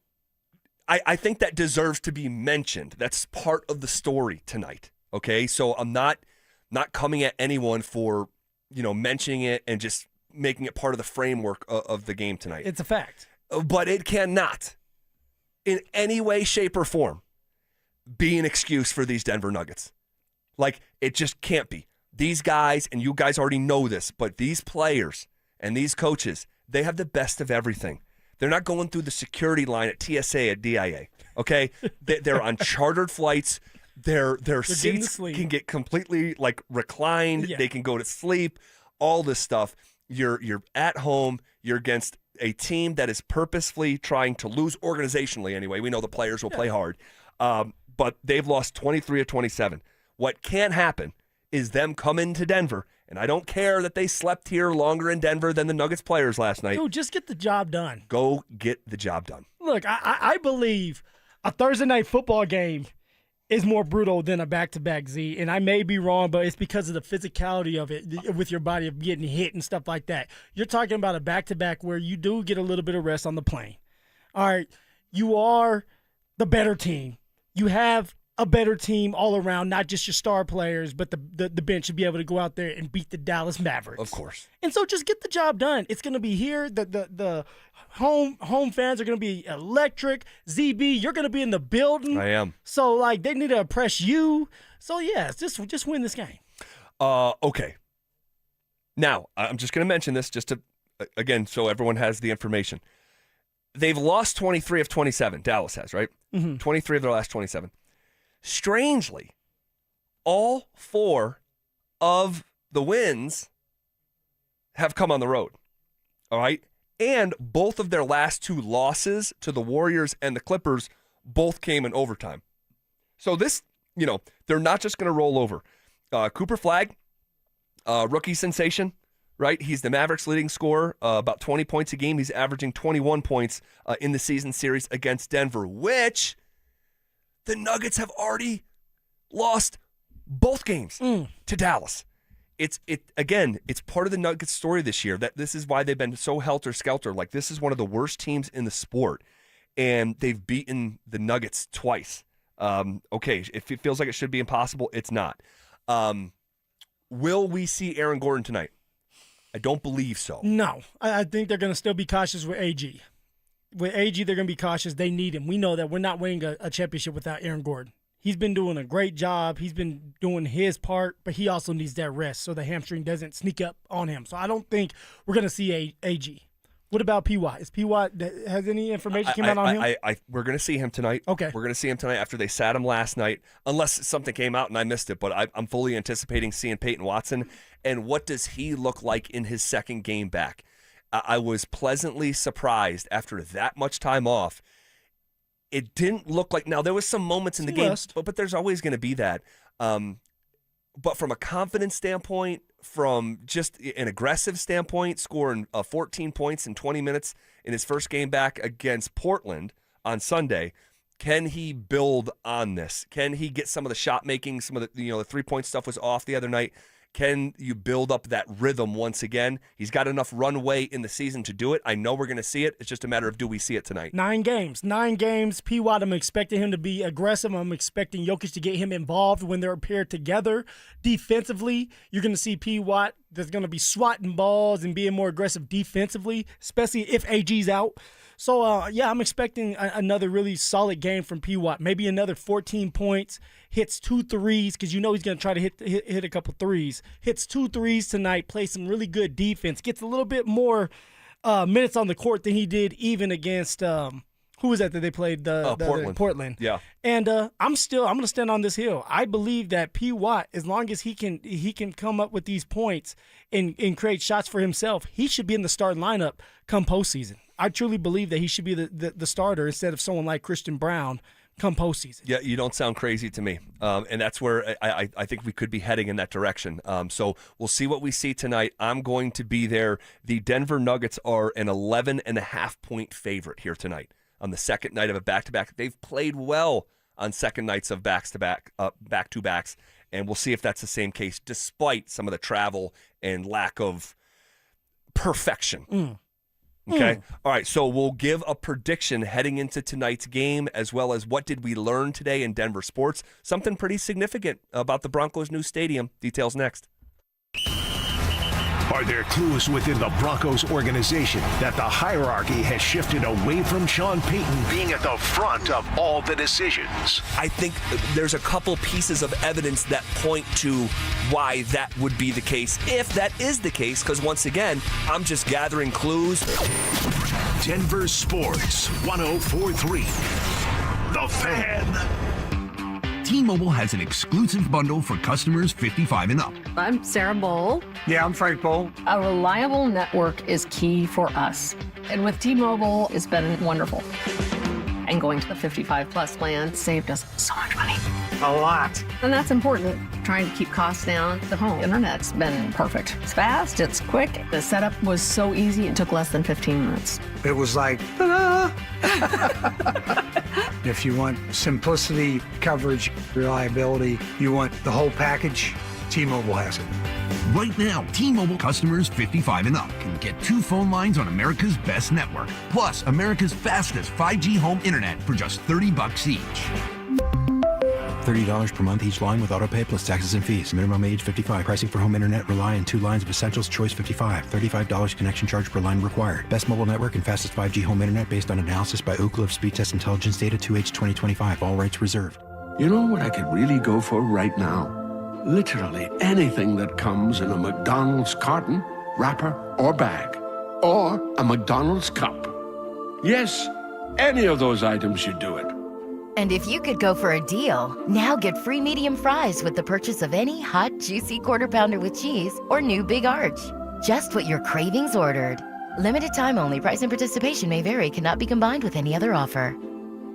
I think that deserves to be mentioned. That's part of the story tonight. Okay, so I'm not coming at anyone for mentioning it and just making it part of the framework of the game tonight. It's a fact. But it cannot, in any way, shape, or form, be an excuse for these Denver Nuggets. Like, it just can't be. These guys, and you guys already know this, but these players and these coaches, they have the best of everything. They're not going through the security line at TSA at DIA, okay? They're on chartered flights. Their seats can get completely, reclined. Yeah. They can go to sleep, all this stuff. You're at home. You're against a team that is purposefully trying to lose organizationally anyway. We know the players will play hard. But they've lost 23 of 27. What can't happen is them come into Denver, and I don't care that they slept here longer in Denver than the Nuggets players last night. Dude, just get the job done. Go get the job done. Look, I believe a Thursday night football game is more brutal than a back-to-back, Z, and I may be wrong, but it's because of the physicality of it with your body, of getting hit and stuff like that. You're talking about a back-to-back where you do get a little bit of rest on the plane. All right, you are the better team. You have a better team all around, not just your star players, but the bench should be able to go out there and beat the Dallas Mavericks. Of course. And so just get the job done. It's going to be here. The home fans are going to be electric. ZB, you're going to be in the building. I am. So, they need to impress you. So, yeah, just win this game. Okay. Now, I'm just going to mention this just to, again, so everyone has the information. They've lost 23 of 27. Dallas has, right? Mm-hmm. 23 of their last 27. Strangely, all 4 of the wins have come on the road. All right? And both of their last 2 losses to the Warriors and the Clippers both came in overtime. So this, they're not just going to roll over. Cooper Flagg, rookie sensation, right? He's the Mavericks' leading scorer, about 20 points a game. He's averaging 21 points in the season series against Denver, which the Nuggets have already lost both games to Dallas. It's part of the Nuggets story this year that this is why they've been so helter-skelter. Like, this is one of the worst teams in the sport, and they've beaten the Nuggets twice. Okay, if it feels like it should be impossible, it's not. Will we see Aaron Gordon tonight? I don't believe so. No. I think they're going to still be cautious with AG. With AG, they're going to be cautious. They need him. We know that we're not winning a championship without Aaron Gordon. He's been doing a great job. He's been doing his part, but he also needs that rest so the hamstring doesn't sneak up on him. So I don't think we're going to see AG. What about P.Y.? Is P.Y. has any information come out on him? We're going to see him tonight. Okay. We're going to see him tonight after they sat him last night, unless something came out and I missed it. But I'm fully anticipating seeing Payton Watson. And what does he look like in his second game back? I was pleasantly surprised after that much time off. It didn't look like – now, there was some moments in the game, but there's always going to be that. But from a confidence standpoint, from just an aggressive standpoint, scoring 14 points in 20 minutes in his first game back against Portland on Sunday, can he build on this? Can he get some of the shot making, some of the the 3-point stuff was off the other night? Can you build up that rhythm once again? He's got enough runway in the season to do it. I know we're going to see it. It's just a matter of, do we see it tonight? 9 games. P. Watt, I'm expecting him to be aggressive. I'm expecting Jokic to get him involved when they're paired together. Defensively, you're going to see P. Watt that's going to be swatting balls and being more aggressive defensively, especially if AG's out. So, I'm expecting another really solid game from P. Watt. Maybe another 14 points, hits 2 threes, because he's going to try to hit a couple threes. Hits 2 threes tonight, plays some really good defense, gets a little bit more minutes on the court than he did even against who was that they played? Portland. Yeah. And I'm going to stand on this hill. I believe that P. Watt, as long as he can come up with these points and create shots for himself, he should be in the starting lineup come postseason. I truly believe that he should be the starter instead of someone like Christian Brown come postseason. Yeah, you don't sound crazy to me. And that's where I think we could be heading in that direction. So we'll see what we see tonight. I'm going to be there. The Denver Nuggets are an 11.5-point favorite here tonight on the second night of a back-to-back. They've played well on second nights of back-to-backs, and we'll see if that's the same case, despite some of the travel and lack of perfection. Okay. All right. So we'll give a prediction heading into tonight's game, as well as what did we learn today in Denver sports. Something pretty significant about the Broncos' new stadium. Details next. Are there clues within the Broncos organization that the hierarchy has shifted away from Sean Payton being at the front of all the decisions? I think there's a couple pieces of evidence that point to why that would be the case, if that is the case, because once again, I'm just gathering clues. Denver Sports 104.3. The Fan. T-Mobile has an exclusive bundle for customers 55 and up. I'm Sarah Bowl. Yeah, I'm Frank Bowl. A reliable network is key for us. And with T-Mobile, it's been wonderful. And going to the 55-plus plan saved us so much money. A lot. And that's important. Trying to keep costs down. The home internet's been perfect. It's fast, it's quick. The setup was so easy, it took less than 15 minutes. It was like, ta-da! If you want simplicity, coverage, reliability, you want the whole package, T-Mobile has it. Right now, T-Mobile customers 55 and up can get 2 phone lines on America's best network, plus America's fastest 5G home internet for just $30 each. $30 per month each line with autopay plus taxes and fees. Minimum age 55. Pricing for home internet rely on 2 lines of Essentials. Choice 55. $35 connection charge per line required. Best mobile network and fastest 5G home internet based on analysis by Ookla of Speed Test Intelligence data 2H 2025. All rights reserved. You know what I could really go for right now? Literally anything that comes in a McDonald's carton, wrapper, or bag. Or a McDonald's cup. Yes, any of those items should do it. And if you could go for a deal, now get free medium fries with the purchase of any hot, juicy Quarter Pounder with cheese or new Big Arch. Just what your cravings ordered. Limited time only. Price and participation may vary. Cannot be combined with any other offer.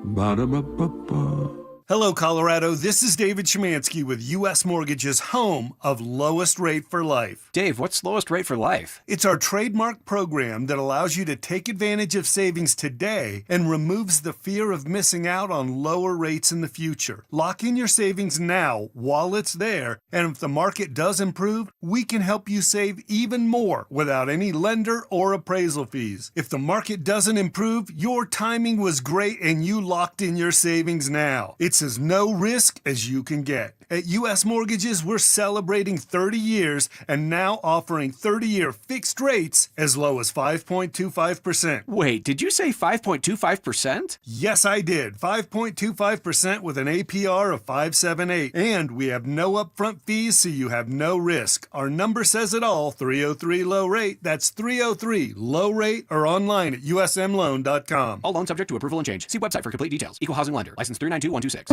Ba-da-ba-ba-ba. Hello, Colorado. This is David Szymanski with U.S. Mortgage's home of Lowest Rate for Life. Dave, what's Lowest Rate for Life? It's our trademark program that allows you to take advantage of savings today and removes the fear of missing out on lower rates in the future. Lock in your savings now while it's there, and if the market does improve, we can help you save even more without any lender or appraisal fees. If the market doesn't improve, your timing was great and you locked in your savings now. It's as no risk as you can get. At U.S. Mortgages, we're celebrating 30 years and now offering 30-year fixed rates as low as 5.25%. Wait, did you say 5.25%? Yes, I did. 5.25% with an APR of 5.78. And we have no upfront fees, so you have no risk. Our number says it all, 303-LOW-RATE. That's 303-LOW-RATE or online at usmloan.com. All loans subject to approval and change. See website for complete details. Equal housing lender. License 392126.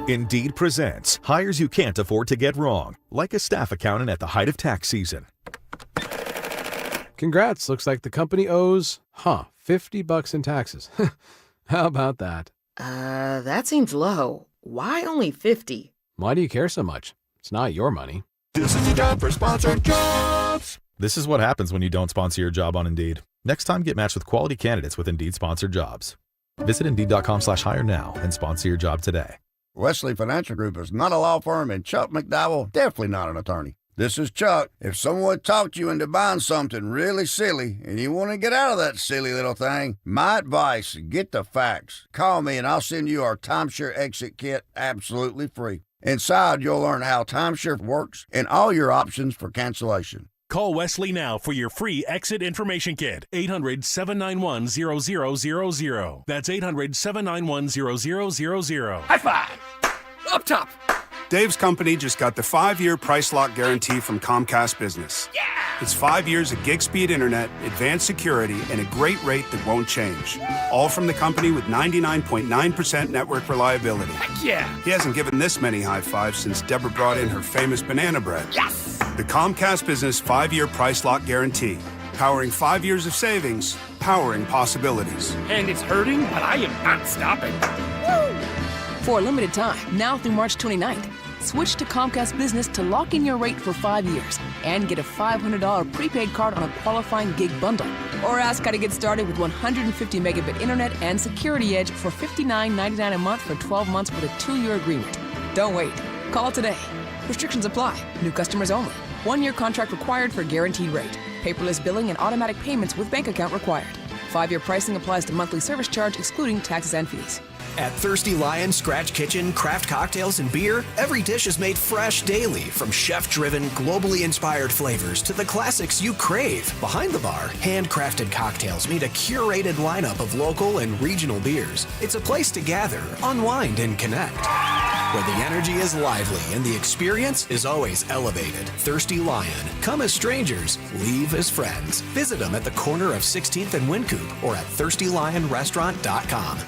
Indeed presents hires you can't afford to get wrong, like a staff accountant at the height of tax season. Congrats. Looks like the company owes, $50 in taxes. How about that? That seems low. Why only 50? Why do you care so much? It's not your money. This is the time for sponsored jobs. This is what happens when you don't sponsor your job on Indeed. Next time, get matched with quality candidates with Indeed sponsored jobs. Visit Indeed.com/hire now and sponsor your job today. Wesley Financial Group is not a law firm, and Chuck McDowell definitely not an attorney. This is Chuck. If someone talked you into buying something really silly and you want to get out of that silly little thing, my advice, get the facts. Call me and I'll send you our timeshare exit kit absolutely free. Inside, you'll learn how timeshare works and all your options for cancellation. Call Wesley now for your free exit information kit. 800-791-0000. That's 800-791-0000. High five! Up top! Dave's company just got the 5-year price lock guarantee from Comcast Business. Yeah! It's 5 years of gig speed internet, advanced security, and a great rate that won't change. All from the company with 99.9% network reliability. Heck yeah! He hasn't given this many high fives since Deborah brought in her famous banana bread. Yes! The Comcast Business 5-year price lock guarantee. Powering 5 years of savings, powering possibilities. And it's hurting, but I am not stopping. Woo! For a limited time, now through March 29th, switch to Comcast Business to lock in your rate for 5 years and get a $500 prepaid card on a qualifying gig bundle. Or ask how to get started with 150 megabit internet and Security Edge for $59.99 a month for 12 months with a 2-year agreement. Don't wait. Call today. Restrictions apply. New customers only. 1-year contract required for guaranteed rate. Paperless billing and automatic payments with bank account required. 5-year pricing applies to monthly service charge excluding taxes and fees. At Thirsty Lion Scratch Kitchen, craft cocktails and beer, every dish is made fresh daily, from chef-driven, globally inspired flavors to the classics you crave. Behind the bar, handcrafted cocktails meet a curated lineup of local and regional beers. It's a place to gather, unwind, and connect, where the energy is lively and the experience is always elevated. Thirsty Lion. Come as strangers, leave as friends. Visit them at the corner of 16th and Wynkoop or at thirstylionrestaurant.com.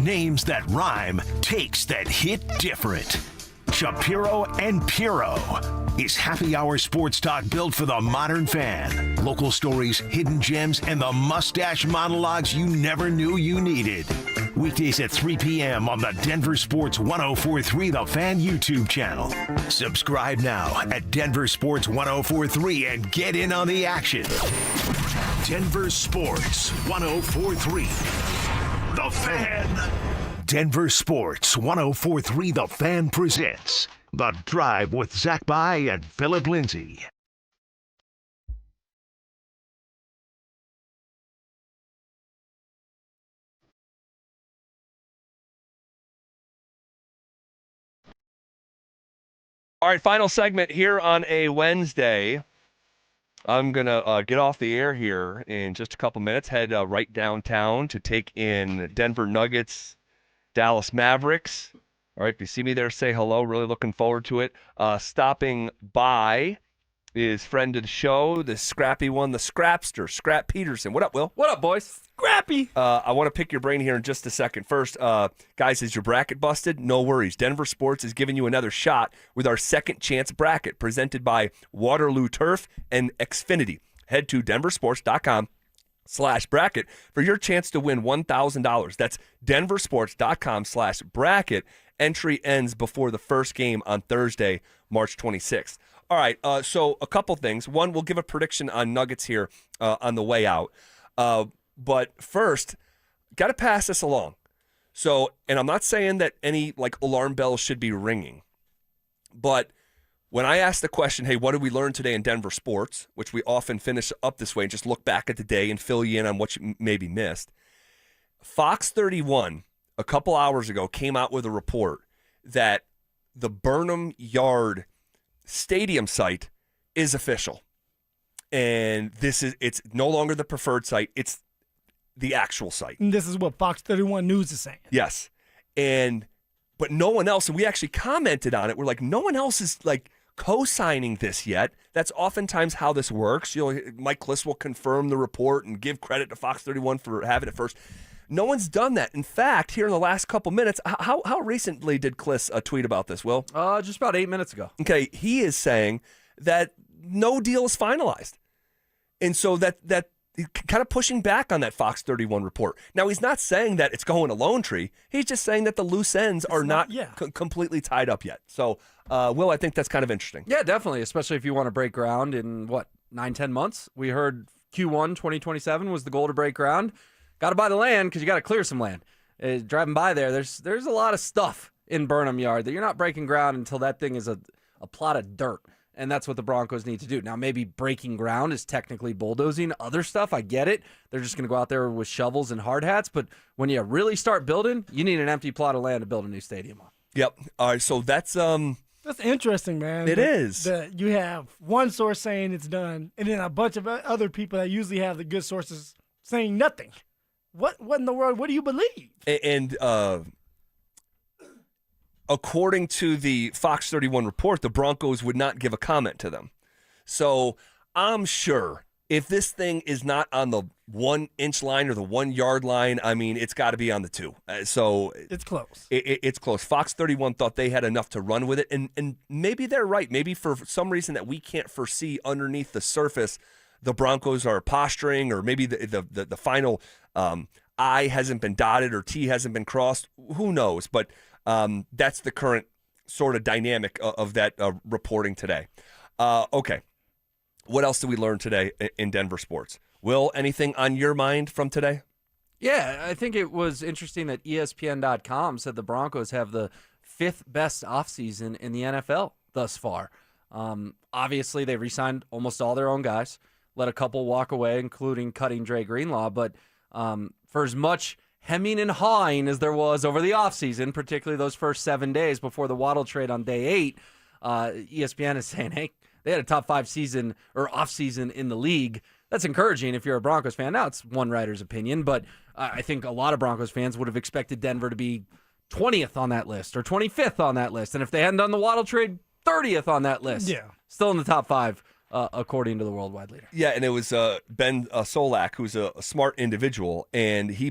Names that rhyme, takes that hit different. Shapiro and Piro is happy hour sports talk built for the modern fan. Local stories, hidden gems, and the mustache monologues you never knew you needed. Weekdays at 3 p.m. on the Denver Sports 1043 The Fan YouTube channel. Subscribe now at Denver Sports 1043 and get in on the action. Denver Sports 1043 The Fan. Denver Sports 1043 The Fan presents The Drive with Zach By and Phillip Lindsay. All right, final segment here on a Wednesday. I'm going to get off the air here in just a couple minutes, head right downtown to take in Denver Nuggets, Dallas Mavericks. All right, if you see me there, say hello. Really looking forward to it. Stopping by is friend of the show, the scrappy one, the Scrapster, Scrap Peterson. What up, Will? What up, boys? Scrappy. I want to pick your brain here in just a second. First, guys, is your bracket busted? No worries. Denver Sports is giving you another shot with our second chance bracket presented by Waterloo Turf and Xfinity. Head to denversports.com/bracket for your chance to win $1,000. That's denversports.com/bracket. Entry ends before the first game on Thursday, March 26th. All right, so a couple things. One, we'll give a prediction on Nuggets here on the way out. But first, got to pass this along. So, and I'm not saying that any like alarm bells should be ringing, but when I asked the question, hey, what did we learn today in Denver sports, which we often finish up this way and just look back at the day and fill you in on what you maybe missed. Fox 31, a couple hours ago, came out with a report that the Burnham Yard stadium site is official. And it's no longer the preferred site. It's the actual site. And this is what Fox 31 News is saying. Yes. But no one else, and we actually commented on it. We're like, no one else is like co-signing this yet. That's oftentimes how this works. You know, Mike Kliss will confirm the report and give credit to Fox 31 for having it first. No one's done that. In fact, here in the last couple minutes, how recently did Kliss tweet about this, Will? Just about 8 minutes ago. Okay, he is saying that no deal is finalized. And so that kind of pushing back on that Fox 31 report. Now, he's not saying that it's going to Lone Tree. He's just saying that the loose ends are not completely tied up yet. So, Will, I think that's kind of interesting. Yeah, definitely, especially if you want to break ground in, 9-10 months? We heard Q1 2027 was the goal to break ground. Got to buy the land because you got to clear some land. Driving by there's a lot of stuff in Burnham Yard that you're not breaking ground until that thing is a plot of dirt. And that's what the Broncos need to do. Now, maybe breaking ground is technically bulldozing. Other stuff, I get it. They're just going to go out there with shovels and hard hats. But when you really start building, you need an empty plot of land to build a new stadium on. Yep. All right, so that's interesting, man. It is. That you have one source saying it's done, and then a bunch of other people that usually have the good sources saying nothing. What in the world? What do you believe? And according to the Fox 31 report, the Broncos would not give a comment to them. So I'm sure if this thing is not on the 1 inch line or the 1 yard line, I mean, it's got to be on the 2. So it's close. It's close. Fox 31 thought they had enough to run with it. And maybe they're right. Maybe for some reason that we can't foresee underneath the surface, the Broncos are posturing, or maybe the final I hasn't been dotted or T hasn't been crossed. Who knows? But that's the current sort of dynamic of that reporting today. Okay. What else did we learn today in Denver sports? Will, anything on your mind from today? Yeah, I think it was interesting that ESPN.com said the Broncos have the 5th best offseason in the NFL thus far. Obviously, they re-signed almost all their own guys, let a couple walk away, including cutting Dre Greenlaw. But for as much hemming and hawing as there was over the offseason, particularly those first 7 days before the Waddle trade on day 8, ESPN is saying, hey, they had a top 5 season or offseason in the league. That's encouraging if you're a Broncos fan. Now, it's one writer's opinion, but I think a lot of Broncos fans would have expected Denver to be 20th on that list or 25th on that list. And if they hadn't done the Waddle trade, 30th on that list. Yeah. Still in the top 5, according to the worldwide leader. Yeah, and it was Ben Solak, who's a smart individual, and he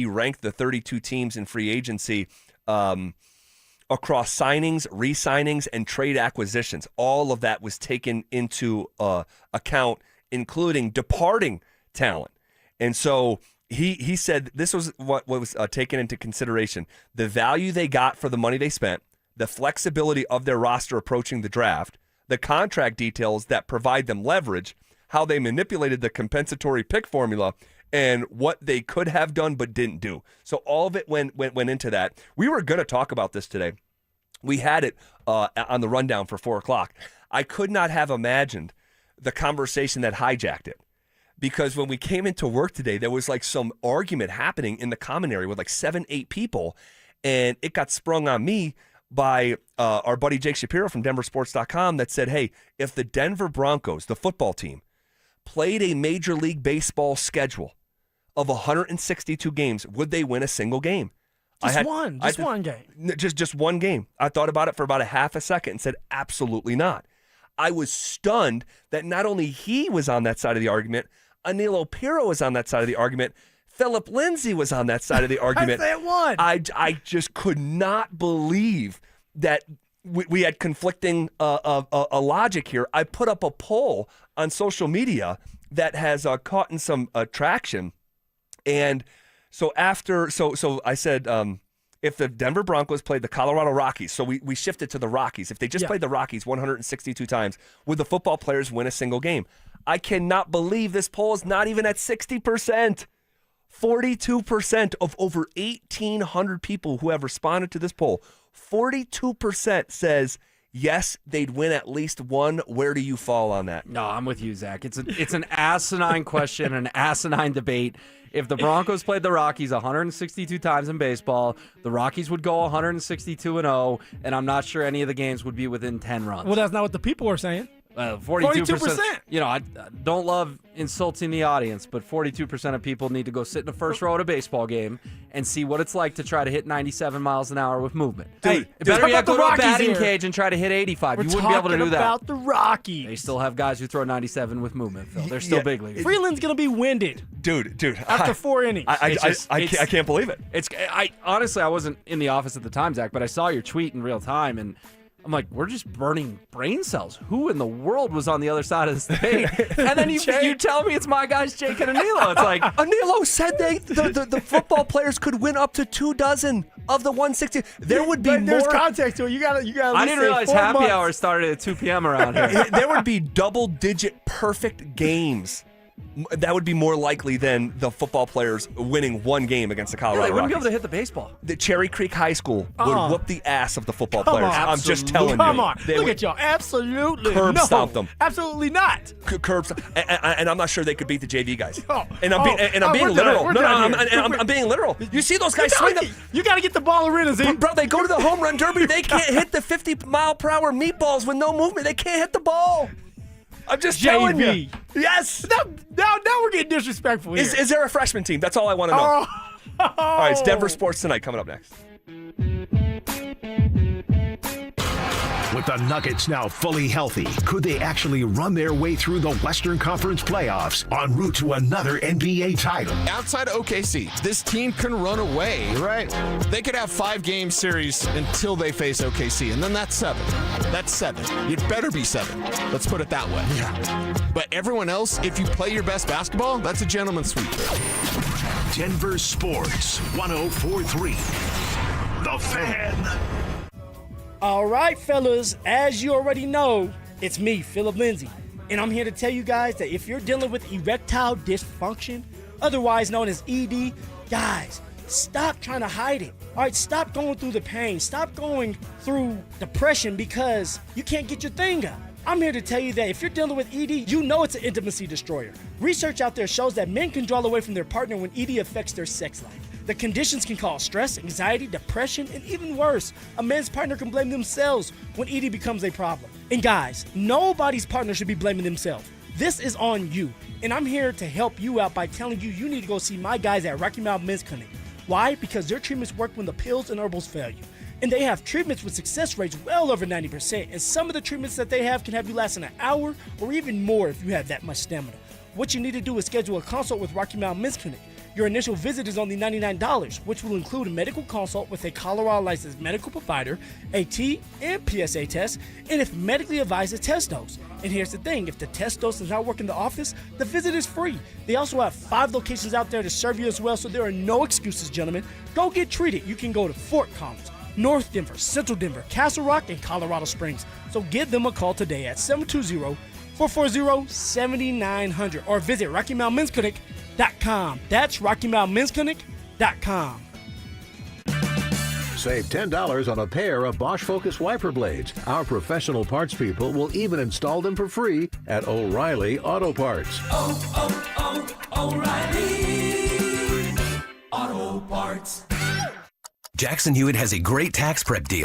ranked the 32 teams in free agency across signings, re-signings, and trade acquisitions. All of that was taken into account, including departing talent. And so he said this was what was taken into consideration. The value they got for the money they spent, the flexibility of their roster approaching the draft, the contract details that provide them leverage, how they manipulated the compensatory pick formula, and what they could have done but didn't do. So all of it went into that. We were going to talk about this today. We had it on the rundown for 4 o'clock. I could not have imagined the conversation that hijacked it. Because when we came into work today, there was like some argument happening in the common area with like 7-8 people, and it got sprung on me by our buddy Jake Shapiro from DenverSports.com that said, hey, if the Denver Broncos, the football team, played a Major League Baseball schedule of 162 games, would they win a single game? Just one game. Just one game. I thought about it for about a half a second and said, absolutely not. I was stunned that not only he was on that side of the argument, Anilo Piro was on that side of the argument, Phillip Lindsay was on that side of the argument. I said one. I just could not believe that we had conflicting a logic here. I put up a poll on social media that has caught in some traction, and so I said, if the Denver Broncos played the Colorado Rockies, so we shifted to the Rockies. If they just played the Rockies 162 times, would the football players win a single game? I cannot believe this poll is not even at 60%. 42% of over 1,800 people who have responded to this poll, 42% says yes, they'd win at least one. Where do you fall on that? No, I'm with you, Zach. It's an asinine question, an asinine debate. If the Broncos played the Rockies 162 times in baseball, the Rockies would go 162-0, and I'm not sure any of the games would be within 10 runs. Well, that's not what the people are saying. 42%. You know, I don't love insulting the audience, but 42% of people need to go sit in the first row at a baseball game and see what it's like to try to hit 97 miles an hour with movement. Dude, it better be go to a batting here. cage and try to hit 85. We're you wouldn't be able to do that. About the Rockies. They still have guys who throw 97 with movement, Phil. They're still big leaguers. Freeland's going to be winded. Dude. After 4 innings. I can't believe it. Honestly, I wasn't in the office at the time, Zach, but I saw your tweet in real time, and I'm like, we're just burning brain cells. Who in the world was on the other side of this debate? And then you tell me it's my guys, Jake and Anilo. It's like Anilo said the football players could win up to 24 of the 160. There would be more. There's context to it. You got. I didn't realize happy hour started at 2 p.m. around here. There would be double-digit perfect games. That would be more likely than the football players winning one game against the Colorado Rockies. They wouldn't be Rockies. able to hit the baseball. The Cherry Creek High School would whoop the ass of the football players. On. I'm just telling you. Come on. Look at y'all. Absolutely. Curb stomp them. Absolutely not. Curb stomp. And I'm not sure they could beat the JV guys. And I'm being literal. I'm being literal. You see those guys swing them. You got to get the ball arenas in. Bro, they go to the home run derby. They can't hit the 50-mile-per-hour meatballs with no movement. They can't hit the ball. I'm just telling you. Yes. Now we're getting disrespectful here. Is there a freshman team? That's all I want to know. All right, it's Denver Sports Tonight coming up next. With the Nuggets now fully healthy, could they actually run their way through the Western Conference playoffs en route to another NBA title? Outside of OKC, this team can run away. You're right. They could have 5-game series until they face OKC, and then that's 7. That's 7. It better be 7. Let's put it that way. Yeah. But everyone else, if you play your best basketball, that's a gentleman's sweep. Denver Sports 104.3. The Fan. All right, fellas, as you already know, it's me, Phillip Lindsay, and I'm here to tell you guys that if you're dealing with erectile dysfunction, otherwise known as ED, guys, stop trying to hide it. All right, stop going through the pain. Stop going through depression because you can't get your thing up. I'm here to tell you that if you're dealing with ED, you know it's an intimacy destroyer. Research out there shows that men can draw away from their partner when ED affects their sex life. The conditions can cause stress, anxiety, depression, and even worse, a man's partner can blame themselves when ED becomes a problem. And guys, nobody's partner should be blaming themselves. This is on you. And I'm here to help you out by telling you you need to go see my guys at Rocky Mountain Men's Clinic. Why? Because their treatments work when the pills and herbals fail you. And they have treatments with success rates well over 90%. And some of the treatments that they have can have you lasting an hour or even more if you have that much stamina. What you need to do is schedule a consult with Rocky Mountain Men's Clinic. Your initial visit is only $99, which will include a medical consult with a Colorado licensed medical provider, a T and PSA test, and if medically advised, a test dose. And here's the thing, if the test dose does not work in the office, the visit is free. They also have 5 locations out there to serve you as well, so there are no excuses, gentlemen. Go get treated. You can go to Fort Collins, North Denver, Central Denver, Castle Rock, and Colorado Springs. So give them a call today at 720-440-7900 or visit RockyMountainMen'sClinic.com. That's RockyMountainMen'sClinic.com. Save $10 on a pair of Bosch Focus wiper blades. Our professional parts people will even install them for free at O'Reilly Auto Parts. O'Reilly Auto Parts. Jackson Hewitt has a great tax prep deal.